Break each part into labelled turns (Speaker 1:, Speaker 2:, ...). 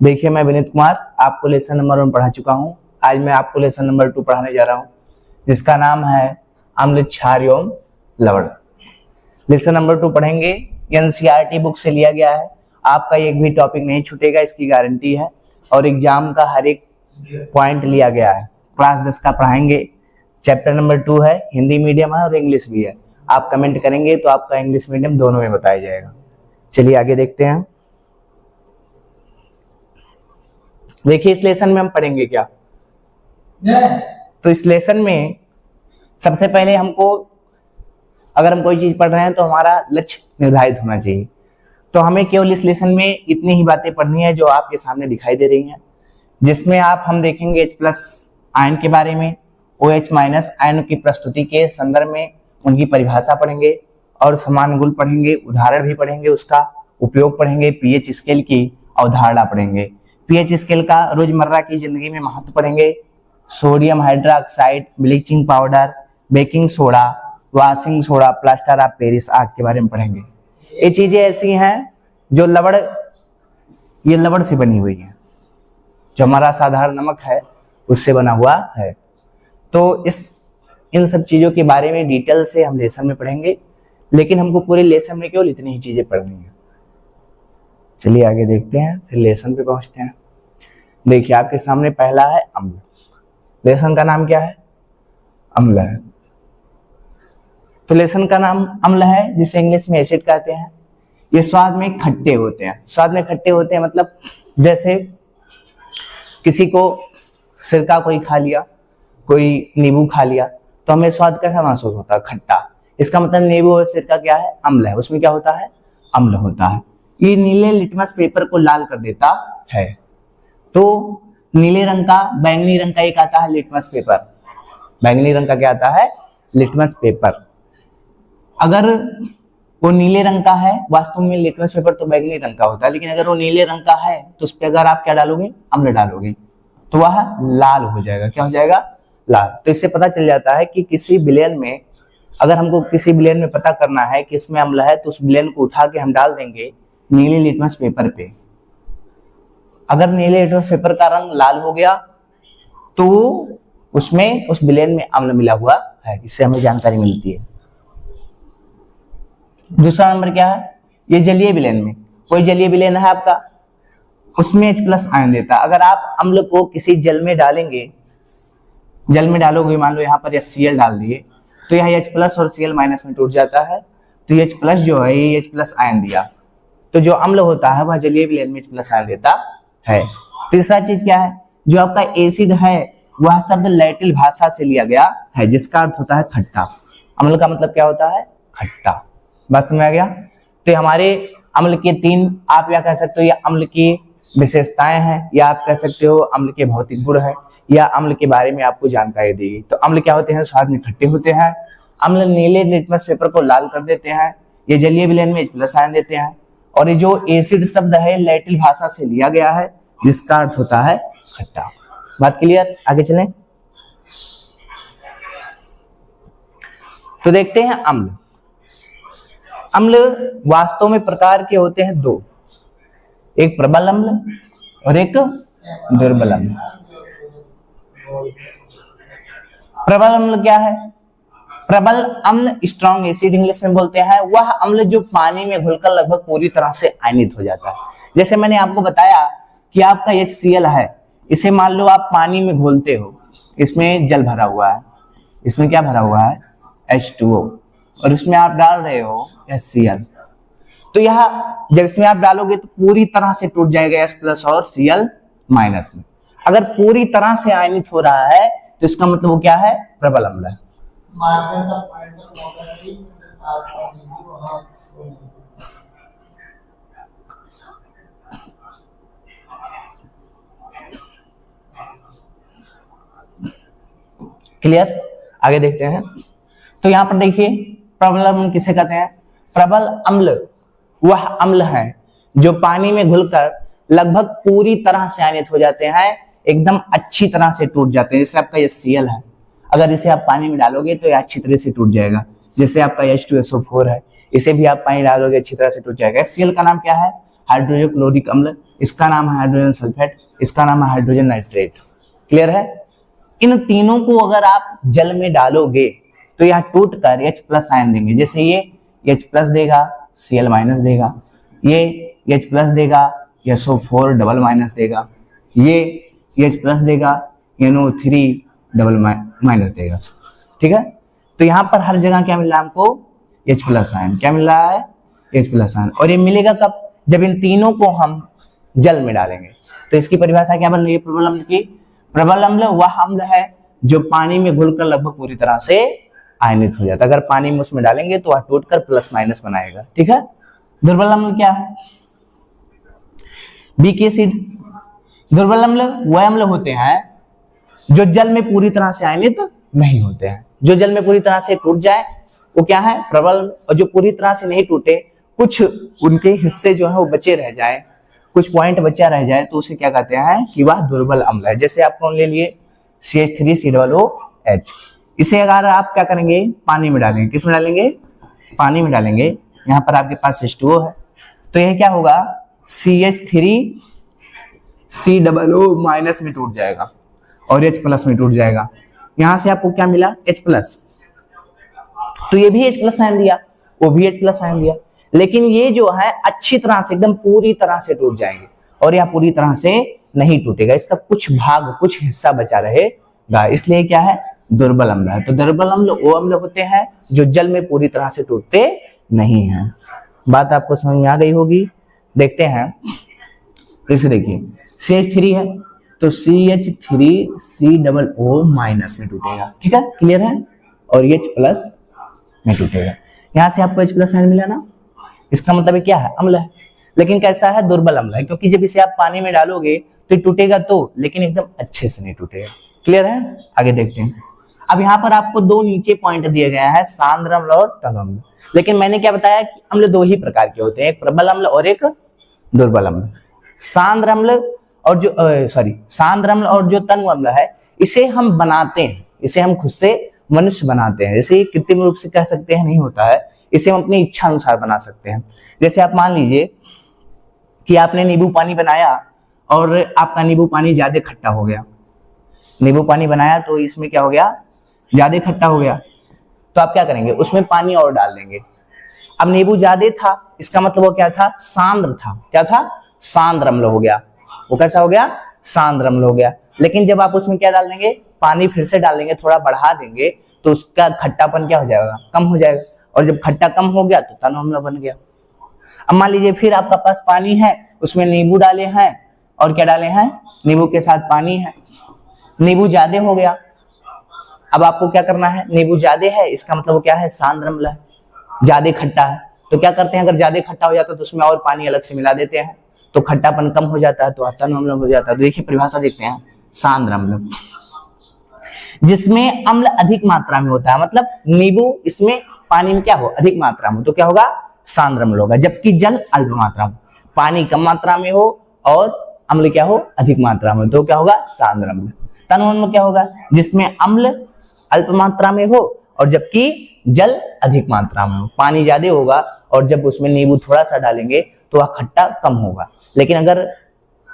Speaker 1: देखिए, मैं विनीत कुमार आपको लेसन नंबर 1 पढ़ा चुका हूँ। आज मैं आपको लेसन नंबर 2 पढ़ाने जा रहा हूँ, जिसका नाम है अम्ल, क्षार एवं लवण। लेसन नंबर 2 पढ़ेंगे, एनसीईआरटी बुक से लिया गया है। आपका एक भी टॉपिक नहीं छूटेगा, इसकी गारंटी है। और एग्जाम का हर एक पॉइंट लिया गया है। क्लास 10 का पढ़ाएंगे। चैप्टर नंबर 2 है, हिंदी मीडियम है और इंग्लिश भी है। आप कमेंट करेंगे तो आपका इंग्लिश मीडियम दोनों में बताया जाएगा। चलिए आगे देखते हैं। देखिए, इस लेसन में हम पढ़ेंगे क्या। तो इस लेसन में सबसे पहले हमको, अगर हम कोई चीज पढ़ रहे हैं तो हमारा लक्ष्य निर्धारित होना चाहिए। तो हमें केवल इस लेसन में इतनी ही बातें पढ़नी है जो आपके सामने दिखाई दे रही हैं, जिसमें हम देखेंगे H+ आयन के बारे में, OH- आयन की प्रस्तुति के संदर्भ में उनकी परिभाषा पढ़ेंगे और समानुगुण पढ़ेंगे, उदाहरण भी पढ़ेंगे, उसका उपयोग पढ़ेंगे, पीएच स्केल की अवधारणा पढ़ेंगे, पीएच स्केल का रोजमर्रा की जिंदगी में महत्व पढ़ेंगे, sodium hydroxide, bleaching powder, baking soda, washing soda, plaster of Paris आज के बारे में पढ़ेंगे। ये चीजें ऐसी हैं जो ये लवण से बनी हुई है, जो हमारा साधारण नमक है उससे बना हुआ है। तो इन सब चीजों के बारे में डिटेल से हम लेसन में पढ़ेंगे, लेकिन हमको पूरे लेसन में केवल इतनी ही चीजें पढ़नी है। चलिए आगे देखते हैं, फिर लेसन पे पहुंचते हैं। देखिए, आपके सामने पहला है अम्ल। लेसन का नाम क्या है? अम्ल है। तो लेसन का नाम अम्ल है, जिसे इंग्लिश में एसिड कहते हैं। ये स्वाद में खट्टे होते हैं। स्वाद में खट्टे होते हैं मतलब जैसे किसी को सिरका कोई खा लिया, कोई नींबू खा लिया, तो हमें स्वाद कैसा महसूस होता है? खट्टा। इसका मतलब नींबू और सिरका क्या है? अम्ल है। उसमें क्या होता है? अम्ल होता है। ये नीले लिटमस पेपर को लाल कर देता है। तो नीले रंग का, बैंगनी रंग का एक आता है लिटमस पेपर। बैंगनी रंग का क्या आता है? Litmus paper. अगर वो नीले रंग का है, वास्तव में लिटमस पेपर तो बैंगनी रंग का होता है, लेकिन अगर वो नीले रंग का है तो उस पर अगर आप क्या डालोगे? अम्ल डालोगे, तो वह लाल हो जाएगा। क्या हो जाएगा? लाल। तो इससे पता चल जाता है कि किसी विलयन में, अगर हमको किसी विलयन में पता करना है कि इसमें अम्ल है, तो उस विलयन को उठा के हम डाल देंगे नीले लिटमस पेपर पे। अगर नीले लिटमस पेपर का रंग लाल हो गया तो उसमें, उस विलयन में अम्ल मिला हुआ है। इससे हमें जानकारी मिलती है। दूसरा नंबर क्या है? ये जलीय विलयन में, कोई जलीय विलयन है आपका, उसमें H+ आयन देता है। अगर आप अम्ल को किसी जल में डालेंगे, जल में डालोगे, मान लो यहाँ पर HCl डाल दिए, तो यह H+ और Cl- में टूट जाता है। तो H+ जो है, ये H+ आयन दिया, तो जो अम्ल होता है वह जलीय विलयन में H+ आयन देता है। तीसरा चीज क्या है? जो आपका एसिड है वह शब्द लैटिन भाषा से लिया गया है, जिसका अर्थ होता है खट्टा। अम्ल का मतलब क्या होता है? खट्टा। बात समझ आ गया? तो हमारे अम्ल के 3, आप या कह सकते हो ये अम्ल की विशेषताएं हैं, या आप कह सकते हो अम्ल के भौतिक गुण है, या अम्ल के बारे में आपको जानकारी देगी। तो अम्ल क्या होते हैं? स्वाद में खट्टे होते हैं। अम्ल नीले लिटमस पेपर को लाल कर देते हैं। ये जलीय विलयन में H+ आयन देते हैं। और ये जो एसिड शब्द है लैटिन भाषा से लिया गया है, जिसका अर्थ होता है खट्टा। बात क्लियर? आगे चलें। तो देखते हैं अम्ल। अम्ल वास्तव में प्रकार के होते हैं 2, एक प्रबल अम्ल और एक दुर्बल अम्ल। प्रबल अम्ल क्या है? प्रबल अम्ल, स्ट्रॉन्ग एसिड इंग्लिश में बोलते हैं, वह अम्ल जो पानी में घुलकर लगभग पूरी तरह से आयनित हो जाता है। जैसे मैंने आपको बताया कि आपका HCl है, इसे मान लो आप पानी में घोलते हो, इसमें जल भरा हुआ है, इसमें क्या भरा हुआ है? H2O, और इसमें आप डाल रहे हो HCl। तो यह जब इसमें आप डालोगे तो पूरी तरह से टूट जाएगा H+ और Cl- में। अगर पूरी तरह से आयनित हो रहा है तो इसका मतलब वो क्या है? प्रबल अम्ल है। क्लियर? आगे देखते हैं। तो यहां पर देखिए, प्रबल अम्ल किसे कहते हैं? प्रबल अम्ल वह अम्ल है जो पानी में घुलकर लगभग पूरी तरह से आयनित हो जाते हैं, एकदम अच्छी तरह से टूट जाते हैं। जैसे आपका HCl है, अगर इसे आप पानी में डालोगे तो यह अच्छी तरह से टूट जाएगा। जैसे आपका H2SO4 है, इसे भी आप पानी डालोगे अच्छी तरह से टूट जाएगा। HCl का नाम क्या है? हाइड्रोक्लोरिक अम्ल। इसका नाम है हाइड्रोजन सल्फेट, इसका नाम है हाइड्रोजन नाइट्रेट। क्लियर है? इन तीनों को अगर आप जल में डालोगे तो यह टूट कर H प्लस आयन देंगे। जैसे ये H प्लस देगा, Cl माइनस देगा, ये H प्लस देगा, SO4 डबल माइनस देगा, ये H प्लस देगा, NO3 डबल माइनस देगा। ठीक है? तो यहाँ पर हर जगह क्या मिल रहा है हमको? H plus ion. क्या मिल रहा है? H plus ion. और ये मिलेगा कब? जब इन तीनों को हम जल में डालेंगे। तो इसकी परिभाषा क्या बन रही है प्रबल अम्ल की? प्रबल अम्ल वह अम्ल है जो पानी में घुलकर लगभग पूरी तरह से आयनित हो जाता है। अगर पानी में उसमें डालेंगे तो वह टूटकर प्लस माइनस बनाएगा। ठीक है? दुर्बल अम्ल क्या है? Weak acid. दुर्बल अम्ल वह अम्ल होते हैं जो जल में पूरी तरह से आयनित नहीं होते हैं। जो जल में पूरी तरह से टूट जाए वो क्या है? प्रबल। और जो पूरी तरह से नहीं टूटे, कुछ उनके हिस्से जो है वो बचे रह जाए, कुछ पॉइंट बचा रह जाए, तो उसे क्या कहते हैं कि वह दुर्बल अम्ल है। जैसे आप कौन ले लिए? CH3COOH। इसे अगर आप क्या करेंगे? पानी में डालेंगे। किस में डालेंगे? पानी में डालेंगे। यहाँ पर आपके पास H2O है, तो यह क्या होगा? CH3COO माइनस में टूट जाएगा और H प्लस में टूट जाएगा। यहां से आपको क्या मिला? H plus. तो ये भी H प्लस आयन दिया, वो भी H प्लस आयन दिया, लेकिन ये जो है अच्छी तरह से एकदम पूरी तरह से टूट जाएंगे और यह पूरी तरह से नहीं टूटेगा। इसका कुछ भाग, कुछ हिस्सा बचा रहेगा, इसलिए क्या है? दुर्बल अम्ल है। तो दुर्बल अम्ल वो अम्ल होते हैं जो जल में पूरी तरह से टूटते नहीं हैं। बात आपको समझ में आ गई होगी। देखते हैं, फिर से देखिए, CH3 है तो CH3COO माइनस में टूटेगा। ठीक है? क्लियर है? और H प्लस में टूटेगा। यहां से आपको H प्लस आयन मिला ना, इसका मतलब क्या है? अम्ल है, लेकिन कैसा है? दुर्बल अम्ल है, क्योंकि जब इसे आप पानी में डालोगे तो टूटेगा तो, लेकिन एकदम अच्छे से नहीं टूटेगा। क्लियर है? आगे देखते हैं। अब यहाँ पर आपको दो नीचे पॉइंट दिए गया है, सांद्र अम्ल और तनु अम्ल। लेकिन मैंने क्या बताया कि अम्ल दो ही प्रकार के होते हैं, एक प्रबल अम्ल और एक दुर्बल अम्ल। सांद्र अम्ल और जो तनु अम्ल है, इसे हम बनाते हैं, इसे हम खुद से मनुष्य बनाते हैं। जैसे कृत्रिम रूप से कह सकते हैं, नहीं होता है, इसे हम अपनी इच्छा अनुसार बना सकते हैं। जैसे आप मान लीजिए कि आपने नींबू पानी बनाया और आपका नींबू पानी ज्यादा खट्टा हो गया। नींबू पानी बनाया तो इसमें क्या हो गया? ज्यादा खट्टा हो गया। तो आप क्या करेंगे? उसमें पानी और डाल देंगे। अब नींबू ज्यादा था, इसका मतलब वो क्या था? सांद्र था। क्या था? सांद्र अम्ल हो गया। वो कैसा हो गया? सांद्र अम्ल हो गया। लेकिन जब आप उसमें क्या डाल देंगे? पानी फिर से डाल देंगे, थोड़ा बढ़ा देंगे, तो उसका खट्टापन क्या हो जाएगा? कम हो जाएगा। और जब खट्टा कम हो गया तो तनु अम्ल बन गया। अब मान लीजिए फिर आपका पास पानी है, उसमें नींबू डाले हैं और क्या डाले हैं? नींबू के साथ पानी है। नींबू ज्यादा हो गया। अब आपको क्या करना है? नींबू ज्यादा है, इसका मतलब क्या है? सांद्र अम्ल है, ज्यादा खट्टा है। तो क्या करते हैं? अगर ज्यादा खट्टा हो जाता है तो उसमें और पानी अलग से मिला देते हैं, तो खट्टापन कम हो जाता है, तो तनु अम्ल हो जाता है। तो देखिए परिभाषा देखते हैं। सांद्र अम्ल जिसमें अम्ल अधिक मात्रा में होता है, मतलब नींबू इसमें पानी में क्या हो? अधिक मात्रा में, तो क्या होगा? सांद्र अम्ल होगा। जबकि जल अल्प मात्रा में, पानी कम मात्रा में हो और अम्ल क्या हो? अधिक मात्रा में, तो क्या होगा? सांद्र अम्ल। तनु अम्ल क्या होगा? जिसमें अम्ल अल्प मात्रा में हो और जबकि जल अधिक मात्रा में हो। पानी ज्यादा होगा और जब उसमें नींबू थोड़ा सा डालेंगे तो वह खट्टा कम होगा। लेकिन अगर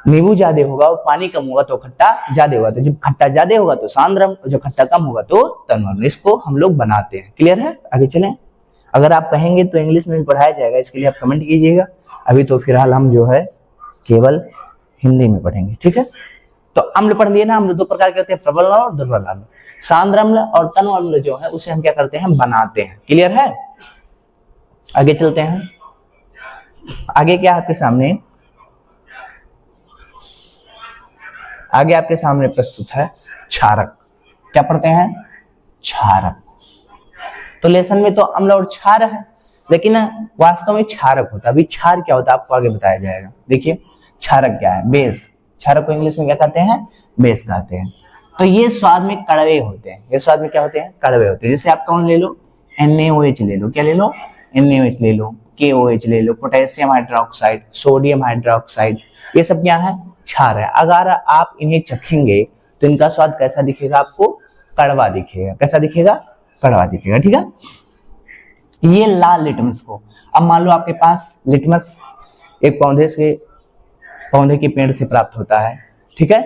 Speaker 1: नींबू ज्यादा होगा और पानी कम होगा तो खट्टा ज्यादा होगा। तो जब खट्टा ज्यादा होगा तो सांद्र अम्ल, जब खट्टा कम होगा तो तनु अम्ल। इसको हम लोग बनाते हैं। क्लियर है? आगे चलें। अगर आप कहेंगे तो इंग्लिश में भी पढ़ाया जाएगा, इसके लिए आप कमेंट कीजिएगा। अभी तो फिलहाल हम जो है केवल हिंदी में पढ़ेंगे। ठीक है? तो अम्ल पढ़ लिए ना। अम्ल दो प्रकार के होते हैं, प्रबल और दुर्बल अम्ल। सांद्र अम्ल और तनु अम्ल जो है उसे हम क्या करते हैं? बनाते हैं। क्लियर है? आगे चलते हैं। आगे क्या आपके सामने? आगे आपके सामने प्रस्तुत है क्षारक। क्या पढ़ते हैं? क्षारक। तो लेसन में तो अम्ल और क्षार है, लेकिन वास्तव में क्षारक होता है। अभी क्षार क्या होता है आपको आगे बताया जाएगा। देखिए क्षारक क्या है? बेस। क्षारक को इंग्लिश में क्या कहते हैं? बेस कहते हैं। तो ये स्वाद में कड़वे होते हैं। ये स्वाद में क्या होते हैं? कड़वे होते हैं। जैसे आप कौन ले लो? NaOH ले लो। क्या ले लो? NaOH ले लो, KOH ले लो, पोटेशियम हाइड्रोक्साइड, सोडियम हाइड्रोक्साइड, ये सब क्या है? क्षार है। अगर आप इन्हें चखेंगे तो इनका स्वाद कैसा दिखेगा आपको? कड़वा दिखेगा। कैसा दिखेगा? कड़वा दिखेगा। ठीक है? ये लाल लिटमस को, अब मान लो आपके पास लिटमस एक पौधे से पौधे के पेड़ से प्राप्त होता है, ठीक है।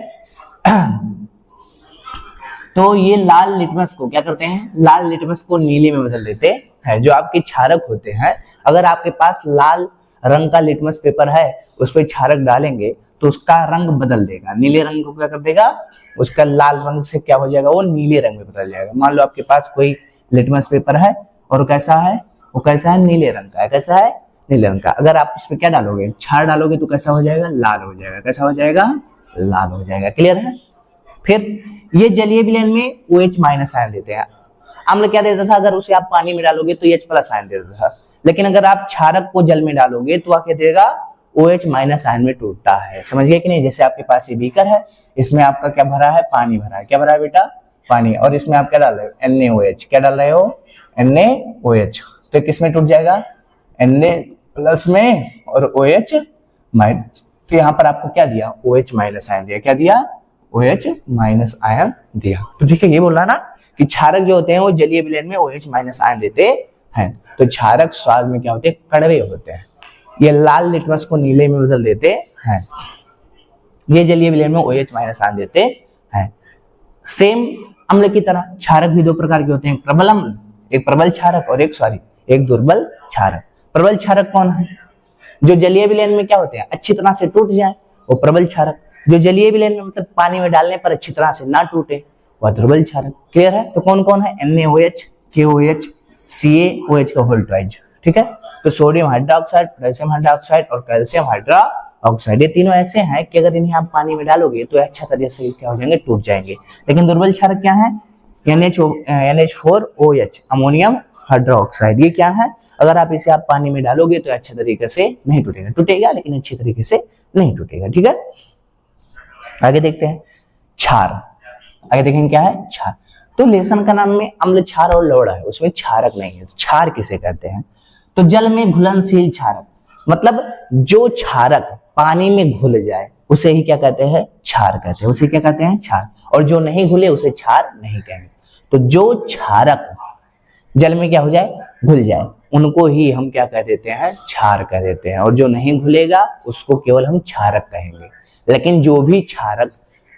Speaker 1: तो ये लाल लिटमस को क्या करते हैं, लाल लिटमस को नीले में बदल देते हैं। जो आपके क्षारक होते हैं, अगर आपके पास लाल रंग का लिटमस पेपर है, उस पर क्षारक डालेंगे तो उसका रंग बदल देगा, नीले रंग को क्या कर देगा, उसका लाल रंग से क्या हो जाएगा, वो नीले रंग में बदल जाएगा। मान लो आपके पास कोई लिटमस पेपर है और कैसा है, वो कैसा है, नीले रंग का है, कैसा है, नीले रंग का। अगर आप उसमें क्या डालोगे, क्षार डालोगे तो कैसा हो जाएगा, लाल हो जाएगा, कैसा हो जाएगा, लाल हो जाएगा। क्लियर है। फिर ये जलीय विलयन में OH माइनस आयन देते हैं। अम्ल क्या देता था, अगर उसे आप पानी में डालोगे तो H प्लस आयन देता था, लेकिन अगर आप क्षारक को जल में डालोगे तो क्या देगा, OH माइनस आयन में टूटता है। समझ गए कि नहीं। जैसे आपके पास ये बीकर है, इसमें आपका क्या भरा है, पानी भरा है, क्या भरा है बेटा, पानी, और इसमें आप क्या डाल रहे हो, NaOH, क्या डाल रहे हो, NaOH, तो किस में टूट जाएगा, Na प्लस में और OH माइनस। तो यहाँ पर आपको क्या दिया, OH माइनस आयन दिया, क्या दिया, OH माइनस आयन दिया। तो ठीक है, ये बोला ना कि क्षारक जो होते हैं वो जलीय विलयन में OH माइनस आयन देते हैं। तो क्षारक स्वाद में क्या होते हैं, कड़वे होते हैं। ये लाल लिटमस को नीले में बदल देते हैं, ये जलीय विलयन में OH माइनस आयन देते हैं। सेम अम्ल की तरह क्षारक भी दो प्रकार के होते हैं, प्रबल अम्ल, एक प्रबल क्षारक और एक दुर्बल क्षारक। प्रबल क्षारक कौन है, जो जलीय विलयन में क्या होते हैं, अच्छी तरह से टूट जाए, वो प्रबल क्षारक। जो जलीय विलयन में मतलब पानी में डालने पर अच्छी तरह से ना टूटे, वह दुर्बल क्षारक। क्लियर है। तो कौन कौन है, NaOH, KOH, CaOH का होल ट्वाइस, ठीक है। तो सोडियम हाइड्रोक्साइड, पोटेशियम हाइड्रोक्साइड और कैल्शियम हाइड्रोक्साइड, ये तीनों ऐसे हैं कि अगर इन्हें आप पानी में डालोगे तो अच्छा तरह से क्या हो जाएंगे, टूट जाएंगे। लेकिन दुर्बल क्षारक क्या है, NH4OH, अमोनियम हाइड्रोक्साइड, ये क्या है, अगर आप इसे आप पानी में डालोगे तो अच्छे तरीके से नहीं टूटेगा, टूटेगा लेकिन अच्छी तरीके से नहीं टूटेगा, ठीक है। आगे देखते हैं क्षार, आगे देखेंगे क्या है, क्षार। तो लेसन का नाम में अम्ल, क्षार और लवण है, उसमें क्षारक नहीं है। तो क्षार किसे कहते हैं, तो जल में घुलनशील क्षारक, मतलब जो क्षारक पानी में घुल जाए उसे ही क्या कहते हैं, क्षार कहते हैं, उसे क्या कहते हैं, क्षार। और जो नहीं घुले उसे क्षार नहीं कहेंगे। तो जो क्षारक जल में क्या हो जाए, घुल जाए, उनको ही हम क्या कह देते हैं, क्षार कह देते हैं। और जो नहीं घुलेगा उसको केवल हम क्षारक कहेंगे। लेकिन जो भी क्षारक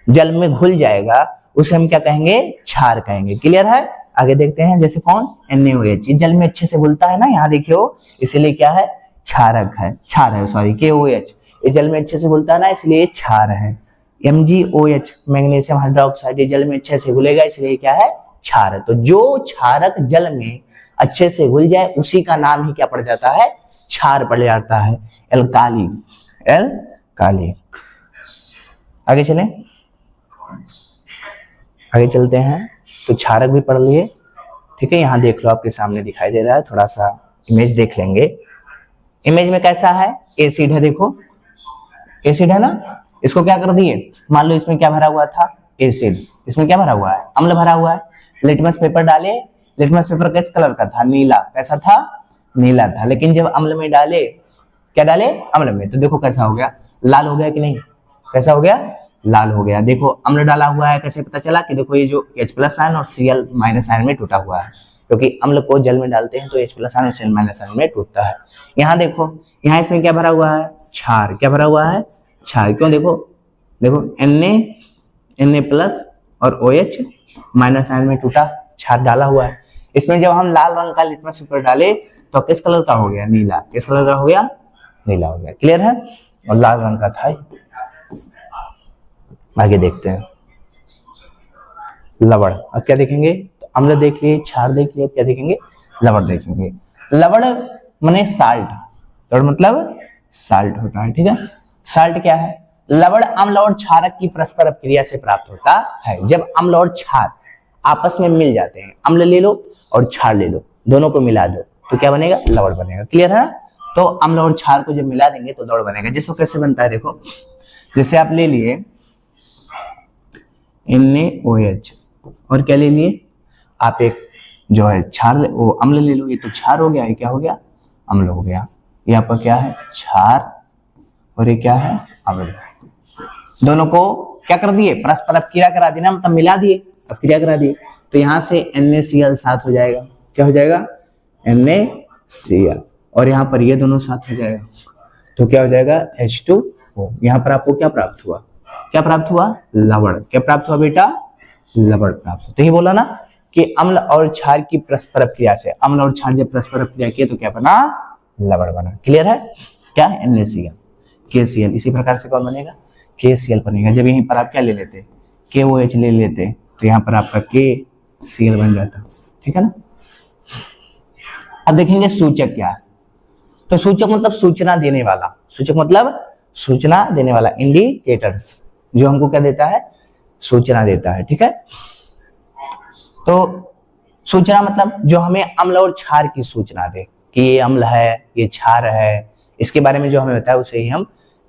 Speaker 1: जल में घुल जाएगा उसे हम क्या कहेंगे, क्षार कहेंगे। क्लियर है। आगे देखते हैं, जैसे कौन, NaOH, ये जल में अच्छे से घुलता है ना, यहाँ देखियो, इसलिए क्या है, क्षारक है, क्षार है, सॉरी, KOH, ये जल में अच्छे से घुलता है ना, इसलिए क्षार है। MgOH, मैग्नीशियम हाइड्रोक्साइड, ये जल में अच्छे से घुलेगा, इसलिए क्या है, क्षार है। तो जो क्षारक जल में अच्छे से घुल जाए उसी का नाम ही क्या पड़ जाता है, क्षार पड़ जाता है, एल्काली, एल्काली। आगे चलें, आगे चलते हैं। तो क्षारक भी पढ़ लिए, ठीक है। यहाँ देख लो, आपके सामने दिखाई दे रहा है, थोड़ा सा इमेज देख लेंगे। इमेज में कैसा है, एसिड है, देखो एसिड है ना, इसको क्या कर दिए, मान लो इसमें क्या भरा हुआ था, एसिड, इसमें क्या भरा हुआ है, अम्ल भरा हुआ है। लिटमस पेपर डाले, लिटमस पेपर किस कलर का था, नीला, कैसा था, नीला था। लेकिन जब अम्ल में डाले, क्या डाले, अम्ल में, तो देखो कैसा हो गया, लाल हो गया कि नहीं, कैसा हो गया, लाल हो गया। देखो अम्ल डाला हुआ है, कैसे पता चला कि देखो ये जो H प्लस आयन और Cl माइनस आयन में टूटा हुआ है, क्योंकि अम्ल को जल में डालते हैं तो H प्लस आयन और Cl माइनस आयन में टूटता है। यहाँ देखो, यहाँ इसमें क्या भरा हुआ है, क्षार, क्या भरा हुआ है, क्षार। क्यों, देखो देखो Na प्लस और OH माइनस आयन में टूटा, क्षार डाला हुआ है। इसमें जब हम लाल रंग का लिटमस पेपर डाले तो किस कलर का हो गया, नीला, किस कलर का हो गया, नीला हो गया। क्लियर है। और लाल रंग का था। आगे देखते हैं लवण। अब क्या देखेंगे, तो अम्ल देख लिए, क्षार देख लिए, क्या देखेंगे, लवण देखेंगे। लवण माने साल्ट, लवण मतलब साल्ट होता है, ठीक है। साल्ट क्या है, लवण अम्ल और क्षारक की परस्पर अपक्रिया से प्राप्त होता है। जब अम्ल और क्षार आपस में मिल जाते हैं, अम्ल ले लो और क्षार ले लो, दोनों को मिला दो तो क्या बनेगा, लवण बनेगा। क्लियर है। तो अम्ल और क्षार को जब मिला देंगे तो लवण बनेगा। जिसको कैसे बनता है, देखो जैसे आप ले लिए NaOH और क्या ले लिए, आप एक जो है क्षार, वो अम्ल ले लो, ये तो क्षार हो गया, ये क्या हो गया, अम्ल हो गया। ये आपका क्या है, क्षार, और ये क्या है, अम्ल। दोनों को क्या कर दिए, परस्पर अपक्रिया करा दी ना, मतलब मिला दिए, अपक्रिया करा दिए। तो यहाँ से NaCl साथ हो जाएगा, क्या हो जाएगा, NaCl, और यहाँ पर ये दोनों साथ हो जाएगा, तो क्या हो जाएगा, H2 हो, यहाँ पर आपको क्या प्राप्त हुआ, क्या प्राप्त हुआ, लवण। क्या प्राप्त हुआ बेटा, लवण प्राप्त हुआ। तो ये बोला ना कि अम्ल और क्षार की परस्पर क्रिया से, अम्ल और क्षार जब परस्पर क्रिया किए तो क्या बना, लवण बना। क्लियर है, क्या, NaCl, KCl। इसी प्रकार से कौन बनेगा, KCl बनेगा। जब यहीं पर आप क्या ले लेते, KOH ले लेते, तो यहाँ पर आपका KCl बन जाता। ठीक है ना। अब देखेंगे सूचक क्या है। तो सूचक मतलब सूचना देने वाला, सूचक मतलब सूचना देने वाला, इंडिकेटर्स, जो हमको क्या देता है, सूचना देता है। ठीक है। तो सूचना मतलब जो हमें अम्ल और क्षार की सूचना दे कि ये अम्ल है, ये क्षार है, इसके बारे में जो हमें बताया उसे ही हम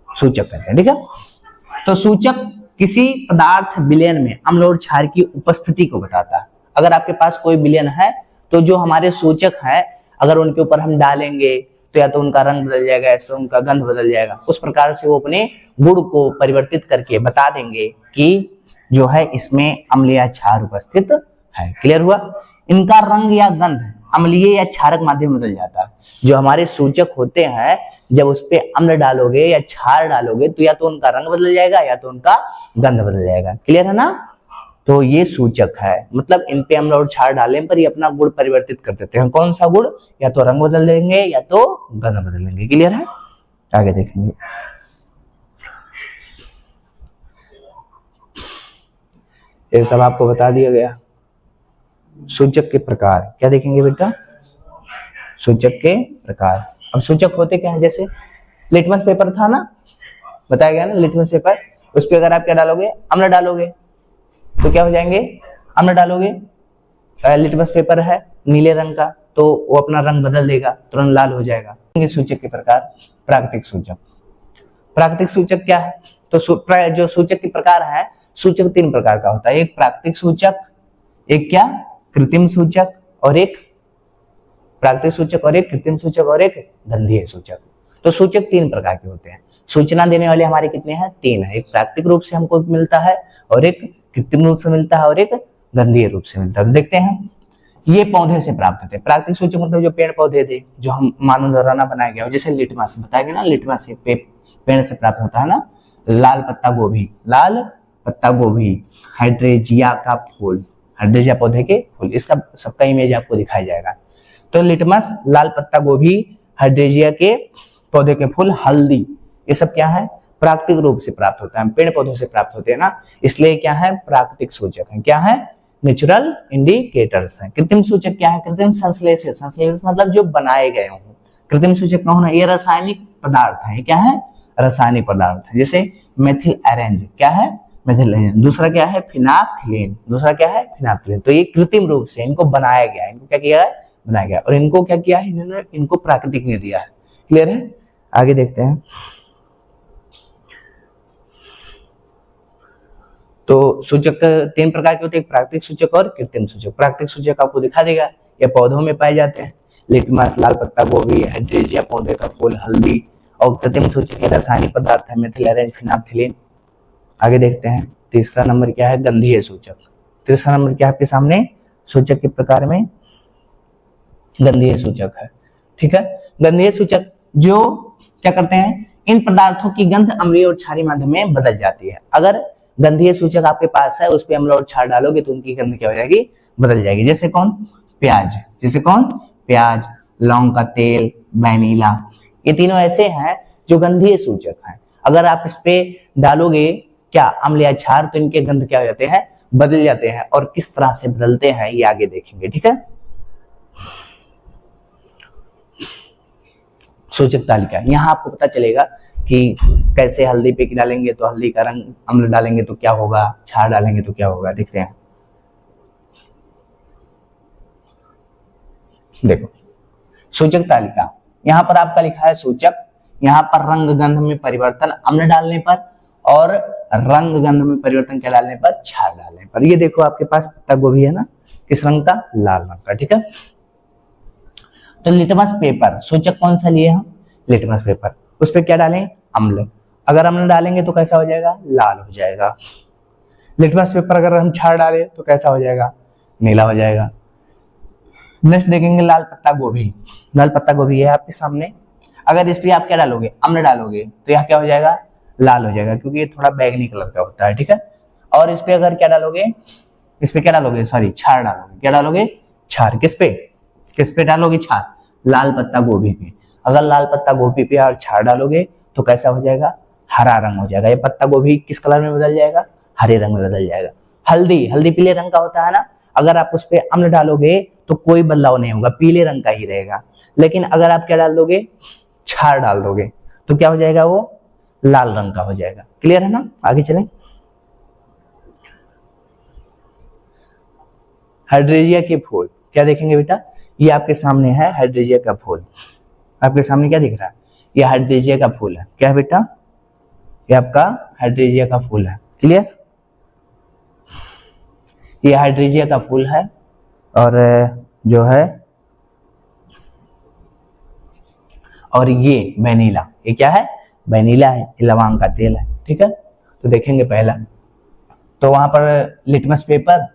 Speaker 1: सूचक कहते हैं। ठीक है। तो सूचक किसी पदार्थ विलयन में अम्ल और क्षार की उपस्थिति को बताता है। अगर आपके पास कोई विलयन है तो जो हमारे सूचक है, अगर उनके ऊपर हम डालेंगे तो या तो उनका रंग बदल जाएगा, ऐसे उनका गंध बदल जाएगा। उस प्रकार से वो अपने गुण को परिवर्तित करके बता देंगे कि जो है इसमें अम्ल या क्षार उपस्थित है। क्लियर हुआ। इनका रंग या गंध अम्लीय या क्षारक माध्यम बदल जाता है। जो हमारे सूचक होते हैं, जब उस पे अम्ल डालोगे या क्षार डालोगे तो या तो उनका रंग बदल जाएगा या तो उनका गंध बदल जाएगा। क्लियर है ना। तो ये सूचक है, मतलब इन पे अम्ल और क्षार डालने पर ये अपना गुण परिवर्तित कर देते हैं। कौन सा गुण, या तो रंग बदल देंगे या तो गंध बदल देंगे। क्लियर है, आगे देखेंगे। ये सब आपको बता दिया गया। सूचक के प्रकार क्या देखेंगे बेटा, सूचक के प्रकार। अब सूचक होते क्या है, जैसे लिटमस पेपर था ना, बताया गया ना, लिटमस पेपर, उस पे अगर आप क्या डालोगे, अम्ल डालोगे तो क्या हो जाएंगे, अम्ल डालोगे, लिटमस पेपर है नीले रंग का तो वो अपना रंग बदल देगा, तुरंत लाल हो जाएगा। सूचक के प्रकार। प्राकृतिक सूचक। प्राकृतिक सूचक क्या है, तो जो सूचक के प्रकार है, सूचक 3 प्रकार का होता है। एक प्राकृतिक सूचक, एक क्या, कृत्रिम सूचक, और एक प्राकृतिक सूचक, और एक कृत्रिम सूचक, और एक गंधीय सूचक। तो सूचक 3 प्रकार के होते हैं। सूचना देने वाले हमारे कितने हैं, 3 है। एक प्राकृतिक रूप से हमको मिलता है, और एक कृत्रिम रूप से मिलता है, और एक गंधीय रूप से मिलता है। तो देखते हैं, ये पौधे से प्राप्त होते हैं। प्राकृतिक सूचक मतलब जो पेड़ पौधे थे, जो हम मानव द्वारा ना बनाया गया हो, जैसे लिटमस बताया गया ना, लिटमस पेड़ से प्राप्त होता है ना। लाल पत्ता गोभी, लाल पत्ता गोभी, हाइड्रेजिया का फूल, हाइड्रेजिया पौधे के फूल, इसका सबका इमेज आपको दिखाई जाएगा। तो लिटमस, लाल पत्ता गोभी, हाइड्रेजिया के पौधे के फूल, हल्दी, ये सब क्या है, प्राकृतिक रूप से प्राप्त होता है, पेड़ पौधों से प्राप्त होते हैं ना, इसलिए क्या है, प्राकृतिक सूचक है। क्या है, नेचुरल इंडिकेटर्स है। कृत्रिम सूचक क्या है, कृत्रिम संश्लेषित, संश्लेषित मतलब जो बनाए गए हों। कृत्रिम सूचक कौन है, ये रासायनिक पदार्थ है। क्या है, रासायनिक पदार्थ है। जैसे मेथिल अरेंज, क्या है, मेथिल अरेंज। दूसरा क्या है, फिनाप्थिलीन, दूसरा क्या है, फिनाप्थिलीन। तो ये कृत्रिम रूप से इनको बनाया गया है, इनको क्या किया है, बनाया गया। और इनको क्या किया है, इन्होंने इनको प्राकृतिक ने दिया है। क्लियर है, आगे देखते हैं। तो सूचक 3 प्रकार के होते हैं, प्राकृतिक सूचक और कृत्रिम सूचक। प्राकृतिक सूचक आपको दिखा देगा, ये पौधों में पाए जाते हैं, लिटमस, लाल पत्ता गोभी, हाइड्रेजिया पौधे का फूल, हल्दी। और कृत्रिम सूचक रासायनिक पदार्थ है, मेथिल अरेंज, फिनाप्थिलीन। आगे देखते हैं, तीसरा नंबर क्या है, गंधीय सूचक। तीसरा नंबर क्या है आपके सामने, सूचक के प्रकार में गंधीय सूचक है। ठीक है, गंधीय सूचक जो क्या करते हैं, इन पदार्थों की गंध अम्लीय और क्षारीय माध्यम में बदल जाती है। अगर गंधीय सूचक आपके पास है, उस पे अम्ल और क्षार डालोगे तो उनकी गंध क्या हो जाएगी, बदल जाएगी। जैसे कौन, प्याज, जैसे कौन, प्याज, लौंग का तेल, वैनिला, ये तीनों ऐसे हैं जो गंधीय सूचक हैं। अगर आप इस पे डालोगे क्या, अम्ल या क्षार, तो इनके गंध क्या हो जाते हैं, बदल जाते हैं। और किस तरह से बदलते हैं ये आगे देखेंगे। ठीक है, सूचक तालिका, यहाँ आपको पता चलेगा कि कैसे हल्दी पे डालेंगे तो हल्दी का रंग, अम्ल डालेंगे तो क्या होगा, क्षार डालेंगे तो क्या होगा। देखते हैं, देखो सूचक तालिका, यहाँ पर आपका लिखा है सूचक, यहाँ पर रंग गंध में परिवर्तन अम्ल डालने पर, और रंग गंध में परिवर्तन क्या डालने पर, क्षार डालने पर। ये देखो आपके पास पत्ता गोभी है ना, किस रंग का, लाल रंग का। ठीक है, तो लिटमस पेपर, सूचक कौन सा लिए हम, लिटमस पेपर, उस पर क्या डालें, अम्ल। अगर अम्ल डालेंगे तो कैसा हो जाएगा, लाल हो जाएगा। लिटमस पेपर अगर हम क्षार डालें तो कैसा हो जाएगा, नीला हो जाएगा। नेक्स्ट देखेंगे लाल पत्ता गोभी। लाल पत्ता गोभी है आपके सामने, अगर इस पे आप क्या डालोगे, अम्ल डालोगे तो यह क्या हो जाएगा, लाल हो जाएगा, क्योंकि ये थोड़ा बैगनी कलर का होता है, ठीक है। और इस पे अगर क्या डालोगे, इस पे क्या डालोगे, सॉरी क्षार डालोगे। क्या डालोगे, क्षार। किस पे डालोगे, क्षार, लाल पत्ता गोभी पे। अगर लाल पत्ता गोभी पे और क्षार डालोगे तो कैसा हो जाएगा, हरा रंग हो जाएगा। ये पत्ता गोभी किस कलर में बदल जाएगा, हरे रंग में बदल जाएगा। हल्दी पीले रंग का होता है ना, अगर आप उस पे अम्ल डालोगे तो कोई बदलाव नहीं होगा, पीले रंग का ही रहेगा। लेकिन अगर आप क्या डाल दोगे, क्षार डाल दोगे, तो क्या हो जाएगा, वो लाल रंग का हो जाएगा। क्लियर है ना, आगे चलें। हाइड्रेजिया के फूल, क्या देखेंगे बेटा, ये आपके सामने है हाइड्रेजिया का फूल। आपके सामने क्या दिख रहा है, ये हाइड्रेजिया का फूल है। क्या है बेटा, ये आपका हाइड्रेजिया का फूल है। क्लियर, ये हाइड्रेजिया का फूल है। और जो है, और ये वेनिला, ये क्या है, वेनिला है, ये लवंग का तेल है, ठीक है। तो देखेंगे पहला, तो वहां पर लिटमस पेपर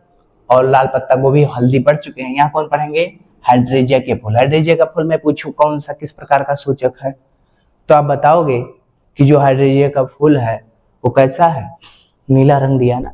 Speaker 1: और लाल पत्ता गोभी हल्दी पढ़ चुके हैं। यहाँ कौन पढ़ेंगे, हाइड्रेजिया के फूल। हाइड्रेजिया का फूल मैं पूछूं कौन सा किस प्रकार का सूचक है, तो आप बताओगे कि जो हाइड्रेजिया का फूल है वो कैसा है, नीला रंग दिया ना,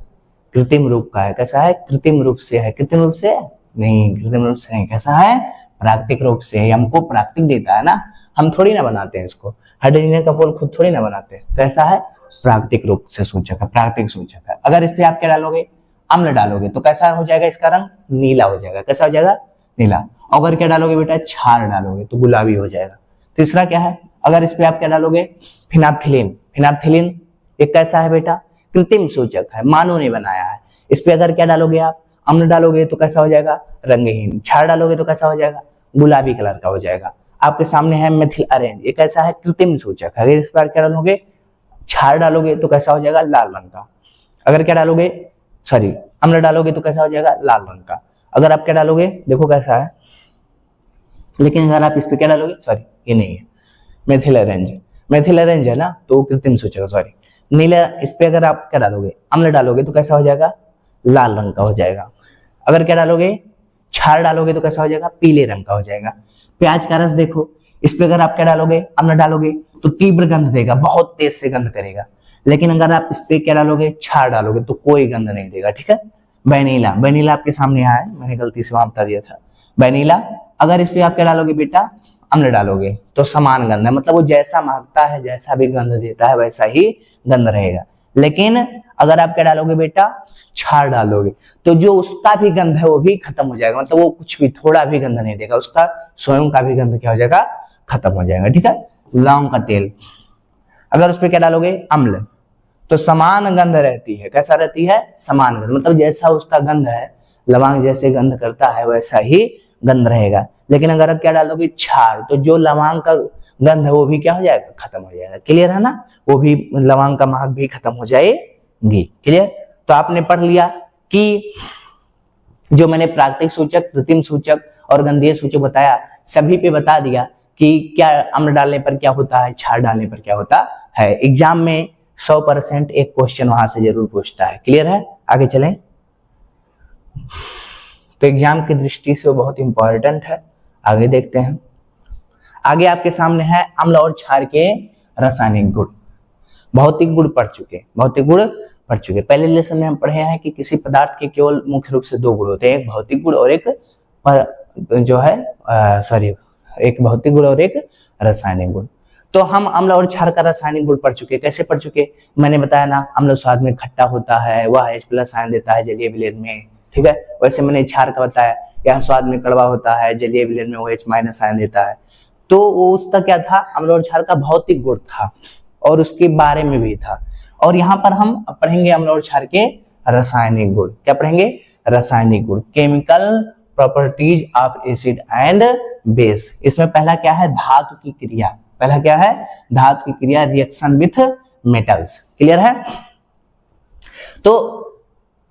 Speaker 1: कृत्रिम रूप का है। कैसा है, कृत्रिम रूप से है। कृत्रिम रूप से नहीं, कृत्रिम रूप से नहीं, कैसा है, प्राकृतिक रूप से है। हमको प्राकृतिक देता है ना, हम थोड़ी ना बनाते हैं इसको। हाइड्रेजिया का फूल खुद थोड़ी ना बनाते हैं। कैसा है, प्राकृतिक रूप से सूचक है, प्राकृतिक सूचक है। अगर इस पे आप क्या डालोगे, अम्ल डालोगे, तो कैसा हो जाएगा, इसका रंग नीला हो जाएगा। कैसा हो जाएगा, नीला। अगर क्या डालोगे बेटा, क्षार डालोगे तो गुलाबी हो जाएगा। तीसरा क्या है, अगर इस पे आप क्या डालोगे, फिनाप्थिलिन एक कैसा है बेटा, कृत्रिम सूचक है, मानव ने बनाया है। इस पे अगर क्या डालोगे आप, अम्ल डालोगे तो कैसा हो जाएगा, रंगहीन। क्षार डालोगे तो कैसा हो जाएगा, गुलाबी कलर का हो जाएगा। आपके सामने है मेथिल अरेंज, ये कैसा है, कृत्रिम सूचक है। अगर इस पर क्या डालोगे, क्षार डालोगे तो कैसा हो जाएगा, लाल रंग का। अगर क्या डालोगे, सॉरी अम्ल डालोगे तो कैसा हो जाएगा, लाल रंग का। अगर आप क्या डालोगे, देखो कैसा है, लेकिन अगर आप इस पे क्या डालोगे, सॉरी ये नहीं है, मेथिल अरेंज है ना, तो कृत्रिम सूचक, सॉरी नीला। इस पे अगर आप क्या डालोगे, अम्ल डालोगे तो कैसा हो जाएगा, लाल रंग का हो जाएगा। अगर क्या डालोगे, क्षार डालोगे तो कैसा हो जाएगा, पीले रंग का हो जाएगा। प्याज का रस देखो, इस पे अगर आप क्या डालोगे, अम्ल डालोगे तो तीव्र गंध देगा, बहुत तेज से गंध करेगा। लेकिन अगर आप इस पे क्या डालोगे, क्षार डालोगे तो कोई गंध नहीं देगा, ठीक है। वेनिला आपके सामने आया है, मैंने गलती से वहां बता दिया था, वेनिला। अगर इस पे आप क्या डालोगे बेटा, अम्ल डालोगे तो समान गंध है, मतलब वो जैसा महकता है, जैसा भी गंध देता है वैसा ही गंध रहेगा। लेकिन अगर आप क्या डालोगे बेटा, क्षार डालोगे तो जो उसका भी गंध है वो भी खत्म हो जाएगा, मतलब वो कुछ भी थोड़ा भी गंध नहीं देगा, उसका स्वयं का भी गंध क्या हो जाएगा, खत्म हो जाएगा, ठीक है। लौंग का तेल, अगर उस पर क्या डालोगे, अम्ल, तो समान गंध रहती है। कैसा रहती है, समान गंध, मतलब जैसा उसका गंध है, लवंग जैसे गंध करता है वैसा ही गंध रहेगा। लेकिन अगर आप क्या डालोगे, क्षार, तो जो लवंग का गंध है वो भी क्या हो जाएगा, खत्म हो जाएगा। क्लियर है ना, वो भी लवंग का महक भी खत्म हो जाएगी। क्लियर, तो आपने पढ़ लिया कि जो मैंने प्राकृतिक सूचक, कृत्रिम सूचक और गंधीय सूचक बताया, सभी पे बता दिया कि क्या अम्ल डालने पर क्या होता है, क्षार डालने पर क्या होता है। एग्जाम में 100% एक क्वेश्चन वहां से जरूर पूछता है। क्लियर है, आगे चलें। तो एग्जाम की दृष्टि से वो बहुत इंपॉर्टेंट है। आगे देखते हैं। आगे आपके सामने है अम्ल और क्षार के रासायनिक गुण। भौतिक गुण पढ़ चुके। पहले लेसन में हम पढ़े हैं कि किसी पदार्थ के केवल मुख्य रूप से दो गुण होते हैं, एक भौतिक गुण और एक एक भौतिक गुण और एक रासायनिक गुण। तो हम अम्ल और क्षार का रासायनिक गुण पढ़ चुके। कैसे पढ़ चुके, मैंने बताया ना, अम्ल स्वाद में खट्टा होता है, वह H+ आयन देता है जलीय विलेन में, ठीक है। वैसे मैंने क्षार का बताया, यह स्वाद में कड़वा होता है, जलीय विलेन में OH- आयन देता है। तो उसका क्या था, अम्ल और क्षार का भौतिक गुण था और उसके बारे में भी था। और यहाँ पर हम पढ़ेंगे अम्ल और क्षार के रासायनिक गुण। क्या पढ़ेंगे, रासायनिक गुण, chemical properties of acid and base. इसमें पहला क्या है, धातु की क्रिया। पहला क्या है, धातु की क्रिया, रिएक्शन विथ मेटल्स। क्लियर है। तो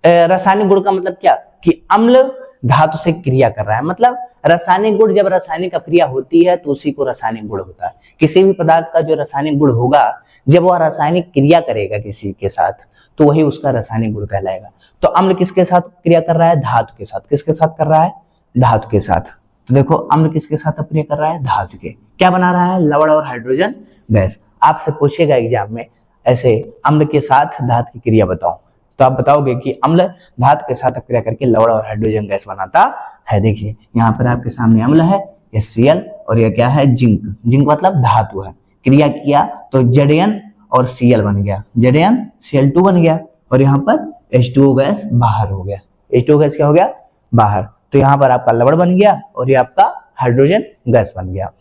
Speaker 1: रासायनिक गुण का मतलब क्या, कि अम्ल धातु से क्रिया कर रहा है, मतलब रासायनिक गुण, जब रासायनिक क्रिया होती है तो उसी को रासायनिक गुण होता है। किसी भी पदार्थ का जो रासायनिक गुण होगा, जब वह रासायनिक क्रिया करेगा किसी के साथ, तो वही उसका रासायनिक गुण कहलाएगा। तो अम्ल किसके साथ क्रिया कर रहा है, धातु के साथ। किसके साथ कर रहा है, धातु के साथ। तो देखो अम्ल किसके साथ क्रिया कर रहा है, धातु के। क्या बना रहा है, लवण और हाइड्रोजन गैस। आपसे पूछेगा एग्जाम में, ऐसे अम्ल के साथ धातु की क्रिया बताओ। तो आप बताओगे कि अम्ल धातु के साथ क्रिया करके लवण और हाइड्रोजन गैस बनाता है। देखिए यहाँ पर आपके सामने अम्ल है, ये Cl, और ये क्या है, जिंक। जिंक मतलब धातु है। क्रिया किया तो Zn और Cl बन गया, ZnCl2 बन गया, और यहाँ पर H2O गैस बाहर हो गया। H2O गैस क्या हो गया, बाहर। तो यहाँ पर आपका लवण बन गया और ये आपका हाइड्रोजन गैस बन गया।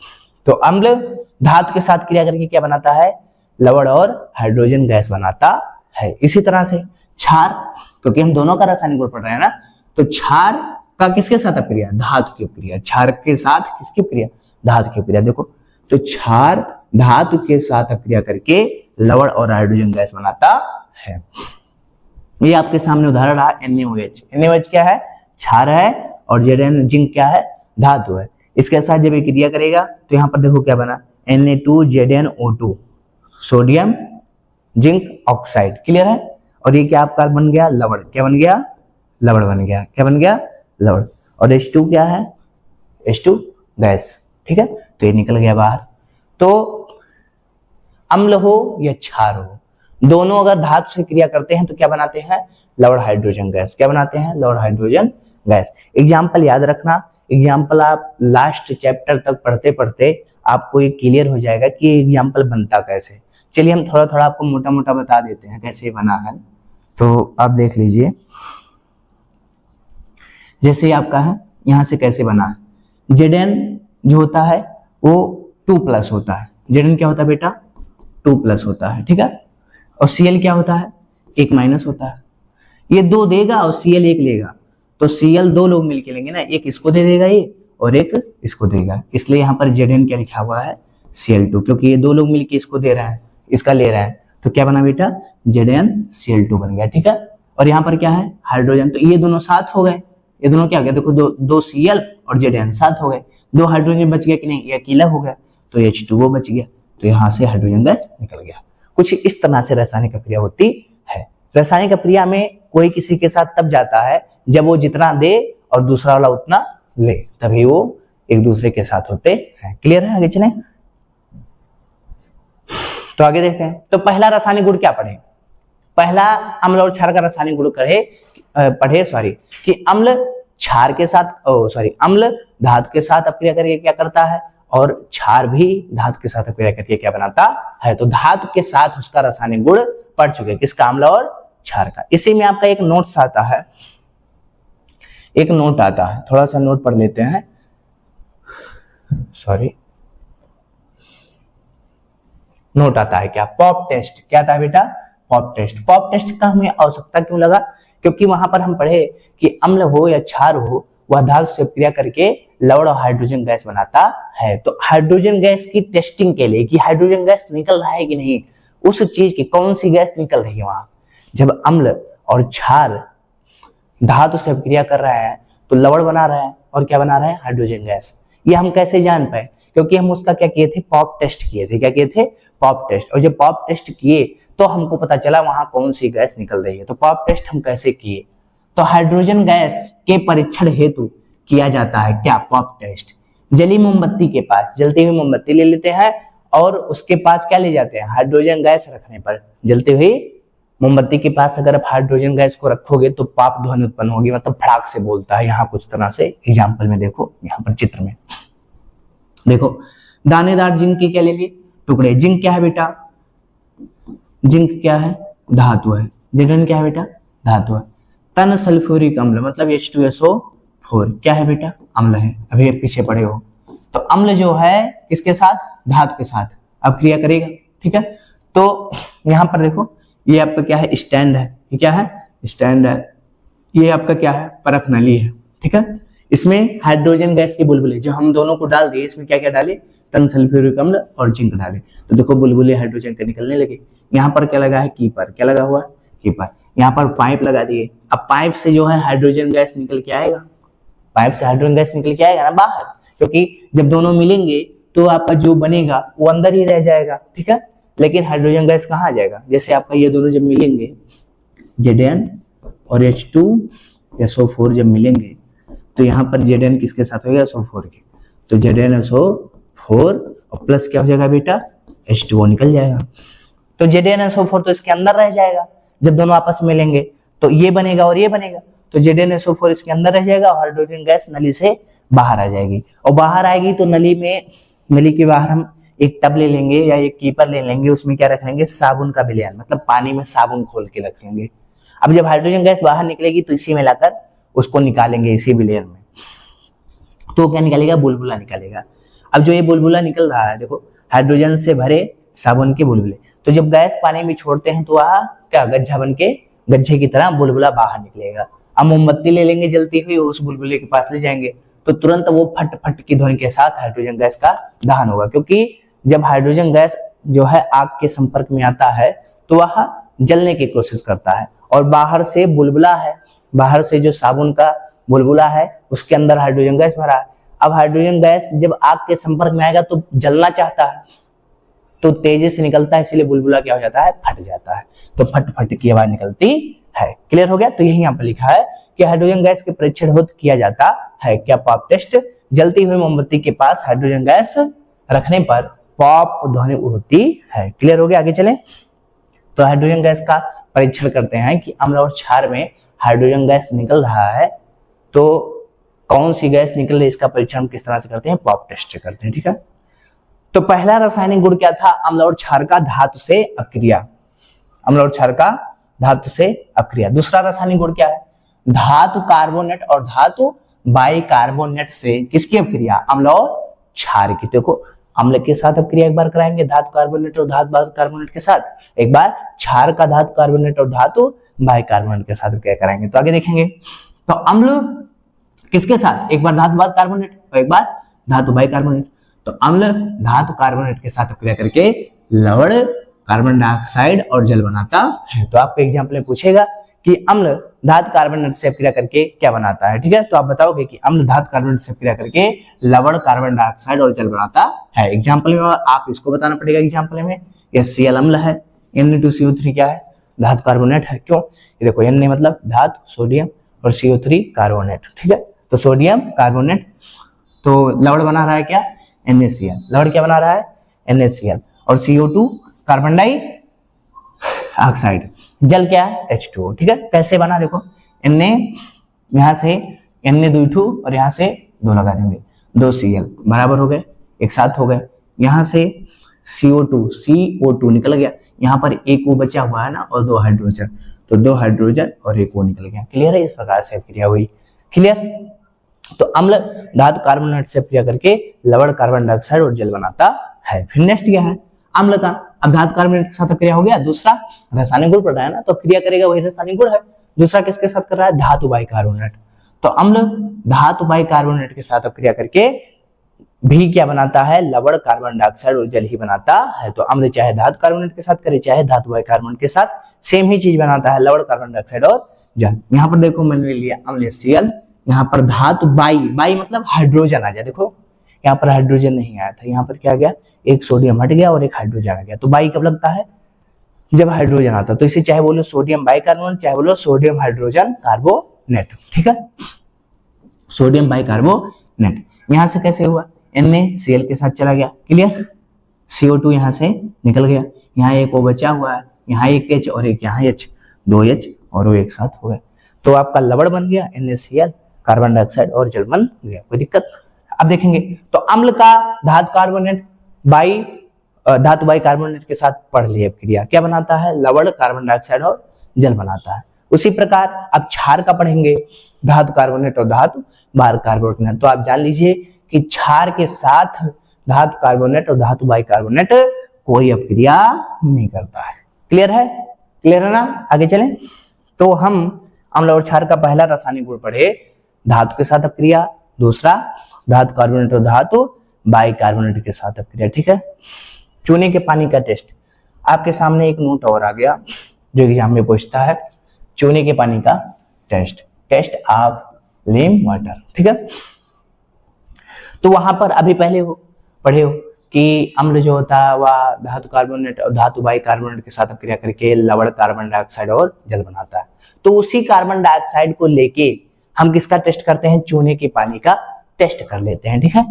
Speaker 1: तो अम्ल धातु के साथ क्रिया करके क्या बनाता है, लवण और हाइड्रोजन गैस बनाता है। इसी तरह से क्षार, क्योंकि हम दोनों का रासायनिक गुण पढ़ रहे हैं ना, तो क्षार का किसके साथ अपक्रिया, धातु की अपक्रिया। क्षार के साथ किसकी क्रिया, धातु की अपक्रिया। देखो तो क्षार धातु के साथ अपक्रिया करके लवण और हाइड्रोजन गैस बनाता है। ये आपके सामने उदाहरण रहा NaOH। NaOH क्या है, क्षार है, और Zn जिंक क्या है, धातु है। इसके साथ जब ये क्रिया करेगा तो यहाँ पर देखो क्या बना, Na2ZnO2, sodium zinc oxide. Clear है। और ये क्या आपका बन गया, लवण। क्या बन गया, लवण बन गया। क्या बन गया, लवण। और H2 क्या है, H2 गैस। ठीक है, तो ये निकल गया बाहर। तो अम्ल हो या क्षार हो, दोनों अगर धातु से क्रिया करते हैं तो क्या बनाते हैं, लवण हाइड्रोजन गैस। क्या बनाते हैं, लवण हाइड्रोजन गैस। एग्जाम्पल याद रखना, एग्जाम्पल आप लास्ट चैप्टर तक पढ़ते पढ़ते आपको ये क्लियर हो जाएगा कि एग्जाम्पल बनता कैसे। चलिए हम थोड़ा थोड़ा आपको मोटा मोटा बता देते हैं कैसे बना है। तो आप देख लीजिए, जैसे आपका है यहां से कैसे बना है। Zn जो होता है वो 2+ होता है। Zn क्या होता है बेटा, 2+ होता है। ठीक है। और Cl क्या होता है, 1- होता है। ये 2 देगा और Cl 1 लेगा, तो Cl 2 लोग मिलके लेंगे ना, एक इसको दे देगा ये और एक इसको देगा। इसलिए यहाँ पर Zn क्या लिखा हुआ है, Cl2, क्योंकि ये 2 लोग मिलके इसको दे रहे हैं, इसका ले रहा है। तो क्या बना बेटा, ZnCl2 बन गया। ठीक है। और यहाँ पर क्या है, हाइड्रोजन। तो ये दोनों साथ हो गए, ये दोनों क्या हो गए, देखो दो Cl और Zn साथ हो गए, 2 हाइड्रोजन बच गया कि नहीं, ये अकेला हो गया, तो H2O बच गया। तो यहाँ से हाइड्रोजन गैस निकल गया। कुछ इस तरह से रासायनिक क्रिया होती है। रासायनिक क्रिया में कोई किसी के साथ तब जाता है जब वो जितना दे और दूसरा वाला उतना ले, तभी वो एक दूसरे के साथ होते हैं। क्लियर है, आगे चलें। तो आगे देखते हैं। तो पहला रासायनिक गुण क्या पढ़े, पहला अम्ल और क्षार का रासायनिक गुण पढ़े कि अम्ल क्षार के साथ अम्ल धातु के साथ अपक्रिया करके क्या करता है, और क्षार भी धातु के साथ अपक्रिया करके क्या बनाता है। तो धातु के साथ उसका रासायनिक गुण पढ़ चुके, किसका, अम्ल और क्षार का। इसी में आपका एक नोट्स आता है, एक नोट आता है, थोड़ा सा नोट पढ़ लेते हैं। नोट आता है क्या, पॉप टेस्ट। क्या आता है बेटा, पॉप टेस्ट। पॉप टेस्ट का हमें आवश्यकता क्यों लगा, क्योंकि वहां पर हम पढ़े कि अम्ल हो या क्षार हो, वह धातु से क्रिया करके लवण और हाइड्रोजन गैस बनाता है। तो हाइड्रोजन गैस की टेस्टिंग के लिए कि हाइड्रोजन गैस निकल रहा है कि नहीं, उस चीज की कौन सी गैस निकल रही है वहां, जब अम्ल और क्षार धातु से क्रिया कर रहा है तो लवण बना रहा है और क्या बना रहा है, हाइड्रोजन गैस। ये हम कैसे जान पाए, क्योंकि हम उसका क्या किए थे, पॉप टेस्ट किए थे। क्या किए थे, पॉप टेस्ट। और जब पॉप टेस्ट किए तो हमको पता चला वहां कौन सी गैस निकल रही है। तो पॉप टेस्ट हम कैसे किए, तो हाइड्रोजन गैस के परीक्षण हेतु किया जाता है क्या, पॉप टेस्ट। जली मोमबत्ती के पास जलती हुई मोमबत्ती ले लेते हैं और उसके पास क्या ले जाते हैं, हाइड्रोजन गैस रखने पर जलती हुई मोमबत्ती के पास अगर आप हाइड्रोजन गैस को रखोगे तो पाप ध्वनि उत्पन्न होगी, मतलब फड़ाक से बोलता है। यहाँ कुछ तरह से एग्जाम्पल में देखो, यहाँ पर चित्र में देखो, दानेदार जिंक के क्या ले लिए, टुकड़े। जिंक क्या है बेटा, जिंक क्या है, धातु है। Zn क्या है बेटा, धातु है। तन सल्फ्यूरिक अम्ल मतलब H2SO4 क्या है बेटा, अम्ल है। अभी पीछे पड़े हो, तो अम्ल जो है किसके साथ, धातु के साथ अब क्रिया करेगा। ठीक है। तो यहाँ पर देखो, ये आपका क्या है, स्टैंड है। ये क्या है, स्टैंड है। ये आपका क्या है, परख नली है। ठीक है। इसमें हाइड्रोजन गैस के बुलबुले जो हम दोनों को डाल दिए, इसमें क्या क्या डाले, तन सल्फ्यूरिक अम्ल और जिंक डाले, तो देखो बुलबुले हाइड्रोजन के निकलने लगे। यहाँ पर क्या लगा है, कीपर। क्या लगा हुआ है, कीपर। यहाँ पर पाइप लगा दिए। अब पाइप से जो है हाइड्रोजन गैस निकल के आएगा, पाइप से हाइड्रोजन गैस निकल के आएगा ना बाहर, क्योंकि जब दोनों मिलेंगे तो आपका जो बनेगा वो अंदर ही रह जाएगा। ठीक है। लेकिन हाइड्रोजन गैस कहाँ आ जाएगा, जैसे आपका ये दोनों जब मिलेंगे, Zn और H2SO4 जब मिलेंगे तो यहाँ पर Zn किसके साथ हो गया, SO4 के, तो ZnSO4 और प्लस क्या हो जाएगा बेटा, H2O निकल जाएगा। तो ZnSO4 तो इसके अंदर रह जाएगा, जब दोनों आपस में मिलेंगे तो ये बनेगा और ये बनेगा, तो ZnSO4 इसके अंदर रह जाएगा और हाइड्रोजन गैस नली से बाहर आ जाएगी। और बाहर आएगी तो नली के बाहर हम एक टब ले लेंगे या एक कीपर ले लेंगे, उसमें क्या रख लेंगे, साबुन का विलयन, मतलब पानी में साबुन खोल के रख लेंगे। अब जब हाइड्रोजन गैस बाहर निकलेगी तो इसी में लाकर उसको निकालेंगे इसी विलयन में, तो क्या निकालेगा, बुलबुला निकालेगा। अब जो ये बुलबुला निकल रहा है, देखो हाइड्रोजन से भरे साबुन के बुलबुले, तो जब गैस पानी में छोड़ते हैं तो वह क्या गज्जा बन के गज्जे की तरह बुलबुला बाहर निकलेगा। अब मोमबत्ती ले लेंगे जलती हुई, उस बुलबुले के पास ले जाएंगे तो तुरंत वो फट फट की ध्वनि के साथ हाइड्रोजन गैस का दहन होगा, क्योंकि जब हाइड्रोजन गैस जो है आग के संपर्क में आता है तो वह जलने की कोशिश करता है, और बाहर से बुलबुला है, बाहर से जो साबुन का बुलबुला है उसके अंदर हाइड्रोजन गैस भरा है। अब हाइड्रोजन गैस जब आग के संपर्क में आएगा तो जलना चाहता है, तो तेजी से निकलता है, इसलिए बुलबुला क्या हो जाता है, फट जाता है, तो फट फट की आवाज निकलती है। क्लियर हो गया। तो यही यहाँ पर लिखा है कि हाइड्रोजन गैस के परीक्षण खुद किया जाता है। क्या पॉप टेस्ट, जलती हुई मोमबत्ती के पास हाइड्रोजन गैस रखने पर पॉप ध्वनि होती है। क्लियर हो गया। आगे चलें। तो हाइड्रोजन गैस का परीक्षण करते हैं कि अम्ल और क्षार में हाइड्रोजन गैस निकल रहा है, तो कौन सी गैस निकल रही है, इसका परीक्षण किस तरह से करते हैं, पॉप टेस्ट से करते हैं। ठीक है। तो पहला रासायनिक गुण क्या था, अम्ल और क्षार का धातु से अपक्रिया, अम्ल और क्षार का धातु से अपक्रिया। दूसरा रासायनिक गुण क्या है, धातु कार्बोनेट और धातु बाइकार्बोनेट से किसकी अपक्रिया, अम्ल और क्षार की। देखो अम्ल के साथ अपक्रिया एक बार कराएंगे धातु कार्बोनेट और धातु बाइकार्बोनेट के साथ, एक बार क्षार का धातु कार्बोनेट और धातु बाइकार्बोनेट के साथ अपक्रिया कराएंगे। तो आगे देखेंगे, तो अम्ल किसके साथ, एक बार धातु बाइकार्बोनेट और एक बार धातु बाइकार्बोनेट। तो अम्ल धातु कार्बोनेट के साथ अपक्रिया करके लवण, कार्बन डाइऑक्साइड और जल बनाता है। तो आपको एग्जाम्पल में पूछेगा कि अम्ल धातु कार्बोनेट से अपक्रिया करके क्या बनाता है। ठीक है। तो आप बताओगे कि अम्ल धातु कार्बोनेट से अपक्रिया करके लवण, कार्बन डाइऑक्साइड और जल बनाता है। एग्जाम्पल में आप इसको बताना पड़ेगा। एग्जाम्पल में HCl अम्ल है, Na2CO3 क्या है, धातु कार्बोनेट है। क्यों, ये देखो Na मतलब धातु सोडियम और CO3 कार्बोनेट। ठीक है। तो सोडियम कार्बोनेट, तो लवण बना रहा है क्या, NaCl, लवण क्या बना रहा है, NaCl, और CO2 कार्बन डाइऑक्साइड, जल क्या है, H2O। ठीक है। कैसे बना, देखो Na यहाँ से Na2 और यहाँ से 2 लगा देंगे, 2 Cl बराबर हो गए, एक साथ हो गए। यहाँ से CO2 निकल गया, यहाँ पर एक O बचा हुआ है ना, और 2 हाइड्रोजन, तो 2 हाइड्रोजन और एक O निकल गया। क्लियर है। इस प्रकार से क्रिया हुई। क्लियर। तो अम्ल धातु कार्बोनेट से क्रिया करके लवण, कार्बन डाइऑक्साइड और जल बनाता है। फिर नेक्स्ट क्या है, अम्ल का, अब धातु कार्बोनेट के साथ क्रिया हो गया, दूसरा रासायनिक गुण पढ़ रहा है ना, तो क्रिया करेगा वही रासायनिक गुण है। दूसरा किसके साथ कर रहा है, धातु बाइकार्बोनेट। तो अम्ल धातु बाइकार्बोनेट के साथ क्रिया करके भी क्या बनाता है, लवण, कार्बन डाइऑक्साइड और जल ही बनाता है। तो अम्ल चाहे धातु कार्बोनेट के साथ करे चाहे धातु बाइकार्बोनेट के साथ, सेम ही चीज बनाता है, लवण, कार्बन डाइऑक्साइड और जल। यहाँ पर देखो मैंने लिया अम्ल HCl, यहाँ पर धातु बाई मतलब हाइड्रोजन आ जाए। देखो यहाँ पर हाइड्रोजन नहीं आया था, यहाँ पर क्या आ गया, एक सोडियम हट गया और एक हाइड्रोजन आ गया। तो बाई कब लगता है, जब हाइड्रोजन आता है। तो इसे चाहे बोलो सोडियम बाइकार्बोनेट, चाहे बोलो सोडियम हाइड्रोजन कार्बोनेट। ठीक है। सोडियम बाइकार्बोनेट यहाँ से कैसे हुआ, NaCl के साथ चला गया। क्लियर। CO2 यहाँ से निकल गया, यहाँ एक O बचा हुआ है, यहाँ एक H और एक यहाँ H, 2 H और वो एक साथ हो गए। तो आपका लवण बन गया NaCl, कार्बन डाइऑक्साइड और जल बन गया। कोई दिक्कत। अब देखेंगे, तो अम्ल का धातु कार्बोनेट धातु बाइकार्बोनेट के साथ पढ़ लिया क्रिया, क्या बनाता है, लवण, कार्बन डाइऑक्साइड और जल बनाता है। उसी प्रकार अब क्षार का पढ़ेंगे, धातु कार्बोनेट और धातु बाइकार्बोनेट। तो आप जान लीजिए कि क्षार के साथ धातु कार्बोनेट और धातु बाइकार्बोनेट कोई अपक्रिया नहीं करता है। क्लियर है। क्लियर है ना। आगे चलें। तो हम अम्ल और क्षार का पहला रासायनिक गुण पढ़े, धातु के साथ अपक्रिया, दूसरा धातु कार्बोनेट और धातु बाइकार्बोनेट के साथ अपक्रिया। ठीक है। चूने के पानी का टेस्ट, आपके सामने एक नोट और आ गया जो एग्जाम में पूछता है, चूने के पानी का टेस्ट ऑफ लेम वाटर। ठीक है। तो वहां पर अभी पहले पढ़े हो कि अम्ल जो होता है वह धातु कार्बोनेट और धातु बाइकार्बोनेट के साथ अपक्रिया करके लवण, कार्बन डाइऑक्साइड और जल बनाता है। तो उसी कार्बन डाइऑक्साइड को लेके हम किसका टेस्ट करते हैं, चूने के पानी का टेस्ट कर लेते हैं। ठीक है।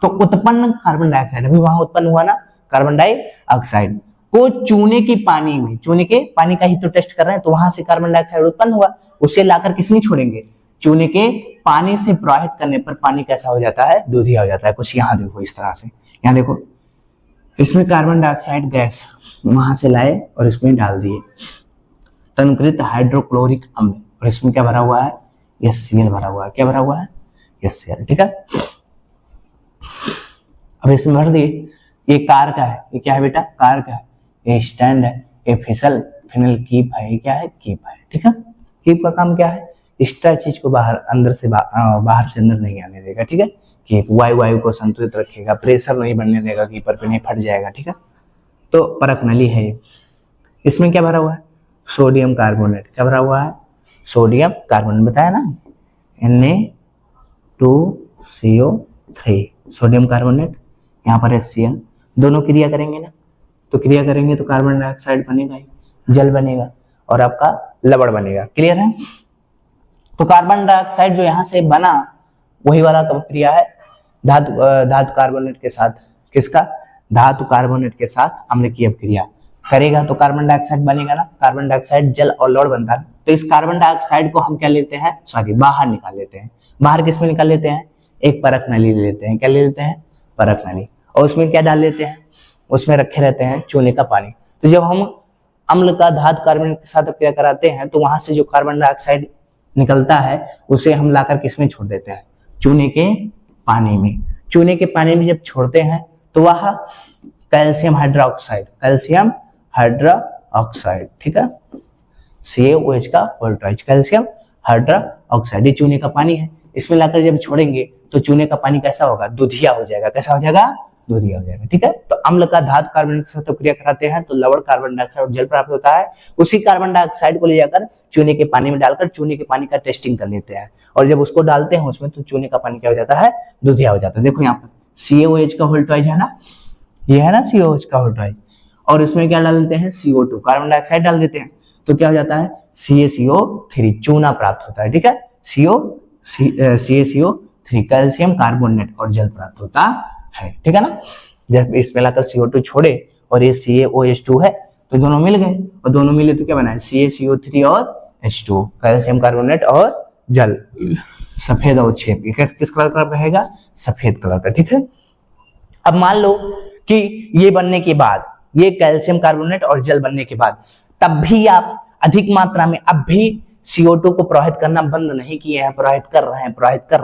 Speaker 1: तो उत्पन्न कार्बन डाइऑक्साइड, अभी वहां उत्पन्न हुआ ना कार्बन डाइऑक्साइड, को चूने की पानी में, चूने के पानी का ही तो टेस्ट कर रहे हैं, तो वहां से कार्बन डाइऑक्साइड उत्पन्न हुआ, उसे लाकर किसमें छोड़ेंगे, चूने के पानी से प्रवाहित करने पर पानी कैसा हो जाता है, दूधिया हो जाता है। कुछ यहाँ देखो इस तरह से, यहाँ देखो इसमें कार्बन डाइऑक्साइड गैस वहां से लाए और इसमें डाल दिए, तनकृत हाइड्रोक्लोरिक अम्ल, और इसमें क्या भरा हुआ है, HCl भरा हुआ है। क्या भरा हुआ है, HCl, ठीक है। अब इसमें भर दिए, ये कार का है, ये क्या है बेटा, कार का है, ये स्टैंड है, ये फिनल कीप है, ये क्या है, कीप है, ठीक है। कीप का काम क्या है, एक्स्ट्रा चीज को बाहर अंदर से बाहर से अंदर नहीं आने देगा, ठीक है। कीप वायु को संतुलित रखेगा, प्रेशर नहीं बढ़ने देगा, कीपर पे नहीं फट जाएगा, ठीक है। तो परख नली है ये। इसमें क्या भरा हुआ है, सोडियम कार्बोनेट। क्या भरा हुआ है, सोडियम कार्बोनेट, बताया ना, Na2CO3 सोडियम कार्बोनेट, यहाँ पर HCl, दोनों क्रिया करेंगे ना, तो क्रिया करेंगे तो कार्बन डाइऑक्साइड बनेगा ही, जल बनेगा और आपका लवण बनेगा। क्लियर है। तो कार्बन डाइऑक्साइड जो यहाँ से बना वही वाला कब क्रिया है, धातु कार्बोनेट के साथ, किसका, धातु कार्बोनेट के साथ अम्ल की अपक्रिया करेगा तो कार्बन डाइऑक्साइड बनेगा ना। कार्बन डाइऑक्साइड जल और लवण बनता है, तो इस कार्बन डाइऑक्साइड को हम क्या लेते हैं, सॉरी बाहर निकाल लेते हैं। बाहर किस में निकाल लेते हैं, एक परख नली ले लेते हैं। क्या ले लेते हैं, परख नली, और उसमें क्या डाल लेते हैं, उसमें रखे रहते हैं चूने का पानी। तो जब हम अम्ल का धातु कार्बोनेट के साथ अपक्रिया कराते हैं तो वहां से जो कार्बन डाइऑक्साइड निकलता है उसे हम लाकर किसमें छोड़ देते हैं, चूने के पानी में। चूने के पानी में जब छोड़ते हैं तो वह कैल्शियम हाइड्रोक्साइड, कैल्शियम हाइड्रोक्साइड, ठीक है, CaOH का वोल्टाइज, कैल्शियम हाइड्रोक्साइड, ये चूने का पानी है। इसमें लाकर जब छोड़ेंगे तो चूने का पानी कैसा होगा, दूधिया हो जाएगा। कैसा हो जाएगा, दूधिया हो जाएगा, ठीक है। तो अम्ल का धातु कार्बोनेट के साथ अपक्रिया कराते हैं तो लवण कार्बन डाइऑक्साइड और जल प्राप्त होता है। उसी कार्बन डाइऑक्साइड को ले जाकर चूने के पानी में डालकर चूने के पानी का टेस्टिंग कर लेते हैं, और जब उसको डालते हैं उसमें तो चूने का पानी क्या हो जाता है, दूधिया हो जाता है। देखो यहाँ पर CaOH का वोल्टाइज है ना, ये है ना CaOH का वोल्टाइज, और इसमें क्या डाल देते हैं, CO2 कार्बन डाइऑक्साइड डाल देते हैं, तो क्या हो जाता है, CaCO3 चूना प्राप्त होता है, ठीक है। CaCO3 कैल्शियम कार्बोनेट और जल प्राप्त होता है, ठीक है ना। जब इसमें लाकर CO2 छोड़े और ये CaOH2 है तो दोनों मिल गए, और दोनों मिले तो क्या बना है, CaCO3 और H2 कैल्शियम कार्बोनेट और जल, सफेद अवक्षेप, किस कलर का रहेगा, सफेद कलर का, ठीक है। अब मान लो कि ये बनने के बाद, ये कैल्शियम कार्बोनेट और जल बनने के बाद, तब भी आप अधिक मात्रा में अब भी CO2 को प्रवाहित करना बंद नहीं किए हैं, प्रवाहित कर रहे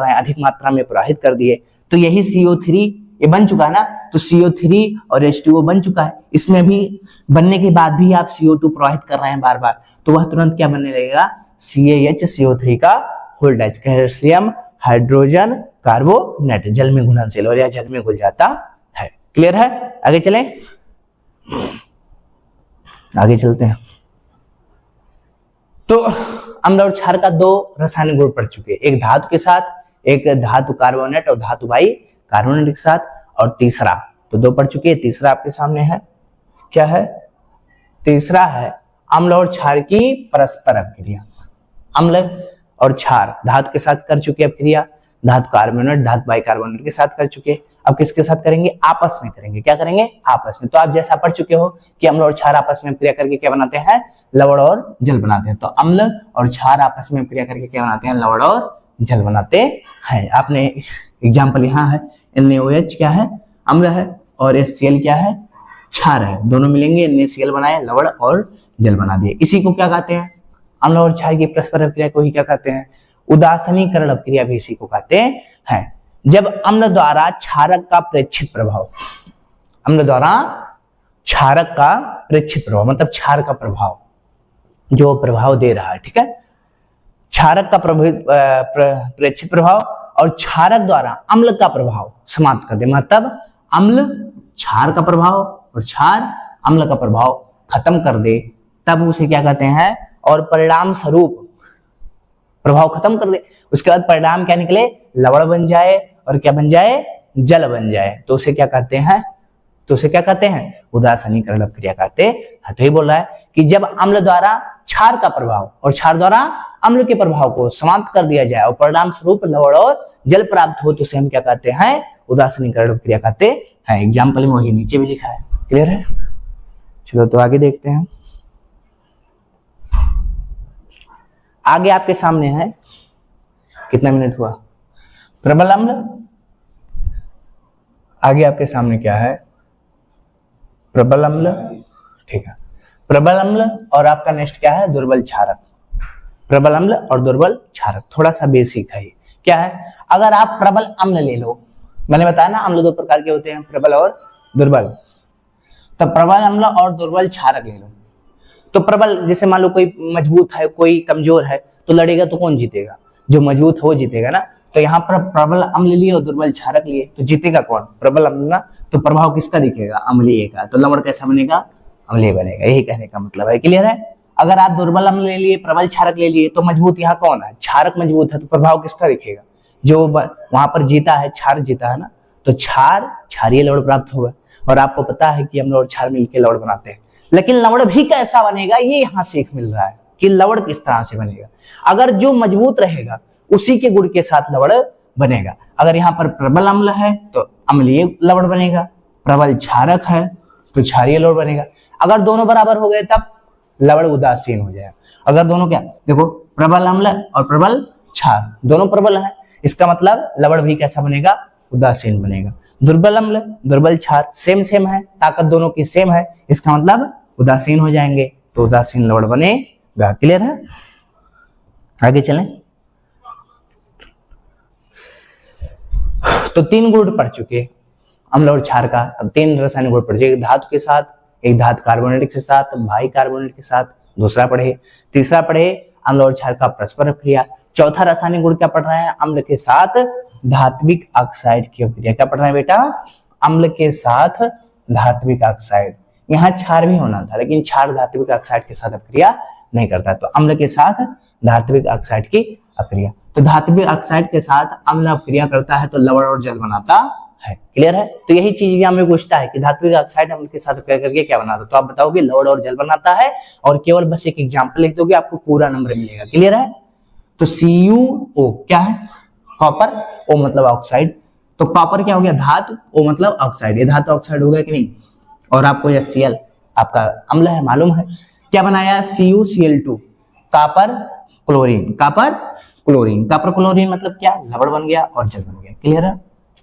Speaker 1: हैं, अधिक मात्रा में प्रवाहित कर दिए, तो यही CO3 ये बन चुका है ना, तो CO3 और H2O बन चुका है। इसमें भी बनने के बाद भी आप CO2 प्रवाहित कर रहे हैं बार बार, तो वह तुरंत क्या बनने लगेगा, CaHCO3 का वोल्टाइज, कैल्शियम हाइड्रोजन कार्बोनेट, जल में घुलनशील, और यह जल में घुल जाता है। क्लियर है। आगे चलें, आगे चलते हैं। तो अम्ल और क्षार का दो रासायनिक गुण पड़ चुके हैं, एक धातु के साथ, एक धातु कार्बोनेट और धातु बाई कार्बोनेट के साथ, और तीसरा तो दो पड़ चुके हैं, तीसरा आपके सामने है, क्या है, तीसरा है अम्ल और क्षार की परस्पर अपक्रिया। अम्ल और क्षार धातु के साथ कर चुके अपक्रिया, धातु कार्बोनेट धातु बाई कार्बोनेट के साथ कर चुके, अब किसके साथ करेंगे, आपस में करेंगे। क्या करेंगे, आपस में। तो आप जैसा पढ़ चुके हो कि अम्ल और क्षार आपस में क्रिया करके क्या बनाते हैं, लवण और जल बनाते हैं। तो अम्ल और क्षार आपस में क्रिया करके क्या बनाते हैं, लवण और जल बनाते हैं। आपने एग्जाम्पल यहाँ है, NaOH क्या है, अम्ल है, और HCl क्या है, क्षार है, दोनों मिलेंगे NaCl बनाए, लवण और जल बना दिए। इसी को क्या कहते हैं, अम्ल और क्षार की परस्पर अपक्रिया को ही क्या कहते हैं, उदासीनीकरण अपक्रिया भी इसी को कहते हैं। जब अम्ल द्वारा क्षारक का प्रेक्षित प्रभाव, अम्ल द्वारा क्षारक का प्रेक्षित प्रभाव मतलब क्षार का प्रभाव, जो प्रभाव दे रहा है, ठीक है, क्षारक का प्रेक्षित प्रभाव और क्षारक द्वारा अम्ल का प्रभाव समाप्त कर दे, मतलब अम्ल क्षार का प्रभाव और क्षार अम्ल का प्रभाव खत्म कर दे, तब उसे क्या कहते हैं, और परिणाम स्वरूप प्रभाव खत्म कर दे, उसके बाद परिणाम क्या निकले, लवण बन जाए और क्या बन जाए, जल बन जाए, तो उसे क्या कहते हैं, तो उसे क्या कहते हैं, उदासीनीकरण अपक्रिया कहते हैं। तो ये बोल रहा है कि जब अम्ल द्वारा क्षार का प्रभाव और क्षार द्वारा अम्ल के प्रभाव को समाप्त कर दिया जाए और परिणाम स्वरूप लवण और जल प्राप्त हो, तो उसे हम क्या कहते हैं, उदासीनीकरण अपक्रिया कहते हैं। एग्जाम्पल में वही नीचे भी लिखा है। क्लियर है। चलो तो आगे देखते हैं। आगे आपके सामने है, कितना मिनट हुआ, प्रबल अम्ल। आगे आपके सामने क्या है, प्रबल अम्ल, ठीक है। प्रबल अम्ल और आपका नेक्स्ट क्या है, दुर्बल क्षारक। प्रबल अम्ल और दुर्बल क्षारक, थोड़ा सा बेसिक है ये। क्या है, अगर आप प्रबल अम्ल ले लो, मैंने बताया ना अम्ल दो प्रकार के होते हैं, प्रबल और दुर्बल। तो प्रबल अम्ल और दुर्बल क्षारक ले लो। तो प्रबल, जैसे मान लो कोई मजबूत है कोई कमजोर है, तो लड़ेगा तो कौन जीतेगा, जो मजबूत है वो जीतेगा ना। तो यहाँ पर प्रबल अम्ल लिए और दुर्बल क्षारक लिए, तो जीतेगा कौन, प्रबल अम्ल ना। तो प्रभाव किसका दिखेगा, अम्लीय का। तो लवण कैसा बनेगा, अम्लीय बनेगा। यही कहने का मतलब है। क्लियर है। अगर आप दुर्बल अम्ल ले लिए, प्रबल क्षारक ले लिए, तो मजबूत यहाँ कौन है, क्षारक मजबूत है, तो प्रभाव किसका दिखेगा, जो वहां पर जीता है, क्षार जीता है ना। तो क्षारीय लवण प्राप्त होगा। और आपको पता है कि हम लोग क्षार मिलकर लवण बनाते हैं। लेकिन लवण भी कैसा बनेगा, ये यहाँ सीख मिल रहा है कि लवण किस तरह से बनेगा। अगर जो मजबूत रहेगा उसी के गुण के साथ लवण बनेगा। अगर यहाँ पर प्रबल अम्ल है तो अम्लीय लवण बनेगा, प्रबल क्षारक है तो क्षारीय लवण बनेगा। अगर दोनों बराबर हो गए तब लवण उदासीन हो जाएगा। अगर दोनों क्या, देखो प्रबल अम्ल और प्रबल क्षार दोनों प्रबल है, इसका मतलब लवण भी कैसा बनेगा, उदासीन बनेगा। दुर्बल अम्ल दुर्बल क्षार सेम है, ताकत दोनों की सेम है, इसका मतलब उदासीन हो जाएंगे, तो उदासीन लवण बनेगा। क्लियर है। आगे चलें। तो 3 गुण पढ़ चुके अम्ल और क्षार का। अब 3 रासायनिक गुण पढ़, एक धातु के साथ, एक धातु कार्बोनेट के साथ, भाई कार्बोनेट के साथ, दूसरा पढ़े। तीसरा पढ़े अम्ल और क्षार का परस्पर क्रिया। चौथा रासायनिक गुण क्या पढ़ रहे हैं, अम्ल के साथ धात्विक ऑक्साइड की अभिक्रिया। क्या पढ़ रहे हैं बेटा, अम्ल के साथ धात्विक ऑक्साइड। यहाँ क्षार भी होना था, लेकिन क्षार धात्विक ऑक्साइड के साथ अभिक्रिया नहीं करता, तो अम्ल के साथ धात्विक ऑक्साइड की अभिक्रिया। तो धात्विक ऑक्साइड के साथ अम्ल अभिक्रिया करता है तो लवण और जल बनाता है। क्लियर है। तो यही चीज यहाँ में पूछता है कि धात्विक ऑक्साइड अम्ल के साथ अभिक्रिया करके क्या बनाता है, तो आप बताओगे लवण और जल बनाता है, और केवल बस एक एग्जाम्पल लिख दोगे, आपको पूरा नंबर मिलेगा। क्लियर है। तो CuO क्या है, कॉपर, O मतलब ऑक्साइड। तो कॉपर क्या हो गया, धातु, O मतलब ऑक्साइड, ये धातु ऑक्साइड हो गया कि नहीं। और आपको HCl आपका अम्ल है, मालूम है। क्या बनाया, CuCl2, copper chlorine, copper chlorine. Copper chlorine मतलब क्या, लवण बन गया और जल बन गया। क्लियर है।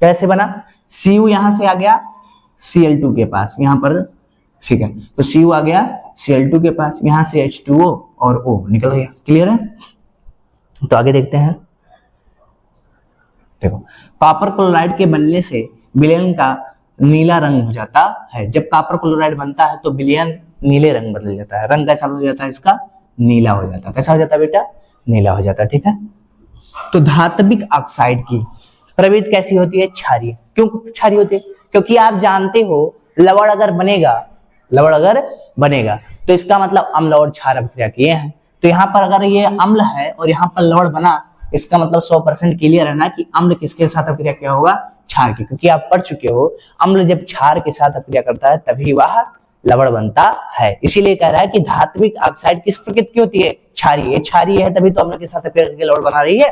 Speaker 1: कैसे बना, Cu यहां से आ गया Cl2 के पास, यहां पर, ठीक है। तो Cu आ गया Cl2 के पास, यहां से H2O और O निकल गया। क्लियर है। तो आगे देखते हैं। देखो, कॉपर क्लोराइड के बनने से विलयन का नीला रंग हो जाता है। जब कॉपर क्लोराइड बनता है तो विलयन नीले रंग बदल जाता है। रंग कैसा हो जाता है इसका, नीला हो जाता है। कैसा हो जाता है बेटा, नीला हो जाता है। ठीक है। तो धात्विक ऑक्साइड की प्रवृत्ति कैसी होती है, क्षारीय। क्यों क्षारीय होती है, क्योंकि आप जानते हो लवण अगर बनेगा तो इसका मतलब अम्ल और क्षार अभिक्रिया किए हैं। तो यहाँ पर अगर ये अम्ल है और यहाँ पर लवण बना, इसका मतलब 100% क्लियर है ना कि अम्ल किसके साथ अभिक्रिया किया होगा, क्षार की। क्योंकि आप पढ़ चुके हो अम्ल जब क्षार के साथ अभिक्रिया करता है तभी वह लवण बनता है। इसीलिए कह रहा है कि धात्विक ऑक्साइड किस प्रकृति की होती है, क्षारीय। क्षारीय है तभी तो अम्ल के साथ अभिक्रिया करके लवण बना रही है,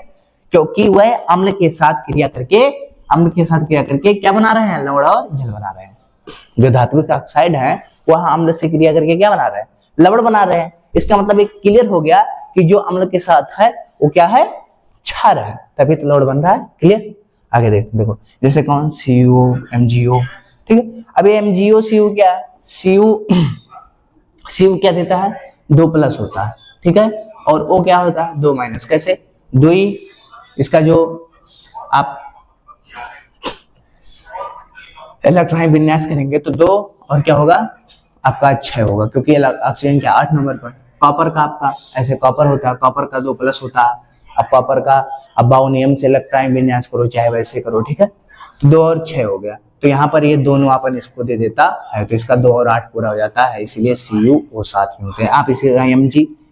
Speaker 1: क्योंकि वह अम्ल के साथ क्रिया करके क्या बना रहे हैं, लवण और जल बना रहे हैं। जो धात्विक ऑक्साइड है वह अम्ल से क्रिया करके क्या बना रहे हैं, लवण बना रहे हैं। इसका मतलब एक क्लियर हो गया कि जो अम्ल के साथ है वो क्या है, क्षार है, तभी तो लवण बन रहा है। क्लियर। आगे देखो जैसे कौन, CuO, MgO। ठीक है। अब ये MgO CU क्या है, CU क्या देता है, 2+ होता है। ठीक है। और O क्या होता है, 2-। कैसे, 2 ही, इसका जो आप इलेक्ट्रॉनिक विन्यास करेंगे तो 2 और क्या होगा आपका 6 होगा, क्योंकि ऑक्सीजन क्या 8 नंबर पर। कॉपर का आपका ऐसे कॉपर होता है, कॉपर का 2+ होता है। अब कॉपर का अब बाउ नियम से इलेक्ट्रॉनिक विन्यास करो चाहे वैसे करो। ठीक है। 2 और 6 हो गया, तो यहाँ पर ये दोनों अपन इसको दे देता है, तो इसका 2 और 8 पूरा हो जाता है। इसीलिए CuO साथ में होते हैं। आप इसे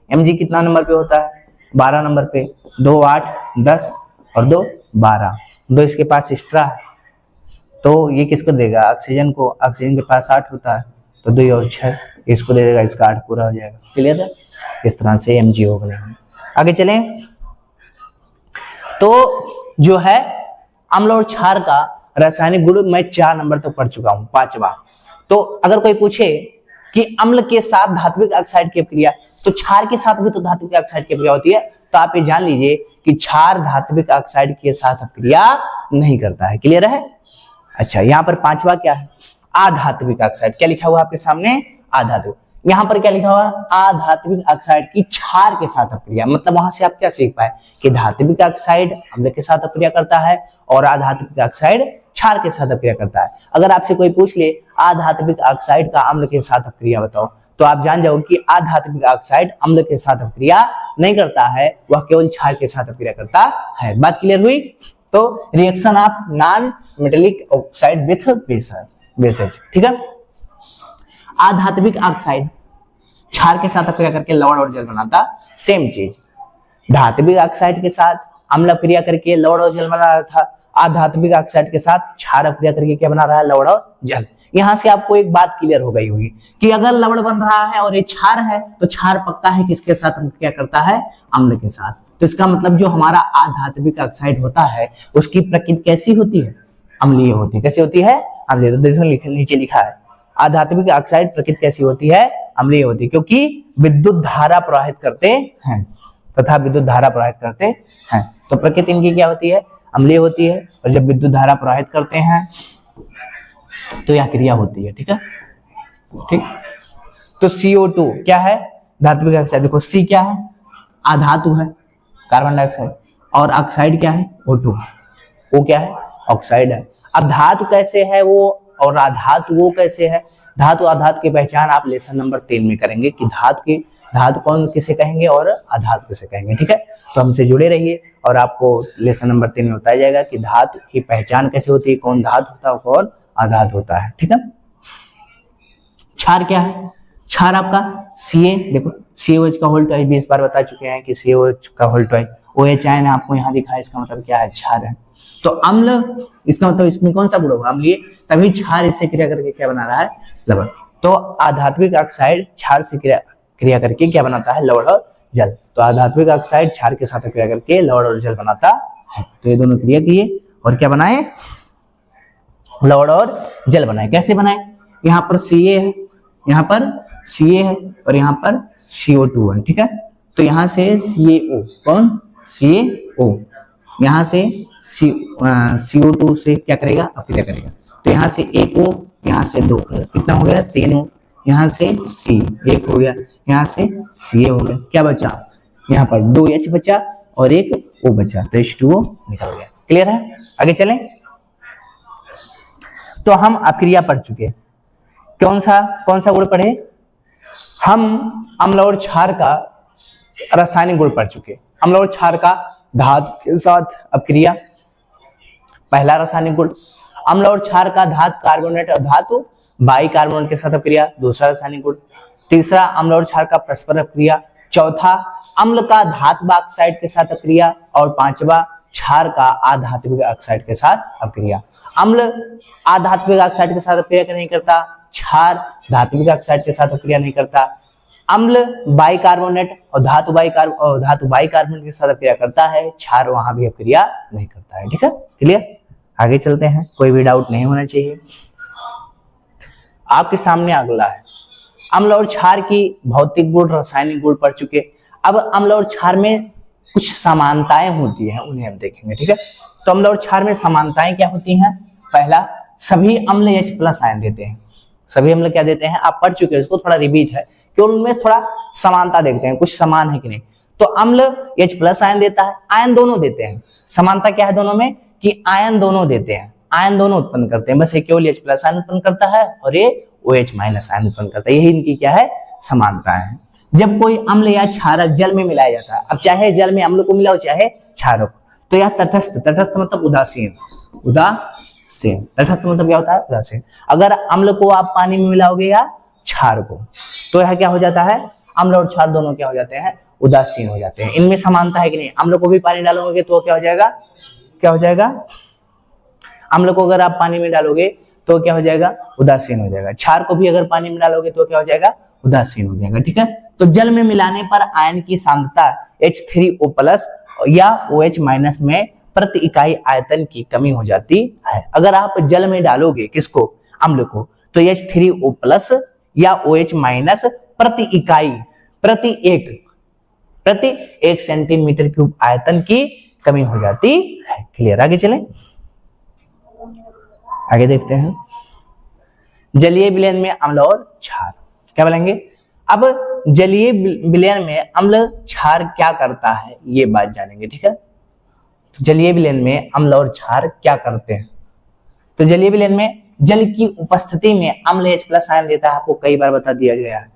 Speaker 1: Mg कितना नंबर पे होता है, 12 नंबर पे। 2 8 10 और 2 12, 2 इसके पास एक्स्ट्रा है, तो ये किसको देगा, ऑक्सीजन को। ऑक्सीजन के पास 8 होता है, तो 2 और 6 इसको दे देगा, इसका 8 पूरा हो जाएगा। क्लियर है। इस तरह से MgO बनेगा। आगे चलें। तो जो है अम्ल और क्षार का रासायनिक गुण मैं 4 नंबर तक पढ़ चुका हूं, 5वां। तो अगर कोई पूछे कि अम्ल के साथ धात्विक ऑक्साइड की क्रिया, तो क्षार के साथ भी तो धात्विक ऑक्साइड की क्रिया होती है, तो आप ये जान लीजिए कि क्षार धात्विक ऑक्साइड के साथ क्रिया नहीं करता है। क्लियर है? अच्छा, यहाँ पर पांचवा क्या है? अधात्विक ऑक्साइड। क्या लिखा हुआ आपके सामने? अधात्विक। यहाँ पर क्या लिखा हुआ? अधात्विक ऑक्साइड की क्षार के साथ अपक्रिया। मतलब वहां से आप क्या सीख पाए कि धात्विक ऑक्साइड अम्ल के साथ अपक्रिया करता है और अधात्विक ऑक्साइड क्षार के साथ अपक्रिया करता है। अगर आपसे कोई पूछ ले अधात्विक ऑक्साइड का अम्ल के साथ अपक्रिया बताओ, तो आप जान जाओगे कि अधात्विक ऑक्साइड अम्ल के साथ अपक्रिया नहीं करता है, वह केवल क्षार के साथ अपक्रिया करता है। बात क्लियर हुई? तो reaction of non metallic oxide with bases, ठीक है। अधात्विक ऑक्साइड क्षार के साथ अपक्रिया करके लवण और जल बनाता, सेम चीज। धात्विक ऑक्साइड के साथ अम्ल अपक्रिया करके लवण और जल बना रहा था, अधात्विक ऑक्साइड के साथ क्षार अपक्रिया करके क्या बना रहा है? लवण और जल। यहां से आपको एक बात क्लियर हो गई होगी कि अगर लवण बन रहा है और ये क्षार है, तो क्षार पक्का है किसके साथ अपक्रिया करता है? अम्ल के साथ। तो इसका मतलब जो हमारा अधात्विक ऑक्साइड होता है उसकी प्रकृति कैसी होती है? अम्लीय होती है। कैसी होती है? अम्लीय। तो देखो नीचे लिखा है अधात्विक ऑक्साइड प्रकृति कैसी होती है? अम्लीय होती है, क्योंकि विद्युत धारा प्रवाहित करते हैं तथा विद्युत धारा प्रवाहित करते हैं। तो प्रकृति इनकी क्या होती है? अम्लीय होती है। और जब विद्युत धारा प्रवाहित करते हैं तो यह क्रिया होती है, ठीक है। ठीक, तो CO2 क्या है? धात्विक ऑक्साइड। देखो C क्या है? अधातु है, कार्बन डाइऑक्साइड। और ऑक्साइड क्या है? O2। वो क्या है? ऑक्साइड है। अब धातु कैसे है वो और अधातु वो कैसे है? धातु अधातु की पहचान आप लेसन नंबर 3 में करेंगे कि धातु कौन किसे कहेंगे और अधातु किसे कहेंगे, ठीक है। तो हमसे जुड़े रहिए और आपको लेसन नंबर 3 में बताया जाएगा कि धातु की पहचान कैसे होती है, कौन धातु होता है कौन अधातु होता है, ठीक है। क्षार क्या है? क्षार आपका Ca। देखो COH का होल ट्वाइस 20 बार बता चुके हैं कि COH का होल ट्वाइस। OH आयन आपको यहाँ दिखा है, इसका मतलब क्या है? क्षार है। तो अम्ल, इसका मतलब इसमें कौन सा गुण होगा? अम्लीय। तभी क्षार इससे क्रिया करके क्या बना रहा है? लवण। तो अधात्विक ऑक्साइड क्षार से क्रिया करके क्या बनाता है? लवण और जल। तो अधात्विक ऑक्साइड क्षार के साथ क्रिया करके लवण और जल बनाता है। तो ये दोनों क्रिया किए और क्या बनाए? लवण और जल बनाए। कैसे बनाए? यहाँ पर Ca है, यहाँ पर Ca है और यहाँ पर CO2 है, ठीक है। तो यहाँ से CaO, कौन? CaO। यहाँ से CO2 से क्या करेगा? अपक्रिया करेगा। तो यहाँ से 1 O, यहाँ से 2, कितना हो गया? 3 O। यहाँ से C 1 हो गया, यहाँ से Ca हो गया। क्या बचा? यहाँ पर 2 H बचा और 1 O बचा, तो H2O निकल गया। क्लियर है? आगे चलें। तो हम अपक्रिया पढ़ चुके। कौन सा गुण पढ़े? हम अम्ल और क्षार का रासायनिक गुण पढ़ चुके। अम्ल और क्षार का धातु के साथ अपक्रिया, पहला रासायनिक गुण। अम्ल और क्षार का धातु कार्बोनेट और धातु बाइकार्बोनेट के साथ अपक्रिया, दूसरा रासायनिक गुण। तीसरा, अम्ल और क्षार का परस्पर अपक्रिया। चौथा, अम्ल का धातु ऑक्साइड के साथ अपक्रिया। और पांचवा, क्षार का अधात्विक ऑक्साइड के साथ अपक्रिया। अम्ल अधात्विक ऑक्साइड के साथ अपक्रिया नहीं करता, क्षार धात्विक ऑक्साइड के साथ अपक्रिया नहीं करता। अम्ल बाइकार्बोनेट और धातु बाइकार्बोनेट के साथ अपक्रिया करता है, क्षार वहां भी अपक्रिया नहीं करता है, ठीक है। क्लियर? आगे चलते हैं, कोई भी डाउट नहीं होना चाहिए। आपके सामने अगला है अम्ल और क्षार की भौतिक गुण, रासायनिक गुण पढ़ चुके। अब अम्ल और क्षार में कुछ समानताएं होती हैं, उन्हें हम देखेंगे, ठीक है। तो अम्ल और क्षार में समानताएं क्या होती हैं? पहला, सभी अम्ल H+ आयन देते हैं। सभी अम्ल क्या देते हैं? आप पढ़ चुके हैं, इसको थोड़ा रिपीट है कि उनमें थोड़ा समानता देखते हैं, कुछ समान है कि नहीं। तो अम्ल H+ आयन देता है, आयन दोनों देते हैं। समानता क्या है दोनों में? कि आयन दोनों देते हैं, आयन दोनों उत्पन्न करते हैं। बस ये केवल H+ आयन उत्पन्न करता है और ये OH- आयन उत्पन्न करता है। यही इनकी क्या है? समानता है। जब कोई अम्ल या क्षारक जल में मिलाया जाता है, अब चाहे जल में अम्ल को मिलाओ चाहे क्षारक, तो यह तटस्थ मतलब उदासीन। तटस्थ मतलब क्या होता है? उदासीन। अगर अम्ल को आप पानी में मिलाओगे या क्षार को, तो यह क्या हो जाता है? अम्ल और क्षार दोनों क्या हो जाते हैं? उदासीन हो जाते हैं। इनमें समानता है कि नहीं? अम्ल को भी पानी डालोगे तो क्या हो जाएगा? क्या हो जाएगा? अम्ल को अगर आप पानी में डालोगे तो क्या हो जाएगा? उदासीन हो जाएगा। क्षार को भी अगर पानी में डालोगे तो क्या हो जाएगा? उदासीन हो जाएगा, ठीक है। तो जल में मिलाने पर आयन की सांद्रता H3O+ या OH- में प्रति इकाई आयतन की कमी हो जाती है। अगर आप जल में डालोगे किसको? अम्ल को, तो H3O+ या OH माइनस प्रति इकाई प्रति एक सेंटीमीटर क्यूब आयतन की कमी हो जाती है। क्लियर, आगे चलें, आगे देखते हैं। जलीय विलयन में अम्ल और क्षार, क्या बोलेंगे? अब जलीय विलयन में अम्ल क्षार क्या करता है ये बात जानेंगे, ठीक है। तो जलीय विलयन में अम्ल और क्षार क्या करते हैं? तो जलीय विलयन में जल की उपस्थिति में अम्ल H+ आयन देता है, आपको कई बार बता दिया गया है।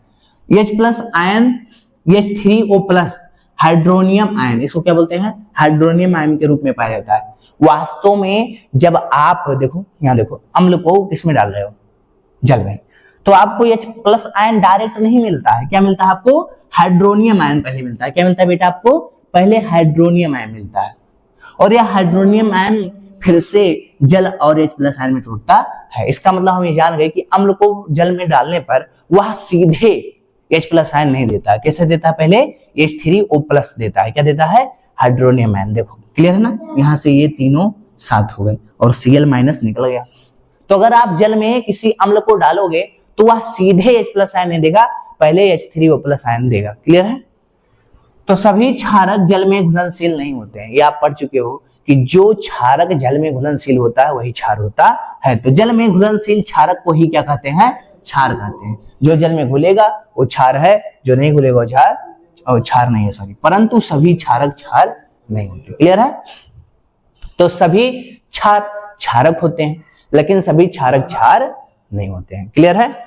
Speaker 1: H+ ion H3O+ hydronium ion, इसको क्या बोलते हैं? हाइड्रोनियम आयन के रूप में पाया जाता है। वास्तव में जब आप देखो, यहां देखो, अम्ल को किसमें डाल रहे हो? जल में, तो आपको H+ आयन डायरेक्ट नहीं मिलता है। क्या मिलता है आपको? हाइड्रोनियम आयन पहले मिलता है। क्या मिलता है बेटा आपको? पहले हाइड्रोनियम आयन मिलता है, और यह हाइड्रोनियम आयन फिर से जल और H+ आयन में टूटता है। इसका मतलब हम ये जान गए कि अम्ल को जल में डालने पर वह सीधे H+ आयन नहीं देता। कैसे देता है? पहले H3O+ देता है। क्या देता है? Hydronium ion. देखो क्लियर है ना, यहां से ये तीनों साथ हो गए और Cl- निकल गया। तो अगर आप जल में किसी अम्ल को डालोगे तो वह सीधे H+ आयन नहीं देगा, पहले H3O+ आयन देगा। क्लियर है? तो सभी क्षारक जल में घुलनशील नहीं होते हैं। ये आप पढ़ चुके हो कि जो क्षारक जल में घुलनशील होता है वही क्षार होता है। तो जल में घुलनशील क्षारक को ही क्या कहते हैं? क्षार कहते हैं। जो जल में घुलेगा वो क्षार है, जो नहीं घुलेगा वो क्षार नहीं है, सॉरी। परंतु सभी क्षारक क्षार नहीं होते। क्लियर है? तो सभी क्षार क्षारक होते हैं, लेकिन सभी क्षारक क्षार नहीं होते हैं। क्लियर है?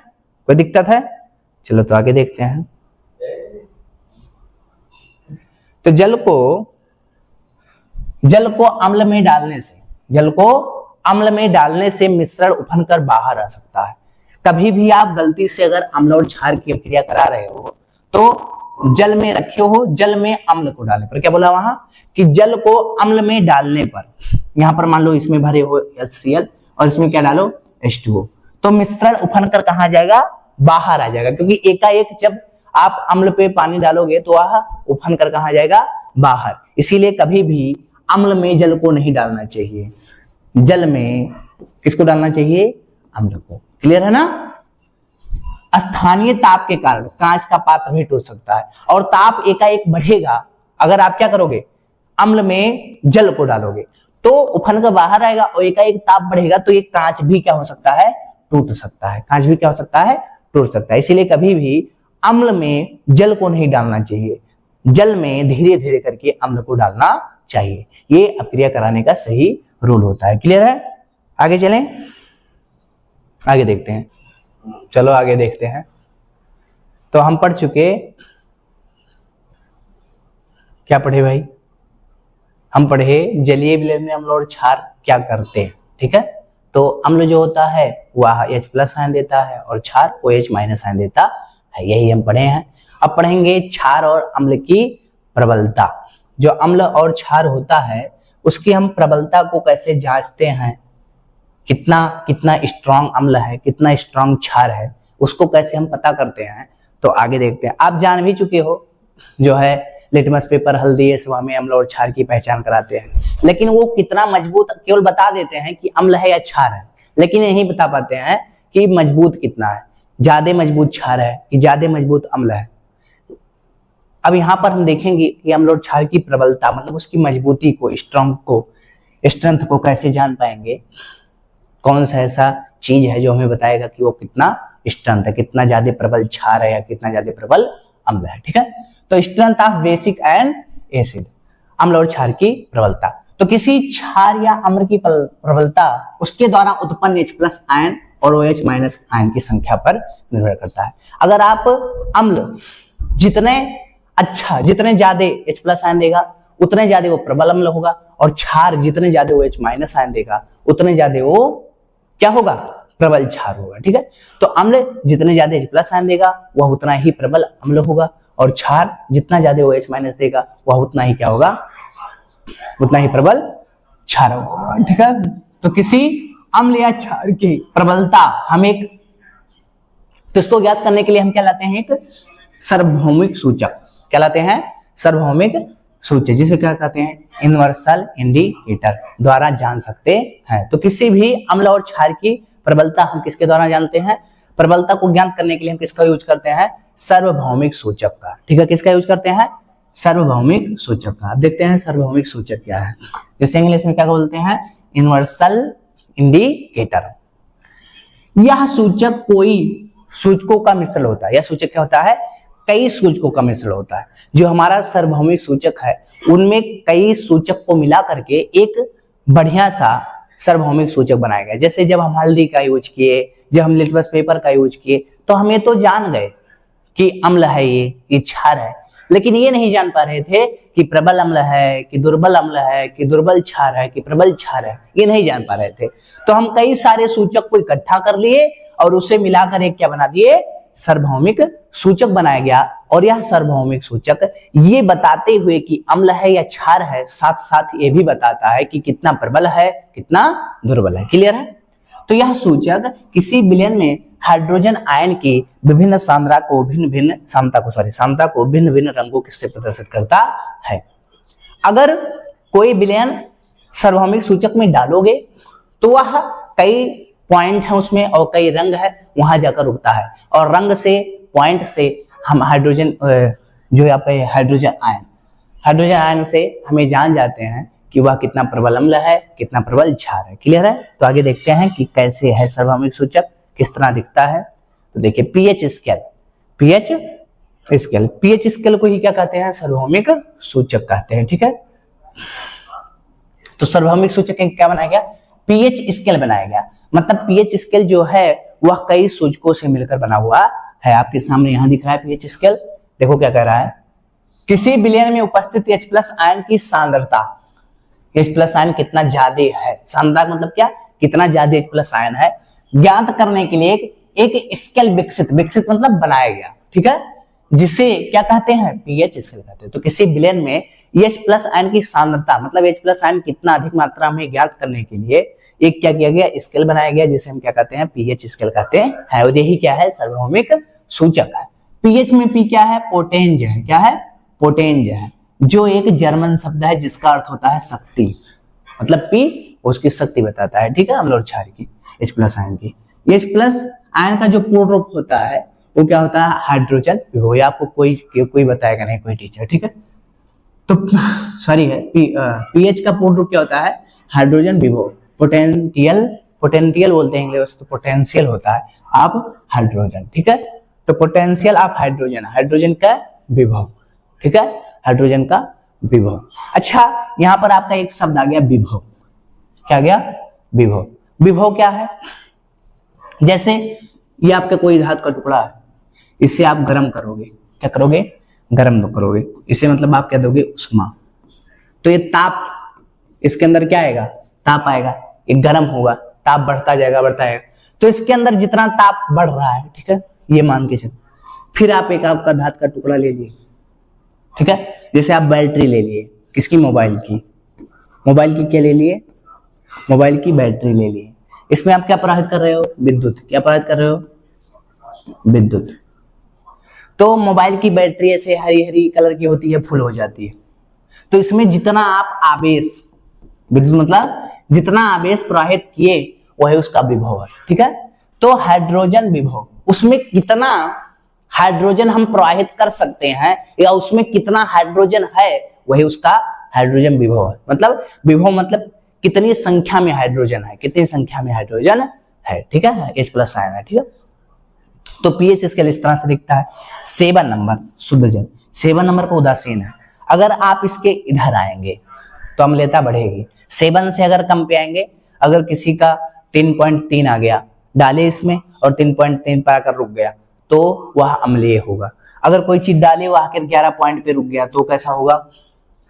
Speaker 1: कोई दिक्कत है? चलो तो आगे देखते हैं। तो जल को अम्ल में डालने से मिश्रण उफन कर बाहर आ सकता है। कभी भी आप गलती से अगर अम्ल और क्षार की क्रिया करा रहे हो तो जल में रखे हो, जल में अम्ल को डालने पर, क्या बोला वहां कि जल को अम्ल में डालने पर, यहां पर मान लो इसमें भरे हो HCl और इसमें क्या डालो? H2O, तो मिश्रण उफन कर कहां जाएगा? बाहर आ जाएगा। क्योंकि एकाएक जब आप अम्ल पे पानी डालोगे तो वह उफन कर कहां जाएगा? बाहर। इसीलिए कभी भी अम्ल में जल को नहीं डालना चाहिए। जल में किसको डालना चाहिए? अम्ल को। क्लियर है ना? स्थानीय ताप के कारण कांच का पात्र भी टूट सकता है, और ताप एकाएक बढ़ेगा अगर आप क्या करोगे? अम्ल में जल को डालोगे तो उफन कर बाहर आएगा, और एकाएक ताप बढ़ेगा तो ये कांच भी क्या हो सकता है? टूट सकता है। कांच भी क्या हो सकता है? टूट सकता है। इसीलिए कभी भी अम्ल में जल को नहीं डालना चाहिए, जल में धीरे धीरे करके अम्ल को डालना चाहिए। ये अपक्रिया कराने का सही रूल होता है। क्लियर है? आगे चलें, आगे देखते हैं। चलो आगे देखते हैं। तो हम पढ़ चुके, क्या पढ़े भाई? हम पढ़े जलीय विलयन में अम्ल और क्षार क्या करते हैं। ठीक है, तो अम्ल जो होता है वह H+ आयन देता है और क्षार OH- आयन देता है। यही हम पढ़े हैं। अब पढ़ेंगे क्षार और अम्ल की प्रबलता। जो अम्ल और क्षार होता है उसकी हम प्रबलता को कैसे जांचते हैं, कितना स्ट्रॉन्ग अम्ल है, कितना स्ट्रॉन्ग क्षार है, उसको कैसे हम पता करते हैं, तो आगे देखते हैं। आप जान भी चुके हो, जो है लिटमस पेपर, हल्दी, ये सब हमें अम्ल और क्षार की पहचान कराते हैं, लेकिन वो कितना मजबूत केवल बता देते हैं कि अम्ल है या क्षार है, लेकिन नहीं बता पाते हैं कि मजबूत कितना है, ज्यादा मजबूत क्षार है कि ज्यादा मजबूत अम्ल है। अब यहाँ पर हम देखेंगे कि अम्ल और क्षार की प्रबलता, मतलब उसकी मजबूती को, स्ट्रेंथ को कैसे जान पाएंगे। कौन सा ऐसा चीज है जो हमें बताएगा कि वो कितना स्ट्रेंथ है, कितना ज्यादा प्रबल क्षार है या कितना ज्यादा प्रबल अम्ल है। ठीक है, तो strength of basic and acid, अम्ल और क्षार की प्रबलता। तो किसी क्षार या अम्ल की प्रबलता उसके द्वारा उत्पन्न H+ आयन और OH- आयन की संख्या पर निर्भर करता है। अगर आप अम्ल जितने ज्यादा H+ आयन देगा उतने ज्यादा वो प्रबल अम्ल होगा, और क्षार जितने ज्यादा OH- आयन देगा उतने ज्यादा वो क्या होगा? प्रबल क्षार होगा। ठीक है, तो अम्ल जितने ज्यादा H+ आयन देगा वह उतना ही प्रबल अम्ल होगा, और क्षार जितना ज्यादा OH- देगा वह उतना ही क्या होगा? उतना ही प्रबल क्षार होगा। ठीक है, तो किसी अम्ल या क्षार की प्रबलता हम तो इसको ज्ञात करने के लिए हम क्या लाते हैं? एक सार्वभौमिक सूचक। क्या लाते हैं? सार्वभौमिक सूचक, जिसे क्या कहते हैं? यूनिवर्सल इंडिकेटर द्वारा जान सकते हैं। तो किसी भी अम्ल और क्षार की प्रबलता हम किसके द्वारा जानते हैं? प्रबलता को ज्ञात करने के लिए हम किसका यूज करते हैं? सार्वभौमिक सूचक का। ठीक है, किसका यूज करते हैं? सार्वभौमिक सूचक का। अब देखते हैं सार्वभौमिक सूचक क्या है। जैसे इंग्लिश में क्या बोलते हैं? Universal indicator. यह सूचक कोई सूचकों का मिश्रण होता है। यह सूचक क्या होता है? कई सूचकों का मिश्रण होता है। जो हमारा सार्वभौमिक सूचक है उनमें कई सूचक को मिला करके एक बढ़िया सा सार्वभौमिक सूचक बनाया गया। जैसे जब हम हल्दी का यूज किए, जब हम लिटमस पेपर का यूज किए, तो हम ये तो जान गए कि अम्ल है, ये क्षार है, लेकिन ये नहीं जान पा रहे थे कि प्रबल अम्ल है कि दुर्बल अम्ल है कि दुर्बल क्षार है कि प्रबल क्षार है, ये नहीं जान पा रहे थे। तो हम कई सारे सूचक को इकट्ठा कर लिए और उसे मिलाकर एक क्या बना दिए? सार्वभौमिक सूचक बनाया गया। और यह सार्वभौमिक सूचक ये बताते हुए कि अम्ल है या क्षार है, साथ साथ ये भी बताता है कि कितना प्रबल है कितना दुर्बल है। क्लियर है? तो यह सूचक किसी विलयन में हाइड्रोजन आयन की विभिन्न सांद्रता को सांद्रता को भिन्न भिन्न रंगों से प्रदर्शित करता है। अगर कोई विलयन सार्वभौमिक सूचक में डालोगे तो वह कई पॉइंट है उसमें और कई रंग है, वहां जाकर रुकता है। और रंग से, पॉइंट से हम हाइड्रोजन जो है आपका हाइड्रोजन आयन से हमें जान जाते हैं कि वह कितना प्रबल अम्ल है कितना प्रबल क्षार है। क्लियर है? तो आगे देखते हैं कि कैसे है सार्वभौमिक सूचक, किस तरह दिखता है। तो देखिए पीएच स्केल को ही क्या कहते हैं? सार्वभौमिक सूचक कहते हैं। ठीक है, तो सार्वभौमिक सूचक क्या बनाया गया? पीएच स्केल बनाया गया। मतलब पीएच स्केल जो है वह कई सूचकों से मिलकर बना हुआ है। आपके सामने यहां दिख रहा है पीएच स्केल। देखो क्या कह रहा है? किसी विलयन में उपस्थित H+ आयन की सांद्रता, H+ आयन कितना ज्यादा है, सांद्रता मतलब क्या? कितना ज्यादा H+ आयन है, ज्ञात करने के लिए एक स्केल विकसित मतलब बनाया गया। ठीक है, जिसे क्या कहते हैं? पीएच स्केल कहते हैं। तो किसी विलयन में H+ आयन की सांद्रता मतलब H+ आयन कितना अधिक मात्रा में ज्ञात करने के लिए एक क्या किया गया? स्केल बनाया गया, जिसे हम क्या कहते हैं? पीएच स्केल कहते हैं। और यही क्या है? सार्वभौमिक सूचक है। पीएच में पी क्या है? पोटेंज है। क्या है? पोटेंज है, जो एक जर्मन शब्द है जिसका अर्थ होता है शक्ति। मतलब पी उसकी शक्ति बताता है। ठीक है, अम्ल और क्षार की, H+ आयन की। H+ आयन का जो पूर्ण रूप होता है वो क्या होता है? हाइड्रोजन विभव। ये आपको कोई बताएगा नहीं, कोई टीचर। ठीक है, तो सॉरी है पीएच का पूर्ण रूप क्या होता है? हाइड्रोजन विभव। पोटेंशियल बोलते हैं इंग्लिश, तो पोटेंशियल होता है आप हाइड्रोजन। ठीक है, तो पोटेंशियल आप हाइड्रोजन का विभव। ठीक है, हाइड्रोजन का विभव। अच्छा, यहां पर आपका एक शब्द आ गया विभव। क्या गया? विभव। विभव क्या है? जैसे ये आपका कोई धातु का टुकड़ा है, इसे आप गर्म करोगे। क्या करोगे? गर्म करोगे। इसे मतलब आप क्या दोगे? उष्मा। तो ये ताप, इसके अंदर क्या आएगा? ताप आएगा, ये गर्म होगा, ताप बढ़ता जाएगा। तो इसके अंदर जितना ताप बढ़ रहा है, ठीक है, ये मान के चलो। फिर आप एक आपका धातु का टुकड़ा ले लिए। ठीक है, जैसे आप बैटरी ले लिए, किसकी? मोबाइल की क्या ले लिए? मोबाइल की बैटरी ले लिए। इसमें आप क्या प्रवाहित कर रहे हो? विद्युत। क्या प्रवाहित कर रहे हो? विद्युत। तो मोबाइल की बैटरी ऐसे हरी हरी कलर की होती है, फुल हो जाती है। तो इसमें जितना आप आवेश, विद्युत मतलब जितना आवेश प्रवाहित किए वह उसका विभव है। ठीक है, तो हाइड्रोजन विभव, उसमें कितना हाइड्रोजन हम प्रवाहित कर सकते हैं या उसमें कितना हाइड्रोजन है, वही उसका हाइड्रोजन विभव है। मतलब विभव मतलब कितनी संख्या में हाइड्रोजन है, कितनी संख्या में हाइड्रोजन है। ठीक है, H+ आयन है। ठीक है, तो पीएच स्केल इस तरह से दिखता है। 7 नंबर शुद्ध जल, 7 नंबर पर उदासीन है। अगर आप इसके इधर आएंगे तो अम्लता बढ़ेगी। 7 से अगर कम पे आएंगे, अगर किसी का 3.3 आ गया, डाले इसमें और 3.3 पर आकर रुक गया तो वह अम्लीय होगा। अगर कोई चीज डाले वह आकर 11 पॉइंट पे रुक गया तो कैसा होगा?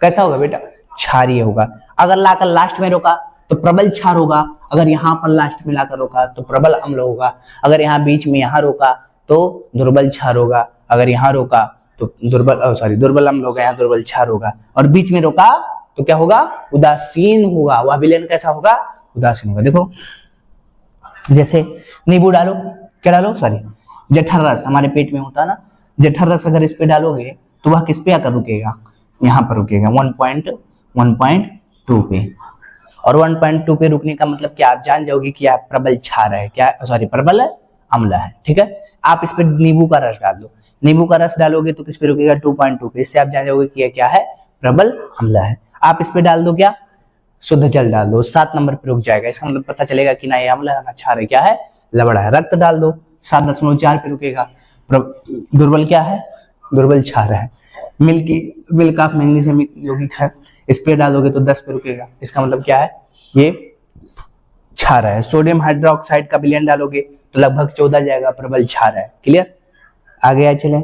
Speaker 1: कैसा होगा बेटा? क्षारीय होगा। अगर लाकर लास्ट में रोका तो प्रबल क्षार होगा। अगर यहाँ पर लास्ट में लाकर रोका तो प्रबल अम्ल होगा। अगर यहाँ बीच में यहाँ रोका तो दुर्बल क्षार होगा। अगर यहाँ रोका तो दुर्बल अम्ल होगा, यहाँ दुर्बल क्षार होगा। और बीच में रोका तो क्या होगा? उदासीन होगा। वह विलयन कैसा होगा? उदासीन होगा। देखो जैसे नींबू डालो, क्या डालो? जठर रस हमारे पेट में होता है ना, जठर रस अगर इस पे डालोगे तो वह किस पे आकर रुकेगा? यहाँ पर रुकेगा 1.2 पे। और 1.2 पे रुकने का मतलब क्या? आप जान जाओगे कि आप प्रबल क्षार है, क्या प्रबल अम्ल है। ठीक है, आप इस पे नींबू का रस डाल दो, नींबू का रस डालोगे तो किस पे रुकेगा 2.2 पे, इससे आप जान जाओगे कि यह क्या है, प्रबल अम्ल है। आप इस पे डाल दो क्या, शुद्ध जल डाल दो, 7 नंबर पे रुक जाएगा, इसका मतलब पता चलेगा कि ना ये अम्ल है ना क्षार है, क्या है, लवण है। रक्त डाल दो 7.4 पे रुकेगा, दुर्बल क्या है, दुर्बल क्षार है। मिल्क ऑफ मैग्नीशियम यौगिक है, इस पे डालोगे तो 10 पे रुकेगा, इसका मतलब क्या है, ये क्षार है। सोडियम हाइड्रोक्साइड का विलयन डालोगे तो लगभग 14 जाएगा, प्रबल क्षार है। क्लियर, आगे आए चलें,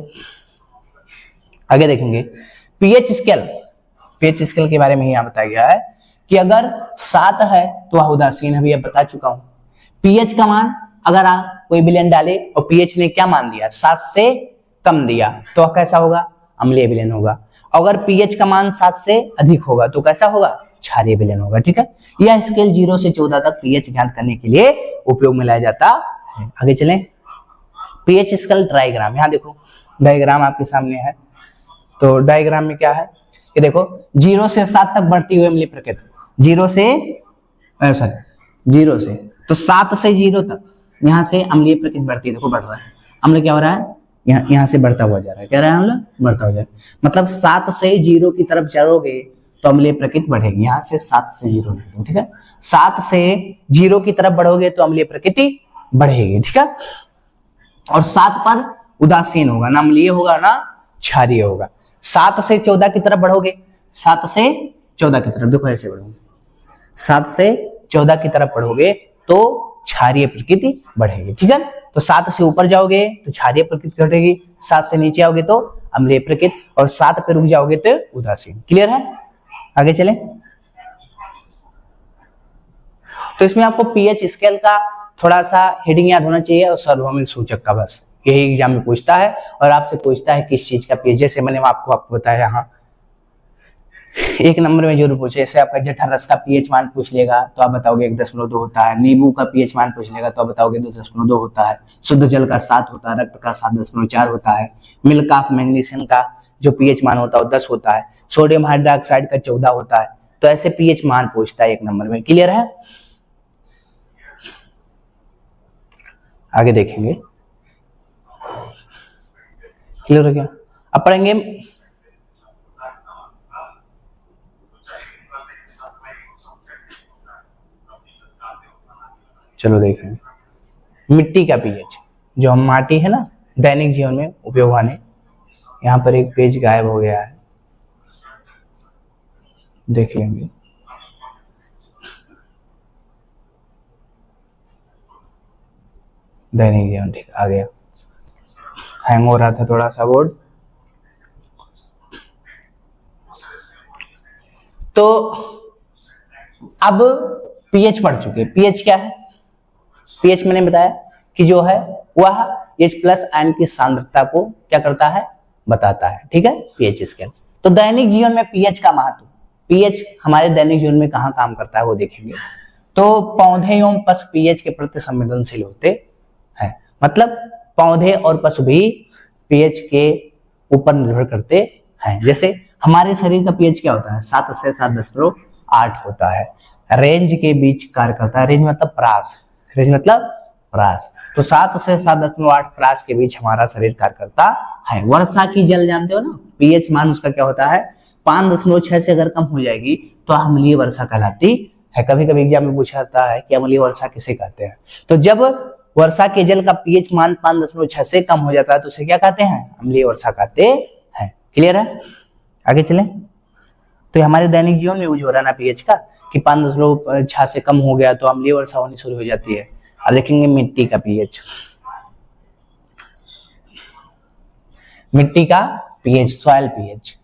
Speaker 1: आगे देखेंगे पीएच स्केल। पीएच स्केल के बारे में यहाँ बताया गया है कि अगर 7 है तो वह उदासीन है, अभी बता चुका हूं। पीएच का मान अगर आप कोई विलयन डाले और पीएच ने क्या मान दिया, 7 से कम दिया तो कैसा होगा, अम्लीय विलयन होगा। अगर पीएच का मान 7 से अधिक होगा तो कैसा होगा, क्षारीय विलयन होगा। ठीक है, यह स्केल 0 से 14 तक पीएच ज्ञात करने के लिए उपयोग में लाया जाता है। आगे चलें, पीएच स्केल डायग्राम, यहाँ देखो डायग्राम आपके सामने है। तो डायग्राम में क्या है कि देखो 0 से 7 तक बढ़ती हुई अम्लीय प्रकृति, 0 से तो 7 से 0 तक यहाँ से अम्लीय प्रकृति बढ़ती है, देखो बढ़ रहा है अम्ल, क्या हो रहा है, यहाँ से बढ़ता हुआ जा रहा है, क्या रहा है अम्ल, बढ़ता हुआ जा रहा है। मतलब 7 से 0 की तरफ चलोगे तो अम्लीय प्रकृति बढ़ेगी, यहाँ से 7 से 0, ठीक है, 7 से 0 की तरफ बढ़ोगे तो अम्लीय प्रकृति बढ़ेगी। ठीक है, और 7 पर उदासीन होगा, ना अम्लीय होगा ना क्षारीय होगा। 7 से 14 की तरफ बढ़ोगे, 7 से 14 की तरफ, देखो ऐसे बढ़ोगे, 7 से 14 की तरफ बढ़ोगे तो क्षारीय प्रकृति बढ़ेगी। ठीक है, तो 7 से ऊपर जाओगे तो क्षारीय प्रकृति घटेगी, 7 से नीचे आओगे तो अम्लीय प्रकृति, और 7 पे रुक जाओगे तो उदासीन। क्लियर है, आगे चलें। तो इसमें आपको पीएच स्केल का थोड़ा सा हेडिंग याद होना चाहिए और सार्वभौमिक सूचक का, बस यही एग्जाम में पूछता है। और आपसे पूछता है किस चीज का पीएच, जैसे मैंने आपको बताया यहाँ 1 नंबर में जरूर पूछे, जैसे आपका जठर रस का पीएच मान पूछ लेगा तो आप बताओगे 1.2 होता है, नींबू का पीएच मान पूछ लेगा तो आप बताओगे 2.2 होता है, शुद्ध जल का 7 होता है, रक्त का 7.4 होता है, मिल्क ऑफ मैग्नीशियम का जो पीएच मान होता है 10 होता है, सोडियम हाइड्रोक्साइड का 14 होता है। तो ऐसे पीएच मान पूछता है 1 नंबर में। क्लियर है, आगे देखेंगे, क्लियर हो गया। अब पढ़ेंगे चलो देखें मिट्टी का पीएच, जो हम माटी है ना दैनिक जीवन में उपयोग आने, यहाँ पर एक पेज गायब हो गया है, देख लेंगे। दैनिक जीवन, ठीक आ गया, हैंग हो रहा था थोड़ा सा बोर्ड। तो अब पीएच पढ़ चुके, पीएच क्या है, पीएच मैंने बताया कि जो है वह H+ आयन की सांद्रता को क्या करता है, बताता है। ठीक है, पीएच स्केल। तो दैनिक जीवन में पीएच का महत्व, पीएच हमारे दैनिक जीवन में कहाँ काम करता है वो देखेंगे। तो पौधे एवं पशु पीएच के प्रति संवेदनशील होते हैं, मतलब पौधे और पशु भी पीएच के ऊपर निर्भर करते हैं। जैसे हमारे शरीर का पीएच क्या होता है, 7 से 7.8 होता है, रेंज के बीच कार्य करता है, रेंज मतलब प्रास, रेंज मतलब प्रास, तो 7 से 7.8 प्रास के बीच हमारा शरीर कार्य करता है। वर्षा की जल जानते हो ना, पीएच मान उसका क्या होता है, 5.6 से अगर कम हो जाएगी तो अम्लीय वर्षा कहलाती है। कभी कभी एग्जाम में पूछा जाता है कि अम्लीय वर्षा किसे कहते हैं, तो जब वर्षा के जल का पीएच मान 5.6 से कम हो जाता है तो उसे क्या कहते हैं, अम्लीय वर्षा कहते हैं। क्लियर है, आगे चलें। तो हमारे दैनिक जीवन में यूज हो रहा है ना पीएच का कि 5.6 से कम हो गया तो अम्लीय वर्षा होनी शुरू हो जाती है। अब देखेंगे मिट्टी का पीएच, मिट्टी का पीएच, सॉइल पीएच।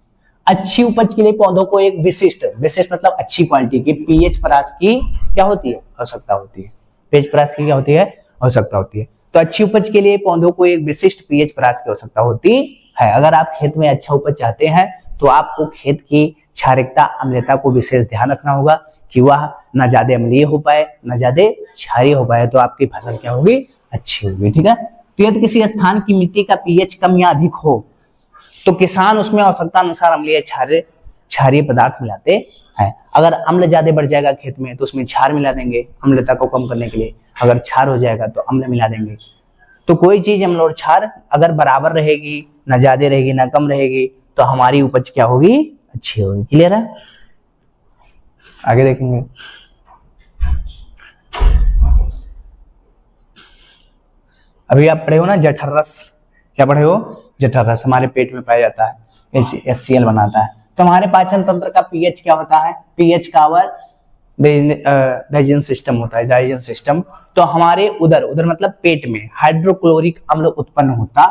Speaker 1: अच्छी उपज के लिए पौधों को एक विशिष्ट मतलब अच्छी क्वालिटी की पीएच परास की क्या होती है, आवश्यकता होती है। पीएच परास की क्या होती है, आवश्यकता होती है। तो अच्छी उपज के लिए पौधों को एक विशिष्ट पीएच परास की आवश्यकता होती है। अगर आप खेत में अच्छा उपज चाहते हैं तो आपको खेत की क्षारिकता अम्लता को विशेष ध्यान रखना होगा कि वह ना ज्यादा अम्लीय हो पाए ना ज्यादा क्षारीय हो पाए, तो आपकी फसल क्या होगी, अच्छी होगी। ठीक है, तो यदि किसी स्थान की मिट्टी का पीएच कम या अधिक हो तो किसान उसमें आवश्यकता अनुसार अम्लीय क्षारीय पदार्थ मिलाते हैं। अगर अम्ल ज्यादा बढ़ जाएगा खेत में तो उसमें क्षार मिला देंगे अम्लता को कम करने के लिए, अगर क्षार हो जाएगा तो अम्ल मिला देंगे। तो कोई चीज अम्ल और क्षार अगर बराबर रहेगी, ना ज्यादा रहेगी ना कम रहेगी, तो हमारी उपज क्या होगी, अच्छी होगी। क्लियर है? आगे देखेंगे। अभी आप पढ़े हो ना जठर रस, क्या पढ़े हो? जठर रस हमारे पेट में पाया जाता है, HCl बनाता है। तो हमारे पाचन तंत्र का पीएच क्या होता है? पीएच का आवर डाइजेशन सिस्टम होता है, डाइजेशन सिस्टम। तो हमारे उधर मतलब पेट में हाइड्रोक्लोरिक अम्ल उत्पन्न होता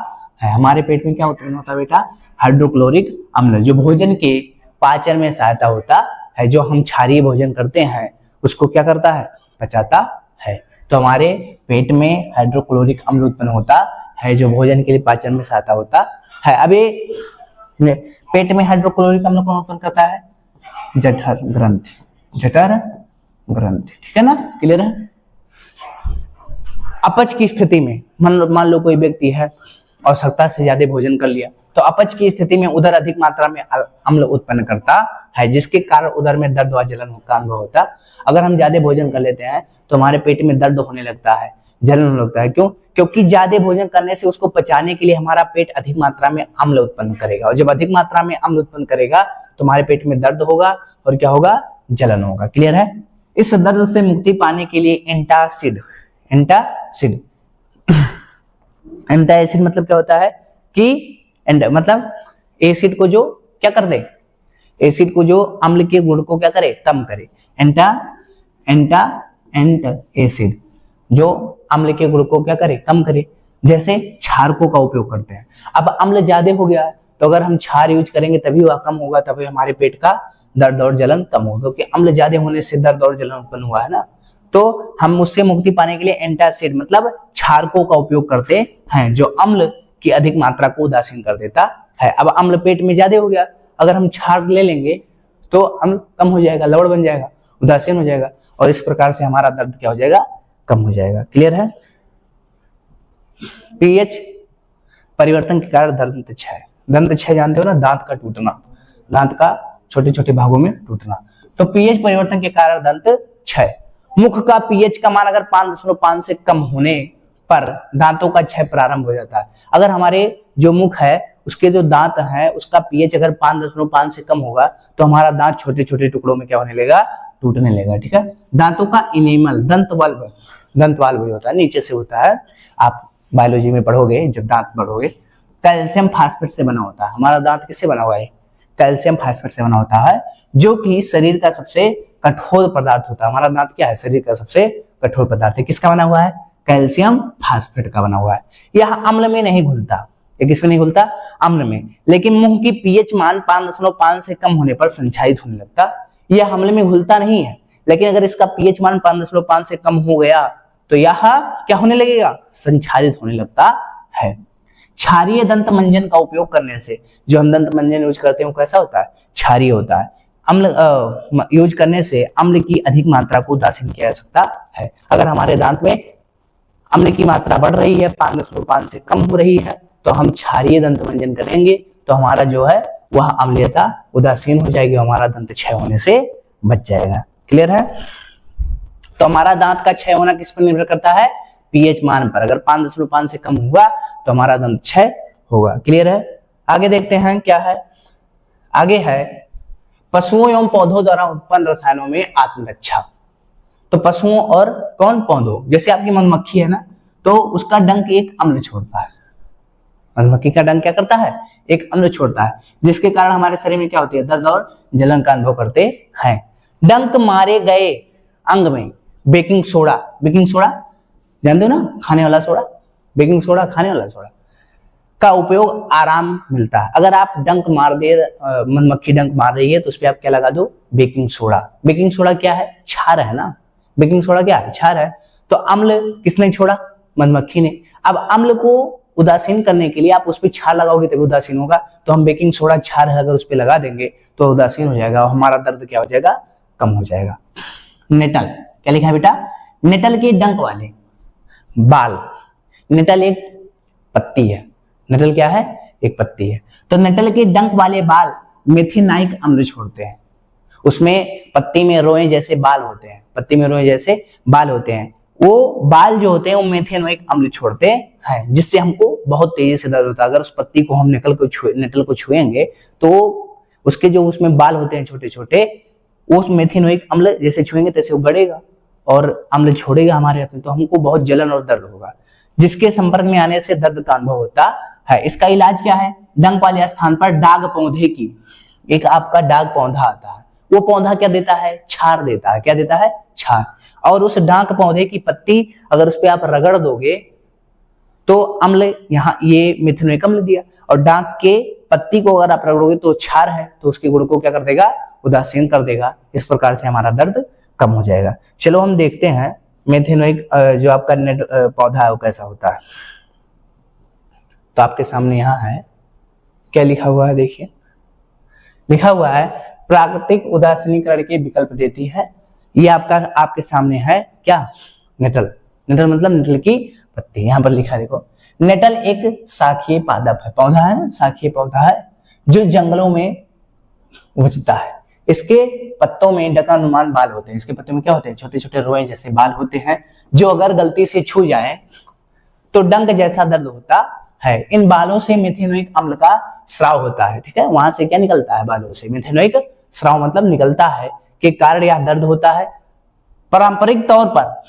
Speaker 1: है। हमारे पेट में क्या उत्पन्न होता है बेटा? हाइड्रोक्लोरिक अम्ल, जो भोजन के पाचन में सहायता होता है। जो हम क्षारीय भोजन करते हैं उसको क्या करता है? पचाता है। तो हमारे पेट में हाइड्रोक्लोरिक अम्ल उत्पन्न होता है, जो भोजन के लिए पाचन में सहायता होता है। अभी पेट में हाइड्रोक्लोरिक अम्ल कौन उत्पन्न करता है? जठर ग्रंथि, जठर ग्रंथि। ठीक है ना? क्लियर है? अपच की स्थिति में मान लो कोई व्यक्ति है आवश्यकता से ज्यादा भोजन कर लिया, तो अपच की स्थिति में उधर अधिक मात्रा में अम्ल उत्पन्न करता है, जिसके कारण उधर में दर्द व जलन का अनुभव होता है। अगर हम ज्यादा भोजन कर लेते हैं तो हमारे पेट में दर्द होने लगता है, जलन होने लगता है। क्यों? क्योंकि ज्यादा भोजन करने से उसको पचाने के लिए हमारा पेट अधिक मात्रा में अम्ल उत्पन्न करेगा, और जब अधिक मात्रा में अम्ल उत्पन्न करेगा तो हमारे पेट में दर्द होगा और क्या होगा? जलन होगा। क्लियर है? इस दर्द से मुक्ति पाने के लिए एंटासिड एंटासिड मतलब क्या होता है कि मतलब एसिड को जो क्या कर दे, एसिड को जो अम्ल के गुण को क्या करे? कम करे। एसिड जो अम्ल के गुण को क्या करे? कम करे। जैसे क्षारकों का उपयोग करते हैं। अब अम्ल ज्यादा हो गया तो अगर हम क्षार यूज करेंगे तभी वह कम होगा, तभी हमारे पेट का दर्द और जलन कम होगा, क्योंकि अम्ल ज्यादा होने से दर्द और जलन उत्पन्न हुआ है ना। तो हम उससे मुक्ति पाने के लिए एंटासिड मतलब क्षारकों का उपयोग करते हैं, जो अम्ल की अधिक मात्रा को उदासीन कर देता है। अब अम्ल पेट में ज्यादा हो गया, अगर हम क्षार ले लेंगे तो अम्ल कम हो जाएगा, लवण बन जाएगा, उदासीन हो जाएगा, और इस प्रकार से हमारा दर्द क्या हो जाएगा? कम हो जाएगा। क्लियर है? पीएच परिवर्तन के कारण दंत क्षय। दंत क्षय जानते हो ना? दांत का टूटना, दांत का छोटे छोटे भागों में टूटना। तो पीएच परिवर्तन के कारण दंत क्षय। मुख का पीएच का मान अगर 5.5 से कम होने पर दांतों का क्षय प्रारंभ हो जाता है। अगर हमारे जो मुख है उसके जो दांत है उसका पीएच अगर 5.5 से कम होगा तो हमारा दांत छोटे छोटे टुकड़ों में क्या होने लगेगा? टूटने लगेगा। ठीक है? दांतों का इनेमल दंत वाल्व होता है, नीचे से होता है। आप बायोलॉजी में पढ़ोगे जब दांत पढ़ोगे, कैल्शियम फास्फेट से बना होता है। हमारा दांत किससे बना हुआ है? कैल्शियम फास्फेट से बना होता है, जो कि शरीर का सबसे कठोर पदार्थ होता है। हमारा दांत क्या है? शरीर का सबसे कठोर पदार्थ है। किसका बना हुआ है? कैल्शियम फास्फेट का बना हुआ है। यह अम्ल में नहीं घुलता। ये किसमें नहीं घुलता? अम्ल में। लेकिन मुंह की पीएच मान 5.5 से कम होने पर संक्षारित होने लगता। यह अम्ल में घुलता नहीं है, लेकिन अगर इसका पीएच मान 5.5 से कम हो गया तो यह क्या होने लगेगा? संक्षारित होने लगता है। क्षारीय दंत मंजन का उपयोग करने से, जो हम दंत मंजन यूज करते हैं वो कैसा होता है? क्षारीय होता है। अम्ल यूज करने से अम्ल की अधिक मात्रा को उदासीन किया जा सकता है। अगर हमारे दांत में अम्ल की मात्रा बढ़ रही है, 5.5 से कम हो रही है, तो हम क्षारीय दंत मंजन करेंगे तो हमारा जो है वह अम्लीयता उदासीन हो जाएगी, हमारा दंत क्षय होने से बच जाएगा। क्लियर है? तो हमारा दांत का क्षय होना किस पर निर्भर करता है? पीएच मान पर। अगर 5.5 से कम हुआ तो हमारा दंत क्षय होगा। क्लियर है? आगे देखते हैं क्या है। आगे है पशुओं एवं पौधों द्वारा उत्पन्न रसायनों में आत्मरक्षा। तो पशुओं और कौन? पौधों। जैसे आपकी मधुमक्खी है ना, तो उसका डंक एक अम्ल छोड़ता है। मधुमक्खी का डंक क्या करता है? एक अम्ल छोड़ता है, जिसके कारण हमारे शरीर में क्या होती है? दर्द और जलन का अनुभव करते हैं। डंक मारे गए अंग में बेकिंग सोडा जानते हो ना? खाने वाला सोडा, बेकिंग सोडा खाने वाला सोडा का उपयोग आराम मिलता है। अगर आप डंक मार दे, मधुमक्खी डंक मार रही है तो उस पर आप क्या लगा दो? Baking soda. बेकिंग सोडा क्या है? क्षार है ना। बेकिंग सोडा क्या है? क्षार है। तो अम्ल किसने छोड़ा? मधुमक्खी ने। अब अम्ल को उदासीन करने के लिए आप उस पर क्षार लगाओगे तभी उदासीन होगा। तो हम बेकिंग सोडा क्षार है अगर उस पर लगा देंगे तो उदासीन हो जाएगा और हमारा दर्द क्या हो जाएगा? कम हो जाएगा। नेटल क्या लिखा है बेटा? नेटल के डंक वाले बाल। नेटल एक पत्ती है। नेटल क्या है? एक पत्ती है। तो नेटल के डंक वाले बाल मेथिनाइक अम्ल छोड़ते हैं। उसमें पत्ती में रोए जैसे बाल होते हैं, पत्ती में रोए जैसे बाल होते हैं। वो बाल जो होते हैं वो मेथिनाइक अम्ल छोड़ते है, जिससे हमको बहुत तेजी से दर्द होता है। अगर उस पत्ती को हम नेटल को छुएंगे तो उसके जो उसमें बाल होते हैं छोटे छोटे, उस मेथिनोइक अम्ल जैसे छुएंगे तैसे वो बढ़ेगा और अम्ल छोड़ेगा हमारे हाथ में, तो हमको बहुत जलन और दर्द होगा, जिसके संपर्क में आने से दर्द का अनुभव होता है। इसका इलाज क्या है? डंक वाले स्थान पर डाग पौधे की, एक आपका डाग पौधा आता है, वो पौधा क्या देता है? क्षार देता है। क्या देता है? क्षार। और उस डाक पौधे की पत्ती अगर उस पर आप रगड़ दोगे तो अम्ल, यहाँ ये मेथिनोइक अम्ल दिया, और डाक के पत्ती को अगर आप रगड़ोगे तो क्षार है, तो उसके गुण को क्या कर देगा? उदासीन कर देगा। इस प्रकार से हमारा दर्द कम हो जाएगा। चलो हम देखते हैं मेथिनोइक जो आपका पौधा है वो कैसा होता है। तो आपके सामने यहाँ है, क्या लिखा हुआ है? देखिए, लिखा हुआ है प्राकृतिक उदासीनीकरण के विकल्प देती है। ये आपके सामने है क्या? नेटल। नेटल मतलब नेटल की पत्ती, यहाँ पर लिखा है देखो। नेटल एक शाखीय पादप है, पौधा है ना, शाखीय पौधा है जो जंगलों में उगता है। इसके पत्तों में डकानुमान बाल होते हैं। इसके पत्तों में क्या होते हैं? छोटे छोटे रोए जैसे बाल होते हैं, जो अगर गलती से छू जाए तो डंक जैसा दर्द होता है। इन बालों से मेथिनोइक अम्ल का स्राव होता है। ठीक है, वहां से क्या निकलता है? बालों से मेथिनोइक स्राव मतलब निकलता है, के कारण यह दर्द होता है। पारंपरिक तौर पर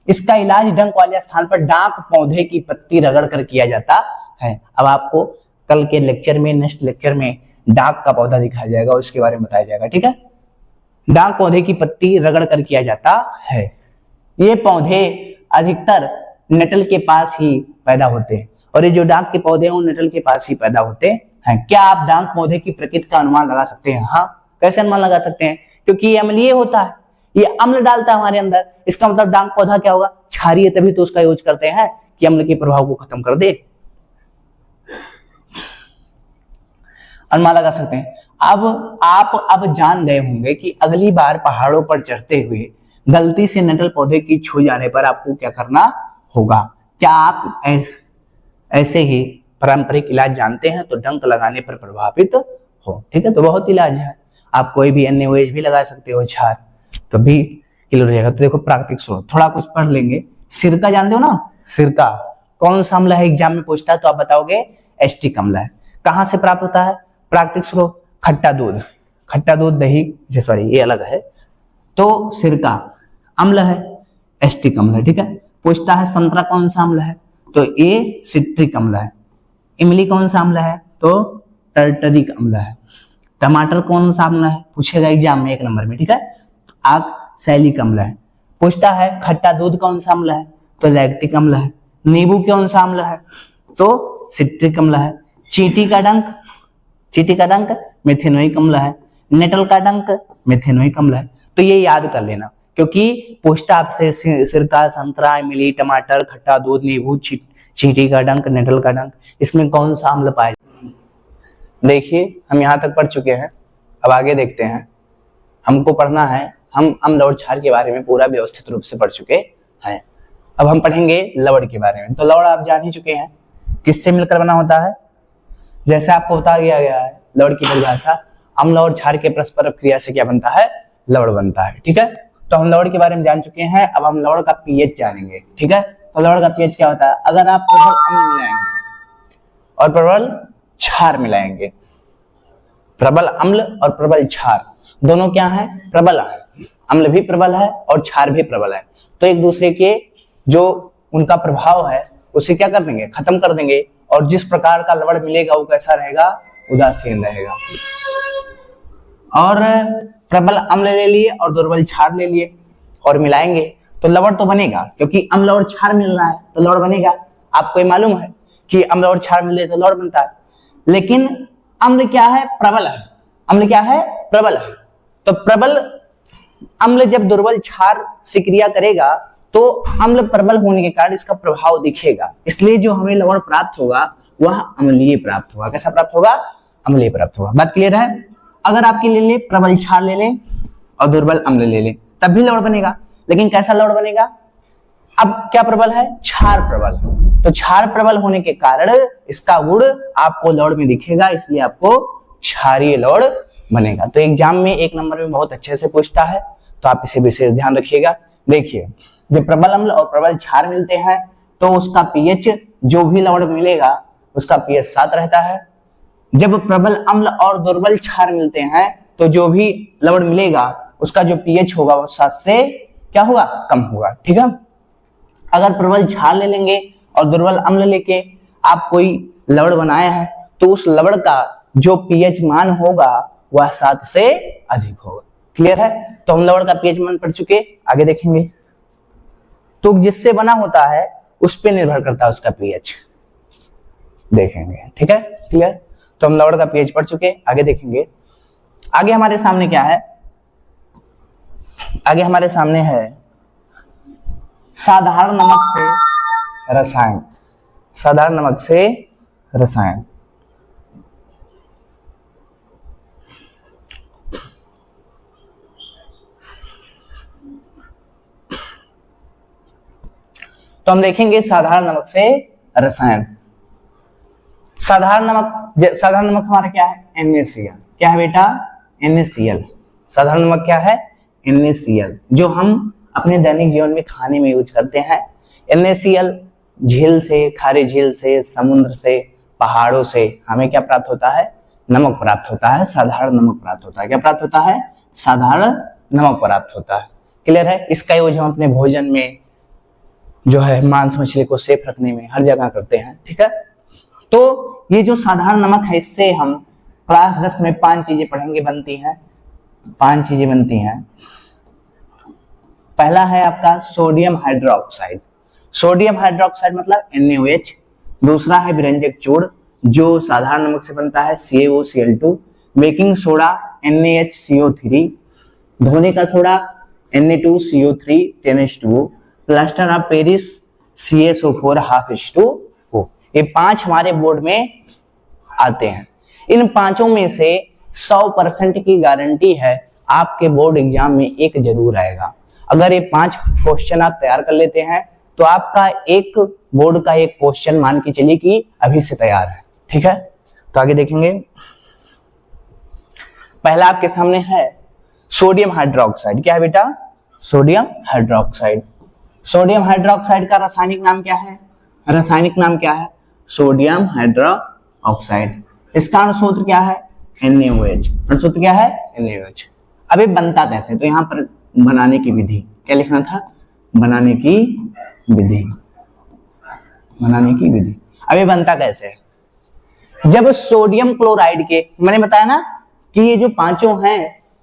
Speaker 1: इसका इलाज डंक वाले स्थान पर डाक पौधे की पत्ती रगड़ कर किया जाता है। अब आपको कल के लेक्चर में, नेक्स्ट लेक्चर में डाक का पौधा दिखाया जाएगा, उसके बारे में बताया जाएगा। ठीक है, डाक पौधे की पत्ती रगड़ कर किया जाता है। ये पौधे अधिकतर नेटल के पास ही पैदा होते हैं, और ये जो डाक के पौधे हैं वो नेटल के पास ही पैदा होते हैं। क्या आप डाक पौधे की प्रकृति का अनुमान लगा सकते हैं? हाँ, कैसे अनुमान लगा सकते हैं? क्योंकि ये अम्लीय होता है, ये अम्ल डालता है हमारे अंदर। इसका मतलब डाक पौधा क्या होगा? क्षारीय, तभी तो उसका यूज करते हैं कि अम्ल के प्रभाव को खत्म कर दे। अनुमान लगा सकते हैं। अब आप जान गए होंगे कि अगली बार पहाड़ों पर चढ़ते हुए गलती से नेटल पौधे की छू जाने पर आपको क्या करना होगा। क्या आप ऐसे ही पारंपरिक इलाज जानते हैं? तो डंक लगाने पर प्रभावित हो। ठीक है, तो बहुत इलाज है। आप कोई भी NaOH भी लगा सकते हो, क्षार, तो भी किलो रहेगा। तो देखो प्राकृतिक स्रोत, थोड़ा कुछ पढ़ लेंगे। सिरका जानते हो ना? सिरका कौन सा अम्ल है? एग्जाम में पूछता है तो आप बताओगे एस्टिक अम्ल है। कहां से प्राप्त होता है? प्राकृतिक स्रोत, खट्टा दूध। खट्टा दूध, दही, सॉरी ये अलग है। तो सिरका अम्ल है, एस्टिक अम्ल है। ठीक है, पूछता है संतरा कौन सा अम्ल है? तो ये सिट्रिक अम्ल है। इमली कौन सा अम्ल है? तो टर्टरिक अम्ल है। टमाटर कौन सा अम्ल है? पूछेगा एग्जाम में 1 नंबर में। ठीक है, आग सैलिक अम्ल है। पूछता है खट्टा दूध कौन सा अम्ल है? तो लैक्टिक अम्ल है। नींबू कौन सा अम्ल है? तो सिट्रिक अम्ल है। चींटी का डंक मेथिनोइक अम्ल है। नेटल का डंक मेथिनोइक अम्ल है। तो ये याद कर लेना, क्योंकि पूछता आपसे सिरका, संतरा, इमली, टमाटर, खट्टा दूध, नींबू, चींटी का डंक, नेटल का डंक, इसमें कौन सा अम्ल पाया? देखिए, हम यहाँ तक पढ़ चुके हैं, अब आगे देखते हैं। हमको पढ़ना है, हम अम्ल और क्षार के बारे में पूरा व्यवस्थित रूप से पढ़ चुके हैं। अब हम पढ़ेंगे लवण के बारे में। तो लवण आप जान ही चुके हैं, किससे मिलकर बना होता है? जैसे आपको बता दिया गया है लवण की परिभाषा, अम्ल और क्षार के परस्पर क्रिया से क्या बनता है? लवण बनता है। ठीक है, तो हम लवण के बारे में जान चुके हैं। अब हम लवण का pH जानेंगे। ठीक है, तो लवण का pH क्या होता है? अगर आप प्रबल अम्ल मिलाएंगे और प्रबल क्षार मिलाएंगे, प्रबल अम्ल और प्रबल क्षार दोनों क्या है? प्रबल है। अम्ल भी प्रबल है और क्षार भी प्रबल है, तो एक दूसरे के जो उनका प्रभाव है उसे क्या कर देंगे? खत्म कर देंगे। और जिस प्रकार का लवण मिलेगा वो कैसा रहेगा? उदासीन रहेगा। और प्रबल अम्ल ले लिए और दुर्बल क्षार ले लिए और मिलाएंगे तो लवण तो बनेगा, क्योंकि अम्ल और क्षार मिल रहा है तो लवण बनेगा। आपको ये मालूम है कि अम्ल और क्षार मिले तो लवण बनता है। लेकिन अम्ल क्या है? प्रबल है। अम्ल क्या है? प्रबल है। तो प्रबल अम्ल जब दुर्बल क्षार से क्रिया करेगा तो अम्ल प्रबल होने के कारण इसका प्रभाव दिखेगा। इसलिए जो हमें लवण प्राप्त होगा वह अम्लीय प्राप्त होगा। कैसा प्राप्त होगा? अम्लीय प्राप्त होगा। बात क्लियर है? अगर आपके ले ले प्रबल क्षार ले लें और दुर्बल अम्ल ले लें तब भी लवण बनेगा, लेकिन कैसा लवण बनेगा? अब क्या प्रबल है? क्षार प्रबल है। तो क्षार प्रबल होने के कारण इसका गुण आपको लवण में दिखेगा, इसलिए आपको क्षारीय लवण बनेगा। तो एग्जाम में 1 नंबर में बहुत अच्छे से पूछता है, तो आप इसे विशेष ध्यान रखिएगा। देखिए, जब प्रबल अम्ल और प्रबल क्षार मिलते हैं तो उसका पीएच, जो भी लवण मिलेगा उसका पीएच 7 रहता है। जब प्रबल अम्ल और दुर्बल क्षार मिलते हैं तो जो भी लवण मिलेगा उसका जो पीएच होगा वो 7 से क्या होगा, कम होगा। ठीक है, अगर प्रबल क्षार ले लेंगे और दुर्बल अम्ल लेके आप कोई लवण बनाया है तो उस लवण का जो पीएच मान होगा वह 7 से अधिक होगा। क्लियर है? तो हम लवण का पीएच मान पढ़ चुके, आगे देखेंगे। तो जिससे बना होता है उस पे निर्भर करता है उसका पीएच, देखेंगे। ठीक है, क्लियर? तो हम लवण का पीएच पढ़ चुके, आगे देखेंगे। आगे हमारे सामने क्या है? आगे हमारे सामने है साधारण नमक से रसायन। साधारण नमक से रसायन। तो हम देखेंगे साधारण नमक से रसायन। साधारण नमक हमारा क्या है? NaCl। क्या है बेटा? NaCl। साधारण नमक क्या है? NaCl, जो हम अपने दैनिक जीवन में खाने में यूज करते हैं। NaCl झील से, खारी झील से, समुद्र से, पहाड़ों से हमें क्या प्राप्त होता है? नमक प्राप्त होता है, साधारण नमक प्राप्त होता है। क्या प्राप्त होता है? साधारण नमक प्राप्त होता है। क्लियर है? इसका यूज हम अपने भोजन में जो है मांस मछली को सेफ रखने में हर जगह करते हैं। ठीक है, तो ये जो साधारण नमक है इससे हम क्लास 10 में 5 चीजें पढ़ेंगे, बनती हैं 5 चीजें बनती हैं। पहला है आपका सोडियम हाइड्रोक्साइड। सोडियम हाइड्रोक्साइड मतलब NaOH। दूसरा है विरंजक चूड़ जो साधारण नमक से बनता है CaOCl2। Baking soda NaHCO3। धोने का soda Na2CO3 10H2O। Plaster of Paris CaSO4 ½ ये 5 हमारे बोर्ड में आते हैं। इन 5 में से 100% की गारंटी है आपके बोर्ड एग्जाम में एक जरूर आएगा। अगर ये 5 क्वेश्चन आप तैयार कर लेते हैं तो आपका एक बोर्ड का एक क्वेश्चन मान के चलिए कि अभी से तैयार है। ठीक है, तो आगे देखेंगे। पहला आपके सामने है सोडियम हाइड्रोक्साइड। क्या है बेटा? Sodium hydroxide. सोडियम हाइड्रोक्साइड का रासायनिक नाम क्या है? रासायनिक नाम क्या है? Sodium hydroxide. इसका अणुसूत्र क्या है? NaOH। अणुसूत्र क्या है? NaOH। अब ये बनता कैसे? तो यहां पर बनाने की विधि क्या लिखना था? बनाने की विधि। बनाने की विधि। अब ये बनता कैसे है? जब सोडियम क्लोराइड के, मैंने बताया ना कि ये जो 5 हैं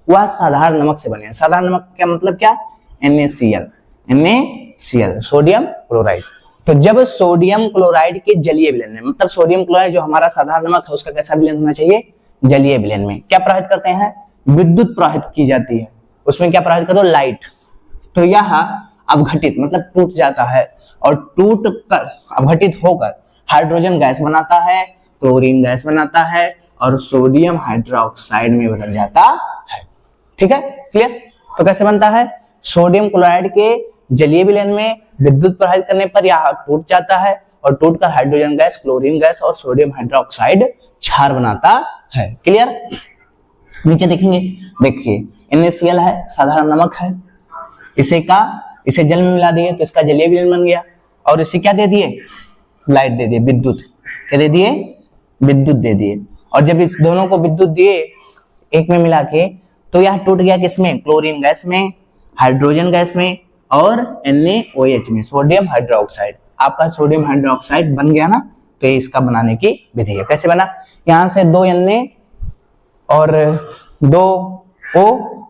Speaker 1: वह साधारण नमक से बने हैं। साधारण नमक का मतलब क्या? NaCl। NaCl sodium chloride. तो जब सोडियम क्लोराइड के जलीय विलयन में, मतलब सोडियम क्लोराइड जो हमारा साधारण नमक है उसका कैसा विलयन होना चाहिए? जलीय विलयन में। क्या प्रवाहित करते हैं? विद्युत प्रवाहित की जाती है। उसमें क्या प्रवाहित करो? लाइट। तो यह अपघटित मतलब टूट जाता है और टूट कर अपघटित होकर हाइड्रोजन गैस बनाता है, क्लोरीन गैस बनाता है और सोडियम हाइड्रोक्साइड में बदल जाता है। ठीक है, क्लियर? तो कैसे बनता है? सोडियम क्लोराइड के जलीय विलयन में विद्युत प्रवाहित करने पर यह टूट जाता है और टूटकर हाइड्रोजन गैस, क्लोरीन गैस और सोडियम हाइड्रोक्साइड क्षार बनाता है। क्लियर? नीचे देखेंगे, देखिए NaCl है, साधारण नमक है। इसे जल में मिला दिए तो इसका जलीय विलयन बन गया और इसे क्या दे दिए? लाइट दे दिए, विद्युत। क्या दे दिए? विद्युत दे दिए। और जब इस दोनों को विद्युत दिए एक में मिला के तो यह टूट गया किसमें? क्लोरीन गैस में, हाइड्रोजन गैस में और NaOH में, सोडियम हाइड्रोक्साइड। आपका सोडियम हाइड्रोक्साइड बन गया ना, तो ये इसका बनाने की विधि है। कैसे बना? यहां से 2 Na और 2 O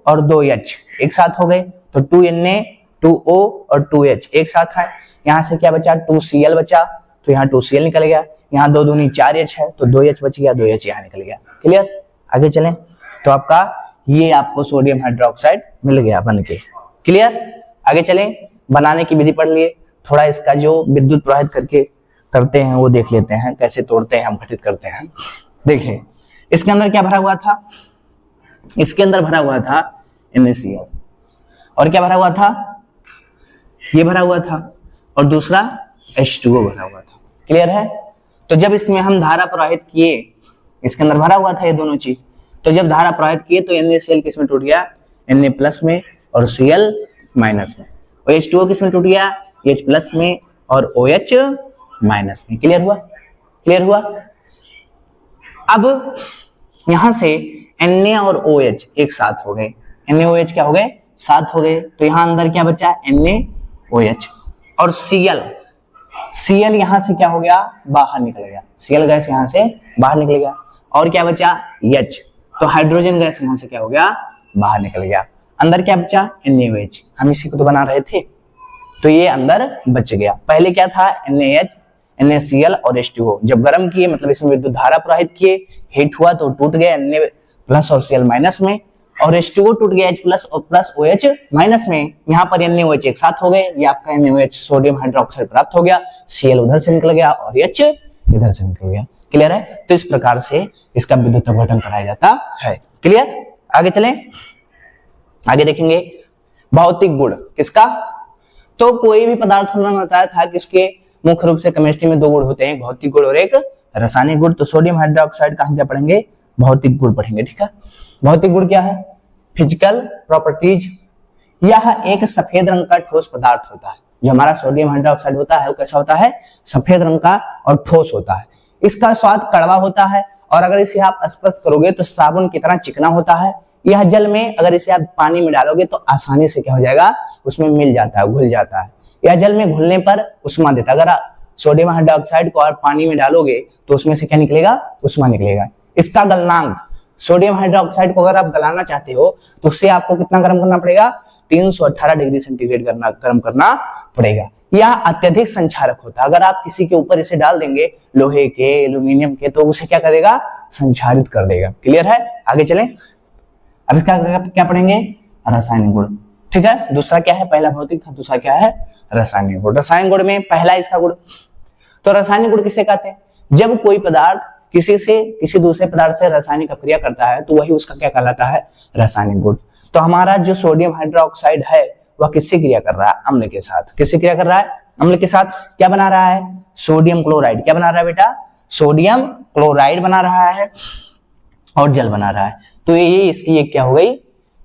Speaker 1: और 2 H एक साथ हो गए तो 2 Na 2 O और 2 H एक साथ है। यहां से क्या बचा? 2 Cl बचा, तो यहाँ 2 Cl निकल गया। यहाँ 2 दूनी 4 H है तो 2 H बच गया, 2 H यहाँ निकल गया। क्लियर? आगे चलें तो आपका ये आपको सोडियम हाइड्रोक्साइड मिल गया बन के। क्लियर? आगे चलें, बनाने की विधि पढ़ लिए, थोड़ा इसका जो विद्युत प्रवाहित करके करते हैं वो देख लेते हैं, कैसे तोड़ते हैं हम, घटित करते हैं। देखिए इसके अंदर क्या भरा हुआ था? इसके अंदर भरा हुआ था NaCl और क्या भरा हुआ था? ये भरा हुआ था और दूसरा H2O भरा हुआ था। क्लियर है? तो जब इसमें हम धारा प्रवाहित किए, इसके अंदर भरा हुआ था ये दोनों चीज, तो जब धारा प्रवाहित किए तो NaCl किस में टूट गया? Na+ में और Cl- में। और H2O किस में टूट गया? H+ में और OH माइनस में। क्लियर हुआ? क्लियर हुआ? अब यहां से Na और OH एक साथ हो गए, NaOH क्या हो गए? साथ हो गए। तो यहां अंदर क्या बचा? NaOH और Cl यहां से क्या हो गया? बाहर निकल गया। Cl गैस यहां से बाहर निकल गया और क्या बचा? H। तो हाइड्रोजन गैस यहां से क्या हो गया? बाहर निकल गया। अंदर क्या बचा? NaOH। हम इसी को तो बना रहे थे, तो ये अंदर बच गया। पहले क्या था? NaH, NaCl और H2O। जब गर्म किए मतलब इसमें विद्युत धारा प्रवाहित किए, हीट हुआ तो टूट गया Na प्लस और Cl माइनस में, और H2O टूट गया H प्लस और प्लस OH माइनस में। यहाँ पर NaOH एक साथ हो गए, ये आपका NaOH सोडियम हाइड्रोक्साइड प्राप्त हो गया, Cl उधर से निकल गया और H इधर से निकल गया। क्लियर है? तो इस प्रकार से इसका विद्युत अपघटन कराया जाता है। क्लियर? आगे चलें, आगे देखेंगे भौतिक गुण किसका। तो कोई भी पदार्थ हमने बताया था कि इसके मुख्य रूप से केमिस्ट्री में दो गुण होते हैं, भौतिक गुण और एक रासायनिक गुण। तो सोडियम हाइड्रोक्साइड का हम क्या पढ़ेंगे? भौतिक गुण पढ़ेंगे। ठीक है, भौतिक गुण क्या है? Physical properties. यह एक सफेद रंग का ठोस पदार्थ होता है। जो हमारा सोडियम हाइड्रोक्साइड होता है वो कैसा होता है? सफेद रंग का और ठोस होता है। इसका स्वाद कड़वा होता है और अगर इसे आप स्पर्श करोगे तो साबुन की तरह चिकना होता है। यह जल में अगर इसे आप पानी में डालोगे तो आसानी से क्या हो जाएगा? उसमें मिल जाता है, घुल जाता है। यह जल में घुलने पर उष्मा देता है। अगर आप सोडियम हाइड्रोक्साइड को आप पानी में डालोगे तो उसमें से क्या निकलेगा? उष्मा निकलेगा। इसका गलनांक, सोडियम हाइड्रोक्साइड को अगर आप गलाना चाहते हो तो उससे आपको कितना गर्म करना पड़ेगा? 318 डिग्री सेंटीग्रेड गर्म करना पड़ेगा। यह अत्यधिक संक्षारक होता है। अगर आप किसी के ऊपर इसे डाल देंगे, लोहे के, एल्यूमिनियम के, तो उसे क्या करेगा? संक्षारित कर देगा। क्लियर है? आगे चलें। अब इसका क्या पढ़ेंगे? रासायनिक गुण। ठीक है, दूसरा क्या है? पहला भौतिक था, दूसरा क्या है? रासायनिक गुण। रासायनिक गुण में पहला इसका गुण। तो रासायनिक गुण किसे कहते हैं? जब कोई पदार्थ किसी दूसरे पदार्थ से रासायनिक अभिक्रिया करता है तो वही उसका क्या कहलाता है? रासायनिक गुण। तो हमारा जो सोडियम हाइड्रोक्साइड है वह किससे क्रिया कर रहा है? अम्ल के साथ। किससे क्रिया कर रहा है? अम्ल के साथ। क्या बना रहा है? Sodium chloride. क्या बना रहा है बेटा? सोडियम क्लोराइड बना रहा है और जल बना रहा है। तो ये इसकी एक क्या हो गई?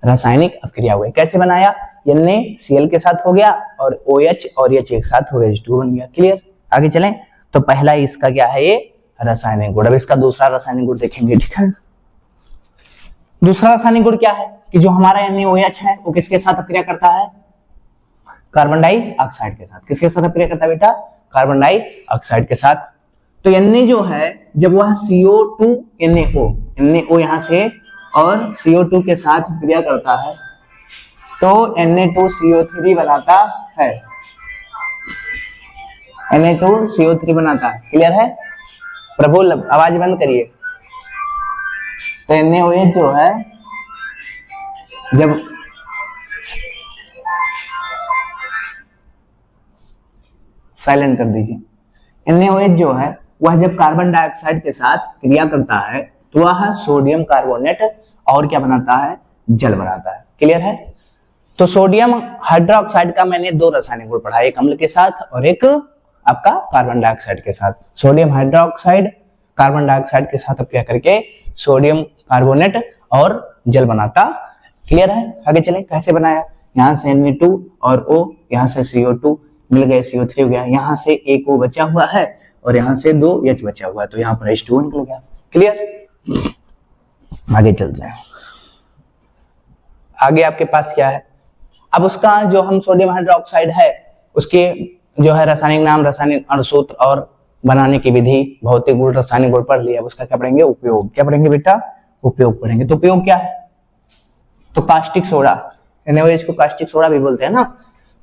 Speaker 1: रासायनिक अभिक्रिया हो गई। कैसे बनाया? NaCl के साथ हो गया और OH और H एक साथ हो गया, H2O बन गया। क्लियर? आगे चलें। तो पहला इसका क्या है? ये रासायनिक गुण। अब इसका दूसरा रासायनिक गुण देखेंगे। ठीक है, दूसरा रासायनिक गुण क्या है? कि जो हमारा NaOH है वो किसके साथ अभिक्रिया करता है? कार्बन डाइऑक्साइड के साथ। किसके साथ अभिक्रिया करता है बेटा? कार्बन डाइऑक्साइड के साथ। तो Na जो है जब वह CO2 NaO यहां से और CO2 के साथ क्रिया करता है तो Na2CO3 बनाता है। Na2CO3 बनाता है। क्लियर है? प्रभु आवाज बंद करिए। तो NaOH जो है जब साइलेंट कर दीजिए। NaOH जो है वह जब कार्बन डाइऑक्साइड के साथ क्रिया करता है तो वह सोडियम कार्बोनेट और क्या बनाता है? जल बनाता है। क्लियर है? तो सोडियम हाइड्रोक्साइड का मैंने दो रासायनिक गुण पढ़ा, एक अम्ल के साथ और एक आपका कार्बन डाइऑक्साइड के साथ। सोडियम हाइड्रोक्साइड कार्बन डाइऑक्साइड के साथ क्या करके सोडियम कार्बोनेट और जल बनाता। क्लियर है? आगे चलें। कैसे बनाया? यहाँ से Na2 और O, यहाँ से CO2 मिल गए, CO3 हो गया, यहाँ से एक O बचा हुआ है और यहाँ से 2 H बचा हुआ है, तो यहाँ पर H2O निकल गया। क्लियर? आगे चल रहे हैं। आगे आपके पास क्या है? अब उसका जो हम सोडियम हाइड्रोक्साइड है उसके जो है रासायनिक नाम, रासायनिक अणुसूत्र और बनाने की विधि, भौतिक गुण, रासायनिक गुण पढ़ लिया। उसका क्या पढ़ेंगे? उपयोग। क्या पढ़ेंगे बेटा? उपयोग पढ़ेंगे। तो उपयोग क्या है? तो कास्टिक सोडा, NaOH को कास्टिक सोडा भी बोलते हैं ना,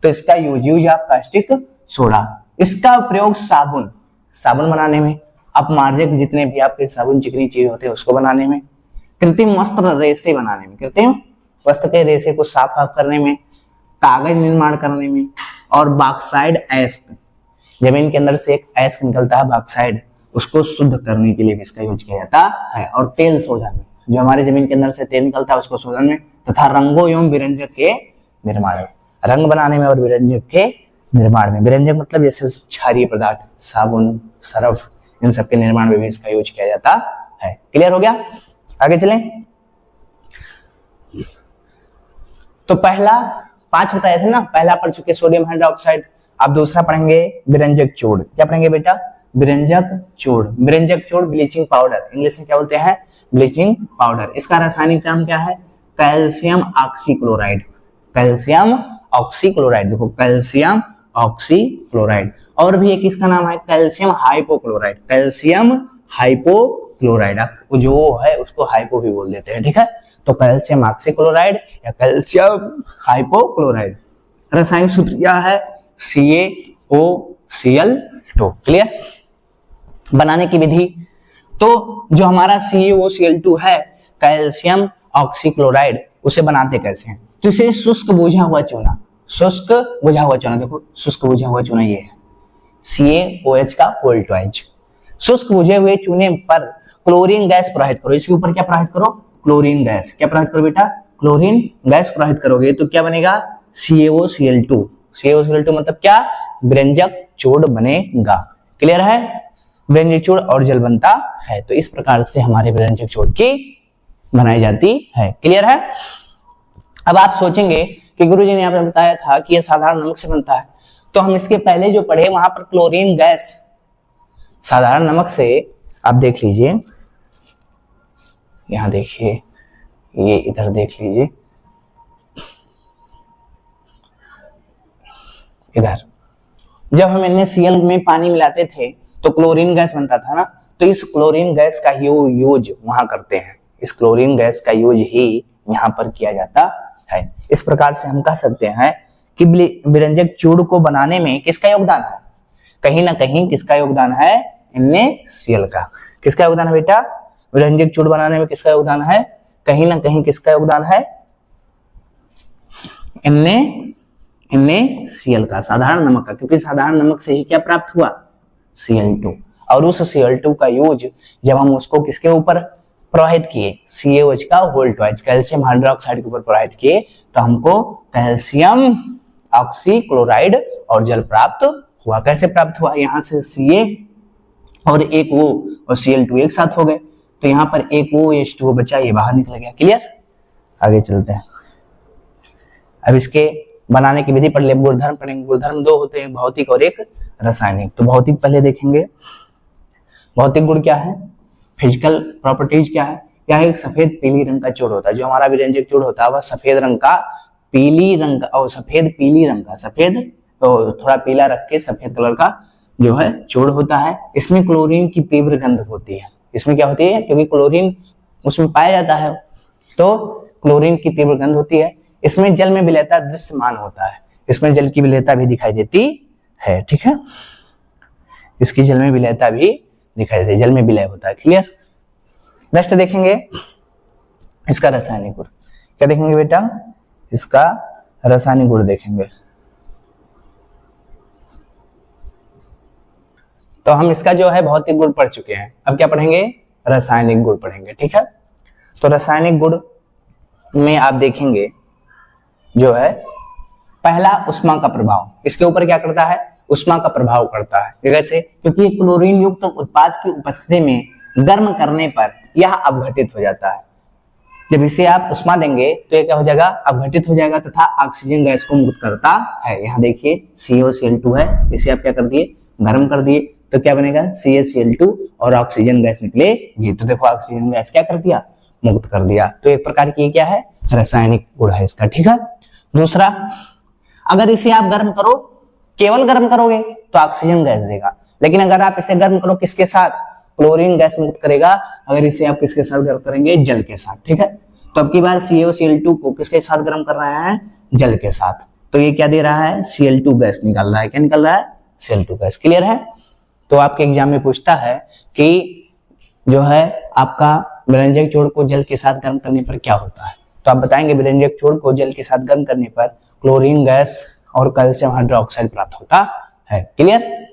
Speaker 1: तो इसका यूज ऑफ कास्टिक सोडा। इसका प्रयोग साबुन बनाने में, अपमार्जक जितने भी आपके साबुन चिकनी चीज होते हैं उसको बनाने में, कृत्रिम वस्त्र रेशे बनाने में, कृत्रिम वस्त्र के रेशे को साफ करने में, कागज निर्माण करने में, और बॉक्साइड ऐश, जमीन के अंदर से एक ऐश निकलता है बॉक्साइड, उसको शुद्ध करने के लिए भी इसका यूज किया जाता है। और तेल शोधन में, जो हमारे जमीन के अंदर से तेल निकलता है उसको शोधन में, तथा रंगों एवं विरंजक के निर्माण में, रंग बनाने में और विरंजक के निर्माण में। विरंजक मतलब जैसे क्षारीय पदार्थ, साबुन, सरफ, इन सब के निर्माण में भी इसका यूज किया जाता है। क्लियर हो गया? आगे चलें। तो पहला 5 बताए थे ना, पहला पढ़ चुके सोडियम हाइड्रोक्साइड। अब दूसरा पढ़ेंगे विरंजक चूड़। क्या पढ़ेंगे बेटा? विरंजक चूड़। विरंजक चूड़ ब्लीचिंग पाउडर, इंग्लिश में क्या बोलते हैं? Bleaching powder. इसका रासायनिक नाम क्या है? Calcium oxychloride. कैल्शियम ऑक्सीक्लोराइड, देखो कैल्शियम ऑक्सीक्लोराइड। और भी एक इसका नाम है कैल्शियम हाइपोक्लोराइड। कैल्शियम हाइपोक्लोराइड जो है उसको हाइपो भी बोल देते हैं, ठीक है। तो कैल्शियम ऑक्सीक्लोराइड या कैल्शियम हाइपोक्लोराइड। रासायनिक सूत्र क्या है? CaOCl2। क्लियर? बनाने की विधि, तो जो हमारा CaOCl2 है कैल्शियम ऑक्सीक्लोराइड, उसे बनाते कैसे हैं? तो इसे शुष्क बुझा हुआ चूना, शुष्क बुझा हुआ चूना, देखो शुष्क बुझा हुआ चूना ये है CaOH का होल ट्वाइज। शुष्क बुझे हुए चूने पर क्लोरीन गैस प्रवाहित करो। इसके ऊपर क्या प्रवाहित करो? Chlorine gas. क्या प्रवाहित करो बेटा? क्लोरीन गैस प्रवाहित करोगे तो क्या बनेगा? CaOCl2। CaOCl2 मतलब क्या? विरंजक चूड़ बनेगा। क्लियर है? विरंजक चूड़ और जल बनता है। तो इस प्रकार से हमारे विरंजक चूड़ की बनाई जाती है। क्लियर है? अब आप सोचेंगे कि गुरुजी ने यहाँ पे बताया था कि यह साधारण नमक से बनता है, तो हम इसके पहले जो पढ़े वहां पर क्लोरीन गैस साधारण नमक से, आप देख लीजिए, यहां देखिए, ये इधर देख लीजिए, इधर जब हम NaCl में पानी मिलाते थे तो क्लोरीन गैस बनता था ना, तो इस क्लोरीन गैस का यूज वहां करते हैं। इस क्लोरीन गैस का यूज ही यहाँ पर किया जाता है। इस प्रकार से हम कह सकते हैं कि विरंजक चूड़ को बनाने में किसका योगदान है? कहीं ना कहीं किसका योगदान है? NaCl का। किसका योगदान है बेटा? विरंजक चूड़ बनाने में किसका योगदान है? कहीं ना कहीं किसका योगदान है? NaCl का, साधारण नमक का, क्योंकि साधारण नमक से ही क्या प्राप्त हुआ? Cl2। और उस Cl2 का यूज जब हम उसको किसके ऊपर प्रवाहित किए? CaOH का होल ट्वाइज, कैल्शियम हाइड्रोक्साइड के ऊपर प्रवाहित किए, तो हमको कैल्शियम ऑक्सीक्लोराइड और जल प्राप्त हुआ। कैसे प्राप्त हुआ? यहाँ से Ca और एक O और Cl2 एक साथ हो गए, तो यहाँ पर एक OH2 बचा, ये बाहर निकल गया। क्लियर? आगे चलते हैं। अब इसके बनाने की विधि पढ़ ले। गुणधर्म पढ़ेंगे। गुणधर्म दो होते हैं, भौतिक और एक रासायनिक। तो भौतिक पहले देखेंगे। भौतिक गुण क्या है? फिजिकल प्रॉपर्टीज क्या है? क्या है? एक सफेद पीली रंग का चूड़ होता है। जो हमारा विरंजक चूड़ होता है वह सफेद रंग का, पीली रंग का और सफेद पीली रंग का, सफेद तो थोड़ा पीला रख के सफेद कलर का जो है चूड़ होता है। इसमें क्लोरीन की तीव्र गंध होती है। इसमें क्या होती है? क्योंकि क्लोरीन उसमें पाया जाता है, तो क्लोरीन की तीव्र गंध होती है। इसमें जल में विलयता दृश्यमान होता है। इसमें जल की विलयता भी दिखाई देती है, ठीक है। इसकी जल में विलयता भी दिखाई देती है, जल में विलय होता है। क्लियर? नेक्स्ट देखेंगे इसका रासायनिक गुण। क्या देखेंगे बेटा? इसका रासायनिक गुण देखेंगे। तो हम इसका जो है भौतिक गुण पढ़ चुके हैं, अब क्या पढ़ेंगे? रासायनिक गुण पढ़ेंगे, ठीक है। तो रासायनिक गुण में आप देखेंगे जो है पहला उष्मा का प्रभाव। इसके ऊपर क्या करता है? उष्मा का प्रभाव करता है। कैसे? क्योंकि क्लोरीन युक्त उत्पाद की उपस्थिति में गर्म करने पर यह अपघटित हो जाता है। जब इसे आप उष्मा देंगे तो ये क्या हो जाएगा? अपघटित हो जाएगा तथा ऑक्सीजन गैस को मुक्त करता है। यहाँ देखिए CaOCl2 है, इसे आप क्या कर दिए? गर्म कर दिए, तो क्या बनेगा? CaCl2 और ऑक्सीजन गैस निकलेगी। तो देखो ऑक्सीजन गैस क्या कर दिया? मुक्त कर दिया। तो एक प्रकार की क्या है? रासायनिक गुण है इसका, ठीक है। दूसरा, अगर इसे आप गर्म करो, केवल गर्म करोगे तो ऑक्सीजन गैस देगा, लेकिन अगर आप इसे गर्म करो किसके साथ? क्लोरीन गैस मुक्त करेगा। अगर इसे आप किसके साथ गर्म करेंगे? जल के साथ, ठीक है। तो अब की बार CaOCl2 को किसके साथ गर्म कर रहा है? जल के साथ। तो ये क्या दे रहा है? Cl2 गैस निकाल रहा है। क्या निकल रहा है? Cl2 gas. क्लियर है? तो आपके एग्जाम में पूछता है कि जो है आपका विरंजक चूड़ को जल के साथ गर्म करने पर क्या होता है, तो आप बताएंगे विरंजक चूड़ को जल के साथ गर्म करने पर क्लोरीन गैस और कैल्शियम हाइड्रोक्साइड प्राप्त होता है। क्लियर?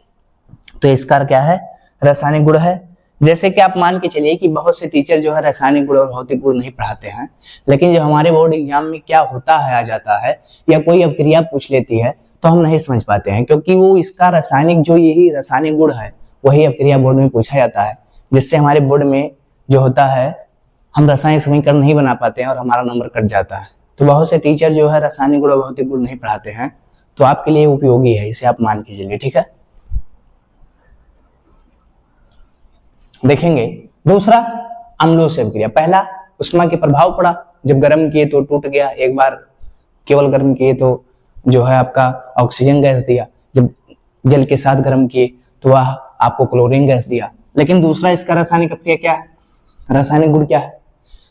Speaker 1: तो इसका क्या है? रासायनिक गुण है। जैसे कि आप मान के चलिए कि बहुत से टीचर जो है रासायनिक गुण और भौतिक गुण नहीं पढ़ाते हैं, लेकिन जब हमारे बोर्ड एग्जाम में क्या होता है आ जाता है या कोई अपक्रिया पूछ लेती है तो हम नहीं समझ पाते हैं, क्योंकि वो इसका रासायनिक जो यही रासायनिक गुण है वही अपक्रिया बोर्ड में पूछा जाता है, जिससे हमारे बोर्ड में जो होता है हम रासायनिक समीकरण नहीं बना पाते हैं और हमारा नंबर कट जाता है। तो बहुत से टीचर जो है रासायनिक गुण और भौतिक गुण नहीं पढ़ाते हैं, तो आपके लिए उपयोगी है, इसे आप मान के चलिए, ठीक है। देखेंगे दूसरा अम्लों से अभिक्रिया। पहला उष्मा के प्रभाव पड़ा, जब गर्म किए तो टूट गया, एक बार केवल गर्म किए तो जो है आपका ऑक्सीजन गैस दिया, जब जल के साथ गर्म किए तो वह आपको क्लोरीन गैस दिया। लेकिन दूसरा इसका रासायनिक अभिक्रिया क्या है, रासायनिक गुण क्या है,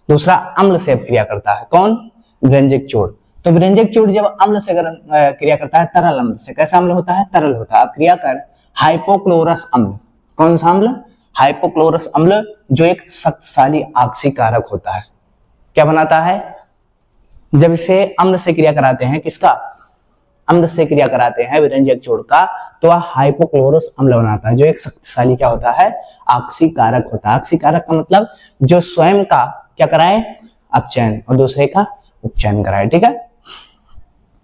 Speaker 1: दूसरा अम्ल से अभिक्रिया करता है। कौन, विरंजक चूर्ण। तो विरंजक चूर्ण जब अम्ल से क्रिया करता है, तरल अम्ल से, कैसा अम्ल होता है, तरल होता है, अब क्रिया कर हाइपोक्लोरस अम्ल। कौन सा अम्ल, हाइपोक्लोरस अम्ल, जो एक शक्तिशाली आक्सीकारक होता है। क्या बनाता है, जब इसे अम्ल से क्रिया कराते हैं, किसका, अम्ल से क्रिया कराते हैं विरंजक चूर्ण का, तो वह हाइपोक्लोरस अम्ल बनाता है, जो एक शक्तिशाली क्या होता है, आक्सीकारक होता है। आक्सीकारक का मतलब जो स्वयं का क्या कराए, अपचयन, और दूसरे का उपचयन कराए, ठीक है।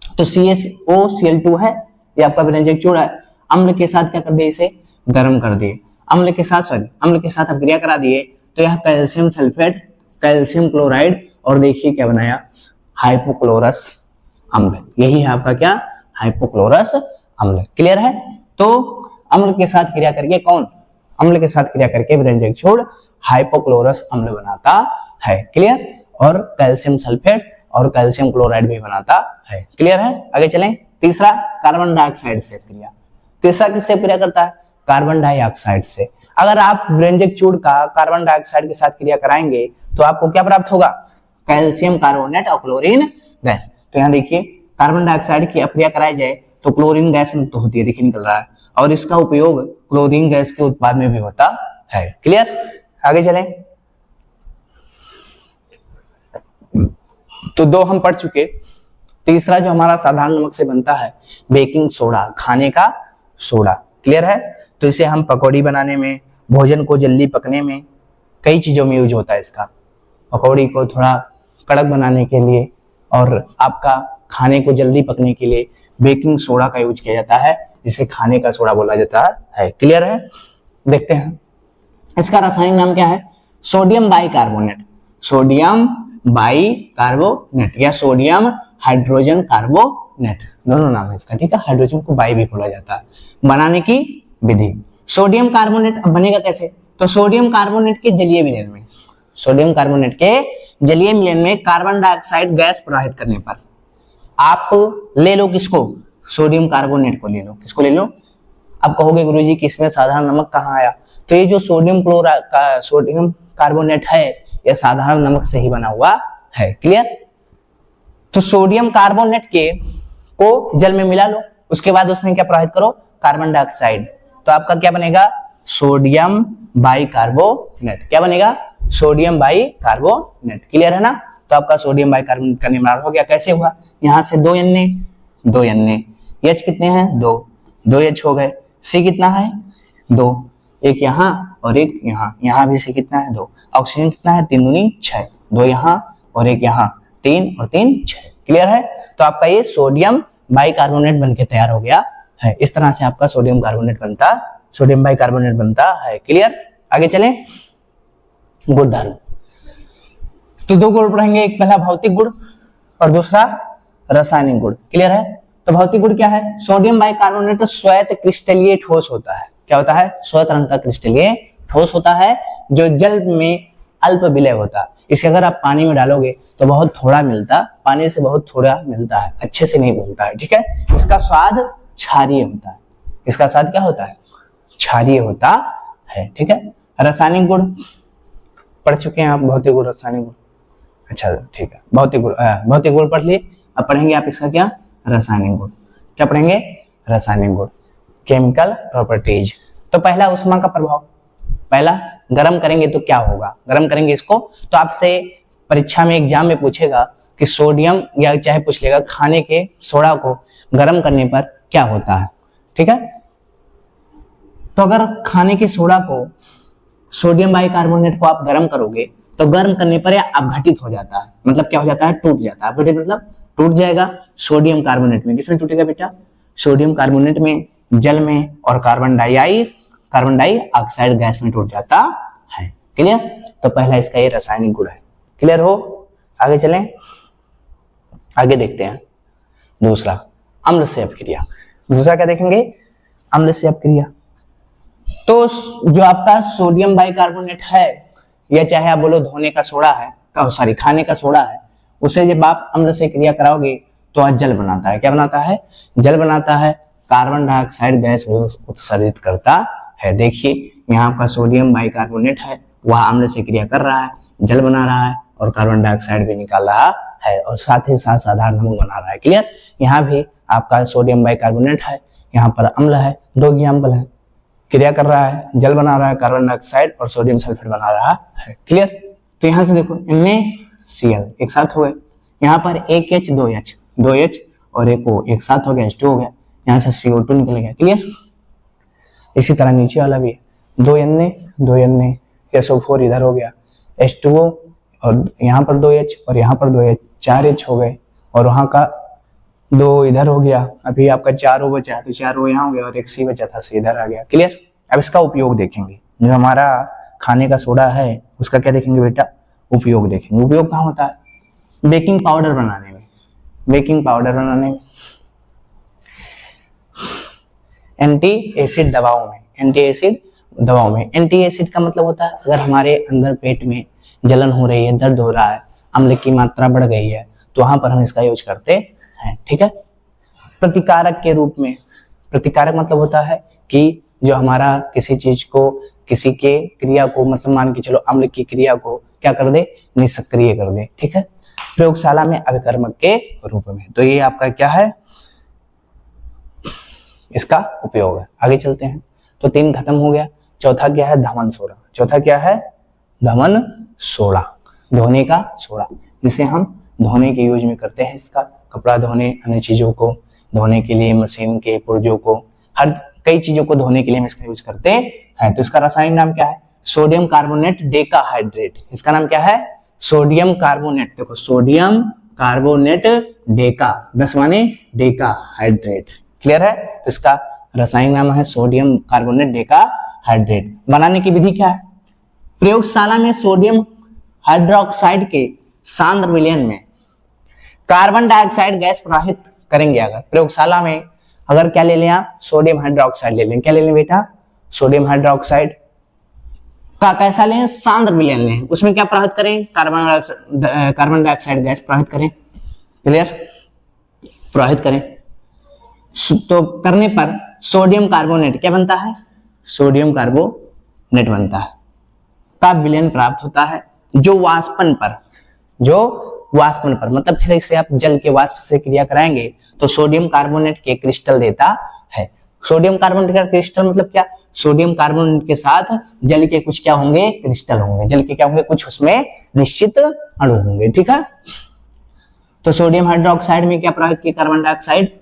Speaker 1: तो CaCl2 है, ये आपका विरंजक चूर्ण है, अम्ल के साथ क्या कर दिए, इसे गर्म कर दिए, अम्ल के साथ अभिक्रिया करा दिए, तो यह कैल्शियम सल्फेट, कैल्शियम क्लोराइड, और देखिए क्या बनाया, हाइपोक्लोरस अम्ल। यही है आपका क्या, हाइपोक्लोरस अम्ल। क्लियर है। तो अम्ल के साथ क्रिया करके कौन, अम्ल के साथ क्रिया करके विरंजक चूर्ण हाइपोक्लोरस अम्ल बनाता है। क्लियर। और कैल्शियम सल्फेट और कैल्शियम क्लोराइड भी बनाता है। क्लियर है। आगे चलें। तीसरा कार्बन डाइऑक्साइड से क्रिया। तीसरा किससे क्रिया करता है, कार्बन डाइऑक्साइड से। अगर आप विरंजक चूर्ण का कार्बन डाइऑक्साइड के साथ क्रिया कराएंगे तो आपको क्या प्राप्त होगा, कैल्शियम कार्बोनेट और क्लोरीन गैस। तो यहाँ देखिए कार्बन डाइऑक्साइड की क्रिया कराई जाए तो क्लोरीन गैस मुक्त होती है, देखिए निकल रहा है, और इसका उपयोग क्लोरीन गैस के उत्पाद में भी होता है। क्लियर। आगे चलें। तो दो हम पढ़ चुके। तीसरा जो हमारा साधारण नमक से बनता है, बेकिंग सोडा, खाने का सोडा। क्लियर है। तो इसे हम पकौड़ी बनाने में, भोजन को जल्दी पकने में, कई चीजों में यूज होता है इसका। पकौड़ी को थोड़ा कड़क बनाने के लिए और आपका खाने को जल्दी पकने के लिए बेकिंग सोडा का यूज किया जाता है, जिसे खाने का सोडा बोला जाता है। क्लियर है। देखते हैं इसका रासायनिक नाम क्या है, सोडियम बाइकार्बोनेट। सोडियम बाइकार्बोनेट या सोडियम हाइड्रोजन कार्बोनेट, दोनों नाम है इसका। ठीक है। हाइड्रोजन को बाई भी बोला जाता है। बनाने की विधि, सोडियम कार्बोनेट अब बनेगा कैसे, तो सोडियम कार्बोनेट के जलीय विलयन में, सोडियम कार्बोनेट के जलीय विलयन में कार्बन डाइऑक्साइड गैस प्रवाहित करने पर आप ले लो किसको, सोडियम कार्बोनेट को ले लो। किसको ले लो। अब कहोगे गुरुजी कि इसमें साधारण नमक कहाँ आया, तो ये जो सोडियम कार्बोनेट है यह साधारण नमक से ही बना हुआ है। क्लियर। तो सोडियम कार्बोनेट के को जल में मिला लो, उसके बाद उसमें क्या प्रवाहित करो, कार्बन डाइऑक्साइड, तो आपका क्या बनेगा, सोडियम बाइकार्बोनेट। क्या बनेगा, सोडियम बाइकार्बोनेट। क्लियर है ना। तो आपका सोडियम बाइकार्बोनेट का निर्माण हो गया। कैसे हुआ, यहां से दो एन एच कितने हैं, दो एच हो गए, सी कितना है, दो, एक यहाँ और एक यहाँ, यहाँ भी सी कितना है, दो, ऑक्सीजन कितना है, 3 दूनी 6, दो यहाँ और एक यहाँ, 3 और 3 6। क्लियर है। तो आपका ये सोडियम बाइकार्बोनेट बनके तैयार हो गया है। इस तरह से आपका सोडियम बाइकार्बोनेट बनता है। क्लियर। आगे चलें। गुण धारण। तो दो गुण पढ़ेंगे, एक पहला भौतिक गुण और दूसरा रासायनिक गुण। क्लियर है। तो भौतिक गुण क्या है, सोडियम बाइकार्बोनेट श्वेत क्रिस्टलीय ठोस होता है। क्या होता है, श्वेत रंग का क्रिस्टलीय ठोस होता है, जो जल में अल्प विलय होता है। इसे अगर आप पानी में डालोगे तो बहुत थोड़ा मिलता, पानी से बहुत थोड़ा मिलता है, अच्छे से नहीं घुलता है। ठीक है। इसका स्वाद क्षारीय होता है। इसका स्वाद क्या होता है, क्षारीय होता है। ठीक है। रासायनिक गुण पढ़ चुके हैं आप, भौतिक गुण रासायनिक गुण। अच्छा ठीक है, भौतिक गुण पढ़ लिए। अब पढ़ेंगे आप इसका क्या, रासायनिक गुण। क्या पढ़ेंगे, रासायनिक गुण, केमिकल प्रॉपर्टीज। तो पहला उष्मा का प्रभाव, पहला गर्म करेंगे तो क्या होगा, गर्म करेंगे इसको तो आपसे परीक्षा में एग्जाम में पूछेगा कि सोडियम या चाहे पूछ लेगा खाने के सोडा को गर्म करने पर क्या होता है। ठीक है। तो अगर खाने के सोडा को, सोडियम बाइकार्बोनेट को आप गर्म करोगे तो गर्म करने पर यह अपघटित हो जाता है, मतलब क्या हो जाता है, टूट जाता है। अपघटित मतलब टूट जाएगा सोडियम कार्बोनेट में। किसमें टूटेगा बेटा, सोडियम कार्बोनेट में, जल में, और कार्बन डाइऑक्साइड गैस में टूट जाता है। क्लियर। तो पहला इसका ये रासायनिक गुण है। क्लियर हो। आगे चलें, आगे देखते हैं दूसरा अम्ल से अपक्रिया। दूसरा क्या देखेंगे, अम्ल से अपक्रिया। तो जो आपका सोडियम बाइकार्बोनेट है या चाहे आप बोलो धोने का सोडा है, सॉरी खाने का सोडा है, उसे जब आप अम्ल से क्रिया कराओगे तो जल बनाता है। क्या बनाता है, जल बनाता है, कार्बन डाइऑक्साइड गैस उत्सर्जित करता है। देखिए यहाँ आपका सोडियम बाइकार्बोनेट है, वह अम्ल से क्रिया कर रहा है, जल बना रहा है और कार्बन डाइऑक्साइड भी निकाल रहा है और साथ ही साथ साधारण नमक बना रहा है। क्लियर। यहाँ भी आपका सोडियम बाइकार्बोनेट है, यहाँ पर अम्ल है, दो एग्जाम्पल है, क्रिया कर रहा है, जल बना रहा है, कार्बन डाइऑक्साइड और सोडियम सल्फेट बना रहा है। क्लियर। तो यहाँ से देखो NaCl एक साथ हो गए, यहाँ पर एक H दो H और एक O एक साथ हो गया, H2 हो गया, यहाँ से CO2 निकल गया। क्लियर। इसी तरह नीचे वाला भी है, दो Na SO4 इधर हो गया, H2O और यहाँ पर 2H और यहाँ पर 2H, 4H हो गए और वहाँ का 2 इधर हो गया। अभी आपका 4O बचा तो 4O यहाँ हो गया और एक C बचा था, C इधर आ गया। क्लियर। अब इसका उपयोग देखेंगे, जो हमारा खाने का सोडा है उसका क्या देखेंगे बेटा, उपयोग देखेंगे। उपयोग कहाँ होता है, बेकिंग पाउडर बनाने में, बेकिंग पाउडर बनाने में, एंटी एसिड दवाओं में, एंटी एसिड दवाओं में। एंटी एसिड का मतलब होता है अगर हमारे अंदर पेट में जलन हो रही है, दर्द हो रहा है, अम्ल की मात्रा बढ़ गई है, तो वहां पर हम इसका यूज करते हैं। ठीक है। प्रतिकारक के रूप में, प्रतिकारक मतलब होता है कि जो हमारा किसी चीज को, किसी के क्रिया को, मतलब मान के चलो अम्ल की क्रिया को क्या कर दे, निष्क्रिय कर दे। ठीक है। प्रयोगशाला में अभिकर्मक के रूप में। तो ये आपका क्या है, इसका उपयोग है। आगे चलते हैं। तो 3 खत्म हो गया। चौथा क्या है, धमन सोडा। चौथा क्या है, धमन सोडा, धोने का सोडा, जिसे हम धोने के यूज में करते हैं। इसका कपड़ा धोने, अन्य चीजों को धोने के लिए, मशीन के पुर्जों को, हर कई चीजों को धोने के लिए हम इसका यूज करते हैं। तो इसका रासायनिक नाम क्या है, सोडियम कार्बोनेट डेकाहाइड्रेट। इसका नाम क्या है, सोडियम कार्बोनेट। देखो सोडियम कार्बोनेट डेका, 10 माने डेकाहाइड्रेट। क्लियर है। तो इसका रासायनिक नाम है सोडियम कार्बोनेट डेकाहाइड्रेट। बनाने की विधि क्या है, प्रयोगशाला में सोडियम हाइड्रोक्साइड के सांद्र विलयन में कार्बन डाइऑक्साइड गैस प्रवाहित करेंगे। अगर प्रयोगशाला में अगर क्या ले लें आप, सोडियम हाइड्रोक्साइड ले लें। क्या ले लें बेटा, सोडियम हाइड्रोक्साइड का कैसा लें, सांद्र विलयन लें। उसमें क्या प्रवाहित करें, कार्बन डाइऑक्साइड गैस प्रवाहित करें। क्लियर, प्रवाहित करें। तो करने पर सोडियम कार्बोनेट क्या बनता है, सोडियम कार्बोनेट बनता है, का विलयन प्राप्त होता है, जो वाष्पन पर, मतलब फिर इसे आप जल के वाष्प से क्रिया कराएंगे तो सोडियम कार्बोनेट के क्रिस्टल देता है। सोडियम कार्बोनेट का क्रिस्टल मतलब क्या, सोडियम कार्बोनेट के साथ जल के कुछ क्या होंगे, क्रिस्टल होंगे। जल के क्या होंगे, कुछ उसमें निश्चित अणु होंगे। ठीक है। तो सोडियम हाइड्रोक्साइड में क्या प्राप्त किया, कार्बन डाइऑक्साइड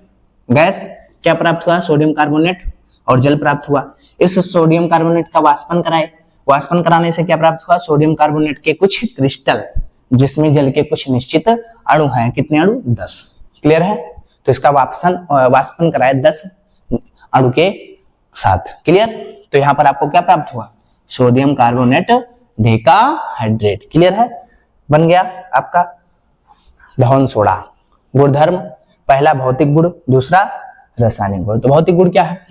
Speaker 1: गैस, क्या प्राप्त हुआ, सोडियम कार्बोनेट और जल प्राप्त हुआ। इस सोडियम कार्बोनेट का वाष्पन कराए, वाष्पन कराने से क्या प्राप्त हुआ, सोडियम कार्बोनेट के कुछ क्रिस्टल, जिसमें जल के कुछ निश्चित अणु हैं। कितने अणु, 10। क्लियर है। तो इसका वाष्पन कराए 10 अणु के साथ। क्लियर। तो यहाँ पर आपको क्या प्राप्त हुआ, सोडियम कार्बोनेट डेकाहाइड्रेट। क्लियर है, बन गया आपका धवन सोडा। गुणधर्म, पहला भौतिक गुण, दूसरा रासायनिक गुण। तो भौतिक गुण क्या है,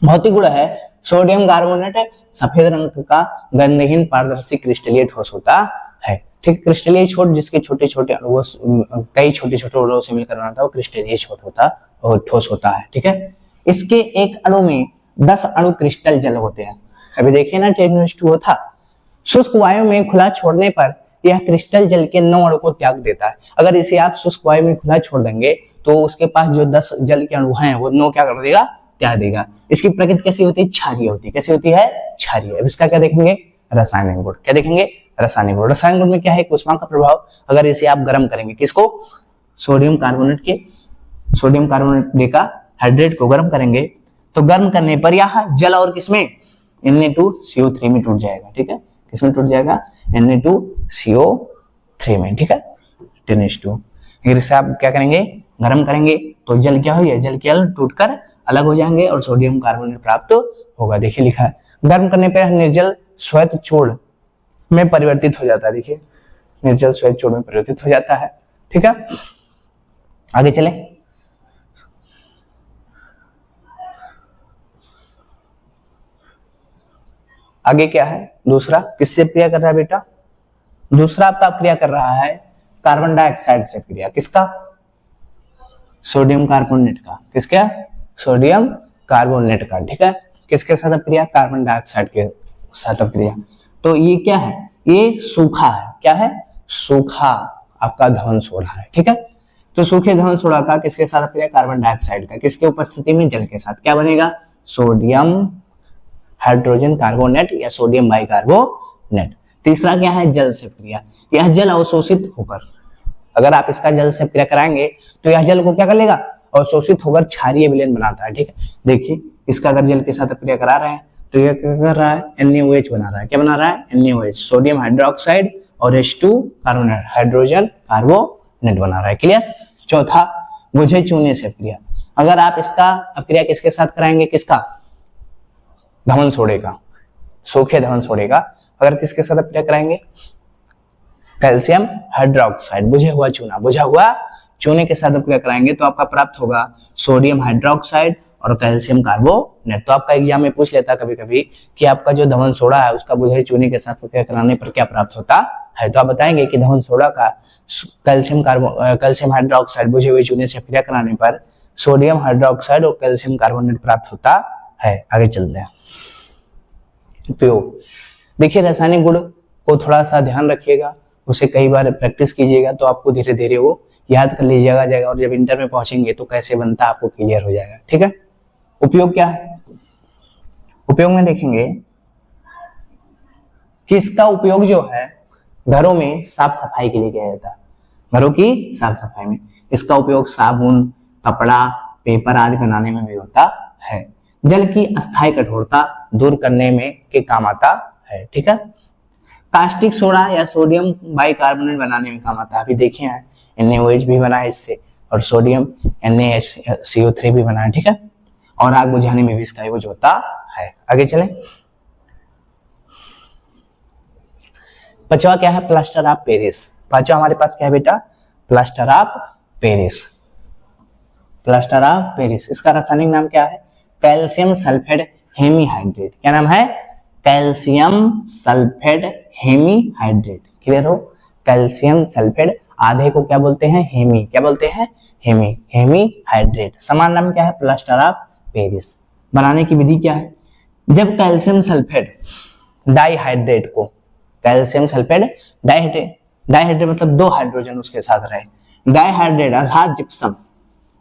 Speaker 1: भौतिक गुण है सोडियम कार्बोनेट सफेद रंग का गंधहीन पारदर्शी क्रिस्टलीय ठोस होता है। ठीक, क्रिस्टलीय छोट, जिसके छोटे छोटे अणुओं, कई छोटे छोटे अणुओं से मिलकर बनता है, वो क्रिस्टलीय छोट होता और ठोस होता है। ठीक है। इसके एक अणु में 10 अणु क्रिस्टल जल होते हैं। अभी देखिए ना, 10:2 था। शुष्क वायु में खुला छोड़ने पर यह क्रिस्टल जल के 9 अणु को त्याग देता है। अगर इसे आप शुष्क वायु में खुला छोड़ देंगे तो उसके पास जो 10 जल के अणु हैं वो 9 क्या कर देगा, त्याग देगा। इसकी प्रकृति कैसी होती है, क्षारीय होती है। कैसी होती है, क्षारीय। अब इसका क्या देखेंगे, रासायनिक गुण। क्या देखेंगे, रासायनिक गुण। रासायनिक गुण में क्या है, ऊष्मा का प्रभाव। अगर इसे आप गर्म करेंगे, किसको, सोडियम कार्बोनेट डेकाहाइड्रेट को गर्म करेंगे, तो गर्म करने पर यह जल और किसमें, Na2CO3 में टूट जाएगा। ठीक है, किसमें टूट जाएगा, Na2CO3 में। ठीक है, 10:2। फिर इसे आप क्या करेंगे, गर्म करेंगे तो जल क्या हो, जल के अणु टूटकर अलग हो जाएंगे और सोडियम कार्बोनेट प्राप्त होगा। देखिए लिखा है, गर्म करने पर निर्जल श्वेत चूर्ण में परिवर्तित हो जाता है। देखिए, निर्जल श्वेत चूर्ण में परिवर्तित हो जाता है। ठीक है, आगे चले। आगे क्या है दूसरा, किससे क्रिया कर रहा है बेटा, दूसरा आपका क्रिया कर रहा है कार्बन डाइऑक्साइड से क्रिया, किसका, सोडियम कार्बोनेट का, किसका, सोडियम कार्बोनेट का, ठीक है। किसके साथ क्रिया, कार्बन डाइऑक्साइड के साथ क्रिया। तो ये क्या है, ये सूखा है, क्या है, सूखा आपका धवन सोडा है, ठीक है। तो सूखे धवन सोडा का किसके साथ क्रिया, कार्बन डाइऑक्साइड का, किसके उपस्थिति में, जल के साथ, क्या बनेगा, सोडियम हाइड्रोजन कार्बोनेट या सोडियम बाइकार्बोनेट। तीसरा क्या है, जल से क्रिया, यह जल अवशोषित होकर, अगर आप इसका जल से क्रिया कराएंगे तो यह जल को क्या कर लेगा, अवशोषित होकर क्षारीय विलयन बनाता है, ठीक है। देखिए इसका अगर जल के साथ क्रिया करा रहे हैं तो यह क्या कर रहा है, NaOH बना रहा है, क्या बना रहा है, NaOH, सोडियम हाइड्रोक्साइड और H2 कार्बोनेट, हाइड्रोजन कार्बोनेट बना रहा है, क्लियर। चौथा, बुझे चूने से क्रिया, अगर आप इसका क्रिया किसके साथ कराएंगे, किसका, धवन सोडे का, सूखे धवन सोडे का, अगर किसके साथ क्रिया कराएंगे, कैल्शियम हाइड्रोक्साइड, बुझे हुआ चूना, बुझा हुआ चूने के साथ क्रिया कराएंगे तो आपका प्राप्त होगा सोडियम हाइड्रोक्साइड और कैल्शियम कार्बोनेट। तो आपका एग्जाम में पूछ लेता कभी कभी कि आपका जो धवन सोडा है उसका बुझे चूने के साथ क्रिया कराने पर क्या प्राप्त होता है, तो आप बताएंगे कि धवन सोडा का कैल्शियम हाइड्रोक्साइड बुझे हुए चूने से क्रिया कराने पर सोडियम हाइड्रोक्साइड और कैल्शियम कार्बोनेट प्राप्त होता है। आगे चलते हैं, उपयोग। देखिए रासायनिक गुण को थोड़ा सा ध्यान रखिएगा, उसे कई बार प्रैक्टिस कीजिएगा तो आपको धीरे धीरे वो याद कर लीजिएगा जाएगा, और जब इंटर में पहुंचेंगे तो कैसे बनता आपको क्लियर हो जाएगा, ठीक है। उपयोग क्या है, उपयोग में देखेंगे कि इसका उपयोग जो है घरों में साफ सफाई के लिए किया जाता है, घरों की साफ सफाई में इसका उपयोग साबुन, कपड़ा, पेपर आदि बनाने में भी होता है। जल की अस्थायी कठोरता दूर करने में के काम आता है, ठीक है। कास्टिक सोडा या सोडियम बाइकार्बोनेट बनाने में काम आता है, अभी देखे हैं NaOH भी बना है इससे, और सोडियम NaCO3 भी बना है, ठीक है। और आग बुझाने में भी इसका यूज होता है। आगे चलें, पांचवा क्या है, प्लास्टर ऑफ पेरिस। पांचवा हमारे पास क्या है बेटा, plaster of Paris, plaster of Paris. इसका रासायनिक नाम क्या है, कैल्शियम सल्फेट हेमीहाइड्रेट। क्या नाम है, कैल्शियम सल्फेट हेमीहाइड्रेट, क्लियर हो। कैल्शियम सल्फेट, आधे को क्या बोलते हैं, हेमी, क्या बोलते हैं, हेमी, हेमीहाइड्रेट। समान नाम क्या है, प्लास्टर ऑफ पेरिस। बनाने की विधि क्या है, जब कैल्शियम सल्फेट डाइहाइड्रेट को, कैल्शियम सल्फेट डाइहाइड्रेट मतलब दो हाइड्रोजन उसके साथ रहे, डाइहाइड्रेट अर्थात जिप्सम,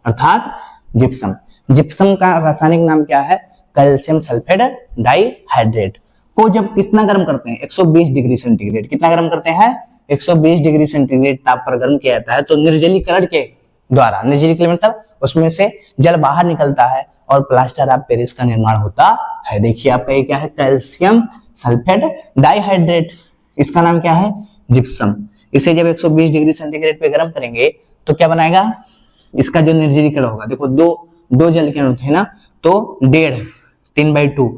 Speaker 1: अर्थात जिप्सम, जिप्सम का रासायनिक नाम क्या है, कैल्शियम सल्फेट डाइहाइड्रेट को जब कितना गर्म करते हैं, 120 डिग्री सेंटीग्रेड, कितना गर्म करते हैं, 120 डिग्री सेंटीग्रेड ताप पर गर्म किया जाता है, तो निर्जलीकरण के द्वारा, निर्जलीकरण मतलब उसमें से जल बाहर निकलता है और प्लास्टर ऑफ पेरिस का निर्माण होता है। देखिए आपका ये क्या है, कैल्शियम सल्फेट डाइहाइड्रेट, इसका नाम क्या है, जिप्सम। इसे जब 120 डिग्री सेंटीग्रेड पे गर्म करेंगे तो क्या बनाएगा, इसका जो निर्जलीकरण होगा, देखो दो जल के अणु थे ना, तो 1.5 3/2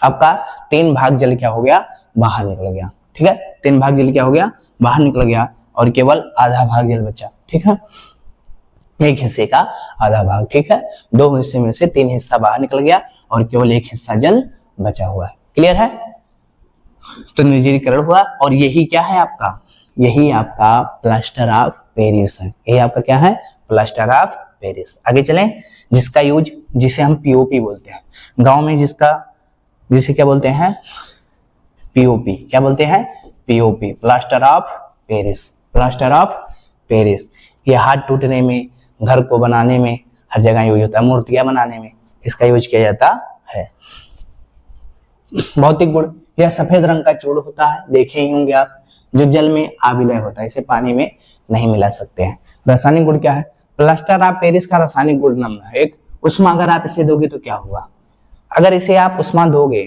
Speaker 1: आपका 3 भाग जल क्या हो गया, बाहर निकल गया, ठीक है। 3 भाग जल क्या हो गया, बाहर निकल गया, और केवल आधा भाग जल बचा, ठीक है। एक हिस्से का आधा भाग, ठीक है। 2 हिस्से में से 3 हिस्सा बाहर निकल गया और केवल एक हिस्सा जल बचा हुआ है, क्लियर है। तो निर्जलीकरण हुआ, और यही क्या है आपका, यही आपका प्लास्टर ऑफ पेरिस है, यही आपका क्या है, प्लास्टर ऑफ पेरिस। आगे चलें, जिसका यूज, जिसे हम पीओपी बोलते हैं गांव में, जिसे क्या बोलते हैं, पीओपी, क्या बोलते हैं, POP, plaster of Paris, plaster of Paris. ये हाथ टूटने में, घर को बनाने में, हर जगह यूज होता है, मूर्तियां बनाने में इसका यूज किया जाता है। भौतिक गुण, यह सफेद रंग का चूर्ण होता है, देखे ही होंगे आप, जो जल में अविलय होता है, इसे पानी में नहीं मिला सकते हैं। रासायनिक गुण क्या है, प्लास्टर ऑफ पेरिस का रासायनिक गुण नम्र है। एक उष्मा, अगर आप इसे दोगे तो क्या होगा, अगर इसे आप उष्मा दोगे,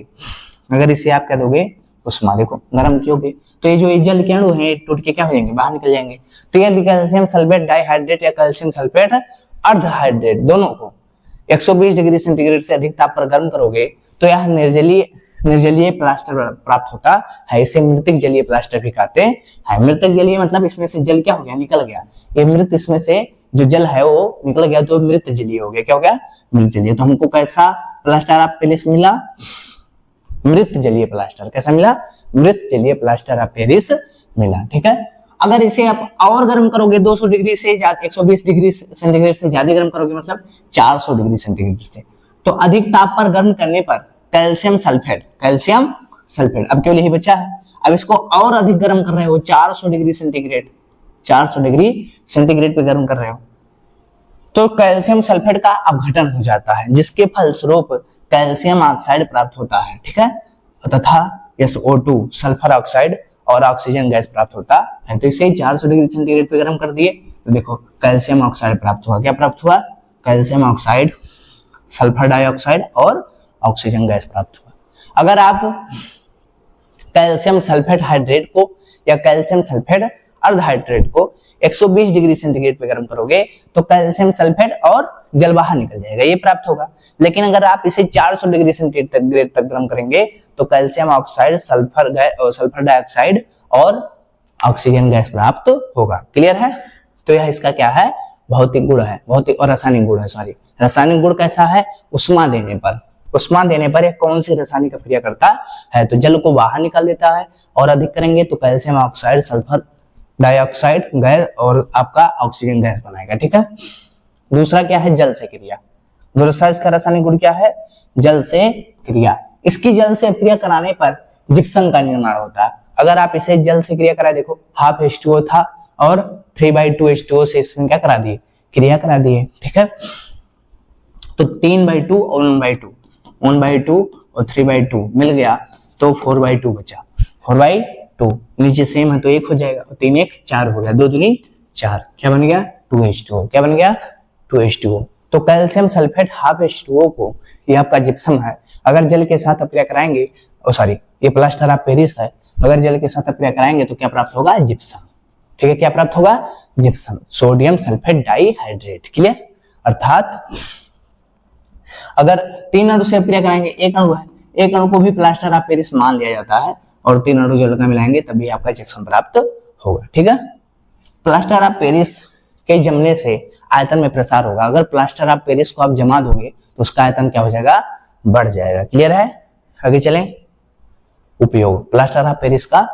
Speaker 1: अगर इसे आप क्या दोगे, उष्मा, देखो गर्म क्योंकि, तो ये जो ये जल के अणु हैं टूट के क्या हो जाएंगे, बाहर निकल जाएंगे। तो ये कैल्शियम सल्फेट डाइहाइड्रेट या कैल्शियम सल्फेट अर्धहाइड्रेट, दोनों को 120 डिग्री सेंटीग्रेड से अधिक ताप पर गर्म करोगे तो यह निर्जलीय प्लास्टर प्राप्त होता है। इसे मृतिक जलीय प्लास्टर भी कहते हैं। मृतक जलीय मतलब इसमें से जल क्या हो गया, निकल गया, ये मृत, इसमें से जो जल है वो निकल गया तो मृत जलीय हो गया, क्या हो गया, मृत जलीय। तो हमको कैसा प्लास्टर ऑफ पेरिस मिला, मृत जलीय प्लास्टर। कैसा मिला? मृत जलीय प्लास्टर ऑफ पेरिस मिला। ठीक है, अगर इसे आप और गर्म करोगे 200 डिग्री से 120 डिग्री सेंटीग्रेड से ज्यादा गर्म करोगे, मतलब 400 डिग्री सेंटीग्रेड से, तो अधिक ताप पर गर्म करने पर कैल्शियम सल्फेट, अब केवल यही बचा है। अब इसको और अधिक गर्म कर रहे हो 400 डिग्री सेंटीग्रेड, 400 डिग्री सेंटीग्रेड पे गर्म कर रहे हो, तो कैल्शियम सल्फेट का अपघटन हो जाता है, जिसके फलस्वरूप कैल्शियम ऑक्साइड प्राप्त होता है। ठीक है, तथा SO2 सल्फर ऑक्साइड और ऑक्सीजन गैस प्राप्त होता है। तो इसे 400 डिग्री सेंटीग्रेड पे गर्म कर दिए तो देखो कैल्शियम ऑक्साइड प्राप्त हुआ। क्या प्राप्त हुआ? कैल्शियम ऑक्साइड, सल्फर डाइऑक्साइड और ऑक्सीजन गैस प्राप्त हुआ। अगर आप कैल्शियम सल्फेट हाइड्रेट को या कैल्शियम सल्फेट अर्ध हाइड्रेट को 120 डिग्री सेंटीग्रेड पे गर्म करोगे तो कैल्शियम सल्फेट और जल बाहर निकल जाएगा, ये प्राप्त होगा। लेकिन अगर आप इसे 400 डिग्री सेंटीग्रेड तक गर्म करेंगे तो कैल्शियम ऑक्साइड, सल्फर डाइऑक्साइड और ऑक्सीजन गैस प्राप्त होगा। क्लियर है? तो यह इसका क्या है? भौतिक गुण है, भौतिक और रासायनिक गुण है। सॉरी, रासायनिक गुण कैसा है? उष्मा देने पर यह कौन सी रासायनिक क्रिया करता है? तो जल को बाहर निकाल देता है, और अधिक करेंगे तो calcium oxide, sulphur dioxide gas और आपका ऑक्सीजन गैस बनाएगा। ठीक है, दूसरा क्या है? जल से क्रिया। दूसरा इसका रासायनिक गुण क्या है? जल से क्रिया। इसकी जल से क्रिया कराने पर जिप्सम का निर्माण होता है। अगर आप इसे जल से क्रिया कराए, देखो हाफ H2O था और 3/2 H2O से इसमें क्या करा दिए? क्रिया करा दिए। ठीक है, तो 3/2 और 1/2 और 3/2 मिल गया तो 4/2 बचा। 4/2 नीचे सेम है तो 1 हो जाएगा, 3 1 4 हो गया, 2 दूनी 4। क्या बन गया? 2H2O। क्या बन गया? 2H2O। तो कैल्शियम सल्फेट हाफ H2O को, ये आपका जिप्सम है, अगर जल के साथ अक्रिया कराएंगे, ये प्लास्टर ऑफ पेरिस है, अगर जल के साथ अक्रिया कराएंगे तो क्या प्राप्त होगा? जिप्सम। ठीक है, क्या प्राप्त होगा? Gypsum, sodium sulphate dihydrate. Clear? अर्थात अगर 3 अणु से अक्रिया कराएंगे, एक अणु है, एक अणु को भी प्लास्टर ऑफ पेरिस मान लिया जाता है, और 3 अणु जल का मिलाएंगे तभी आपका जिप्सम प्राप्त होगा। ठीक है, प्लास्टर ऑफ पेरिस के जमने से आयतन में प्रसार होगा। अगर प्लास्टर ऑफ पेरिस को आप जमा दोगे तो उसका आयतन क्या हो जाएगा? बढ़ जाएगा। क्लियर है? आगे चलें। उपयोग, प्लास्टर ऑफ पेरिस का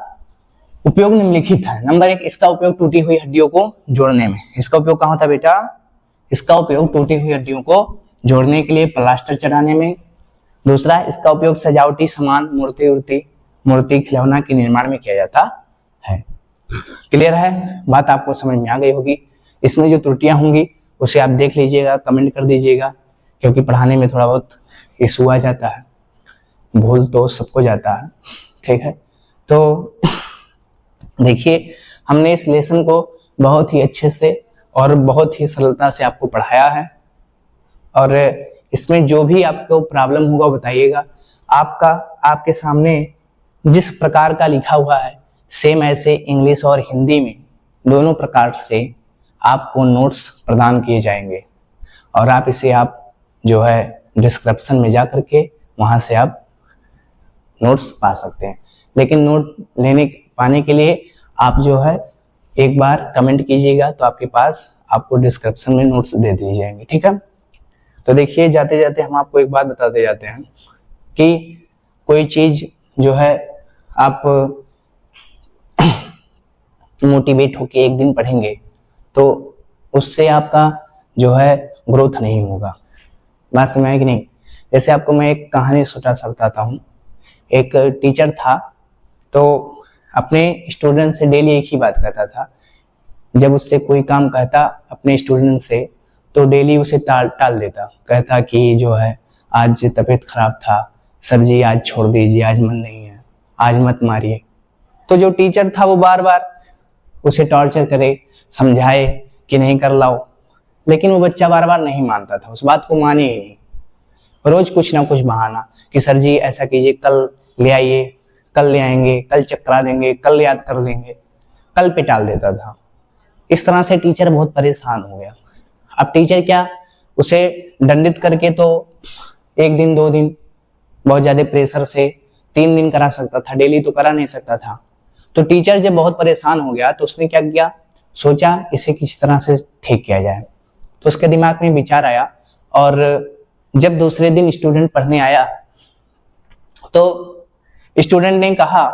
Speaker 1: उपयोग निम्नलिखित है। नंबर 1, इसका उपयोग टूटी हुई हड्डियों को जोड़ने में। इसका उपयोग कहाँ होता है बेटा? इसका उपयोग टूटी हुई हड्डियों को जोड़ने के लिए, प्लास्टर चढ़ाने में। दूसरा, इसका उपयोग सजावटी सामान, मूर्ति खिलौना के निर्माण में किया जाता है। क्लियर है? बात आपको समझ में आ गई होगी। इसमें जो त्रुटियां होंगी उसे आप देख लीजिएगा, कमेंट कर दीजिएगा, क्योंकि पढ़ाने में थोड़ा बहुत इशू आ जाता है, भूल तो सबको जाता है। ठीक है, तो देखिए हमने इस लेसन को बहुत ही अच्छे से और बहुत ही सरलता से आपको पढ़ाया है, और इसमें जो भी आपको प्रॉब्लम होगा बताइएगा। आपके सामने जिस प्रकार का लिखा हुआ है, सेम ऐसे इंग्लिश और हिंदी में दोनों प्रकार से आपको नोट्स प्रदान किए जाएंगे, और आप इसे जो है डिस्क्रिप्शन में जा करके वहां से आप नोट्स पा सकते हैं। लेकिन नोट पाने के लिए आप जो है एक बार कमेंट कीजिएगा, तो आपके पास आपको डिस्क्रिप्शन में नोट्स दे दिए जाएंगे। ठीक है, तो देखिए जाते जाते हम आपको एक बात बताते जाते हैं कि कोई चीज जो है आप मोटिवेट होके एक दिन पढ़ेंगे तो उससे आपका जो है ग्रोथ नहीं होगा। बात समझ में कि नहीं? जैसे आपको मैं एक कहानी छोटा सा बताता हूँ। एक टीचर था, तो अपने स्टूडेंट से डेली एक ही बात कहता था। जब उससे कोई काम कहता अपने स्टूडेंट से, तो डेली उसे टाल देता, कहता कि जो है आज तबीयत खराब था, सर जी आज छोड़ दीजिए, आज मन नहीं है, आज मत मारिए। तो जो टीचर था वो बार बार उसे टॉर्चर करे, समझाए कि नहीं कर लाओ, लेकिन वो बच्चा बार बार नहीं मानता था, उस बात को माने ही नहीं। रोज कुछ ना कुछ बहाना कि सर जी ऐसा कीजिए, कल ले आइए, कल ले आएंगे, कल चेक करा देंगे, कल याद कर देंगे, कल पे टाल देता था। इस तरह से टीचर बहुत परेशान हो गया। अब टीचर क्या, उसे दंडित करके तो 1 दिन 2 दिन बहुत ज्यादा प्रेशर से 3 दिन करा सकता था, डेली तो करा नहीं सकता था। तो टीचर जब बहुत परेशान हो गया तो उसने क्या किया, सोचा इसे किसी तरह से ठीक किया जाए। तो उसके दिमाग में विचार आया, और जब दूसरे दिन स्टूडेंट पढ़ने आया तो स्टूडेंट ने कहा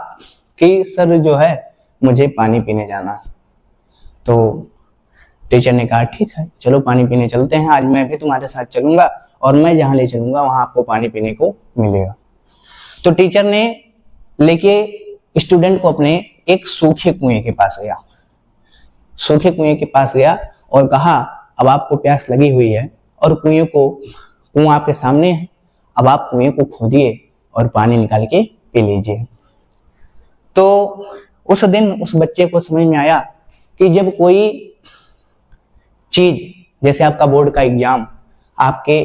Speaker 1: कि सर जो है मुझे पानी पीने जाना है। तो टीचर ने कहा ठीक है चलो पानी पीने चलते हैं, आज मैं भी तुम्हारे साथ चलूंगा और मैं जहाँ ले चलूंगा वहां आपको पानी पीने को मिलेगा। तो टीचर ने लेके स्टूडेंट को अपने एक सूखे कुएं के पास गया, सूखे कुएं के पास गया और कहा अब आपको प्यास लगी हुई है और कुआं आपके सामने है, अब आप कुएं को खोदिए और पानी निकाल के पी लीजिए। तो उस दिन उस बच्चे को समझ में आया कि जब कोई चीज, जैसे आपका बोर्ड का एग्जाम आपके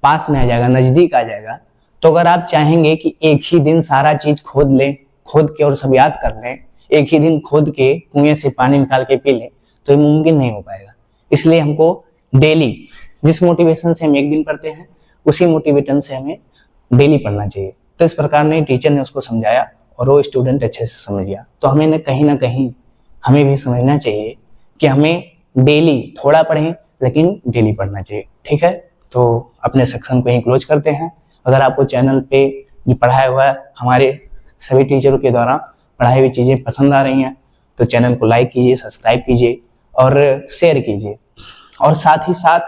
Speaker 1: पास में आ जाएगा, नजदीक आ जाएगा, तो अगर आप चाहेंगे कि एक ही दिन सारा चीज खोद के और सब याद कर लें, एक ही दिन खोद के कुएं से पानी निकाल के पी लें, तो ये मुमकिन नहीं हो पाएगा। इसलिए हमको डेली जिस मोटिवेशन से हम एक दिन पढ़ते हैं उसी मोटिवेशन से हमें डेली पढ़ना चाहिए। तो इस प्रकार ने टीचर ने उसको समझाया और वो स्टूडेंट अच्छे से समझ गया। तो हमें ना कहीं हमें भी समझना चाहिए कि हमें डेली थोड़ा पढ़ें लेकिन डेली पढ़ना चाहिए। ठीक है, तो अपने सेक्शन को यहीं क्लोज करते हैं। अगर आपको चैनल पे जो पढ़ाया हुआ है हमारे सभी टीचरों के द्वारा पढ़ाई हुई चीज़ें पसंद आ रही हैं तो चैनल को लाइक कीजिए, सब्सक्राइब कीजिए और शेयर कीजिए। और साथ ही साथ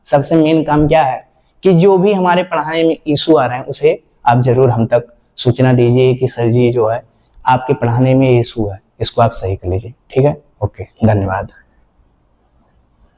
Speaker 1: सबसे मेन काम क्या है कि जो भी हमारे पढ़ाने में इशू आ रहे हैं उसे आप जरूर हम तक सूचना दीजिए कि सर जी जो है आपके पढ़ाने में इशू है, इसको आप सही कर लीजिए। ठीक है, ओके, धन्यवाद।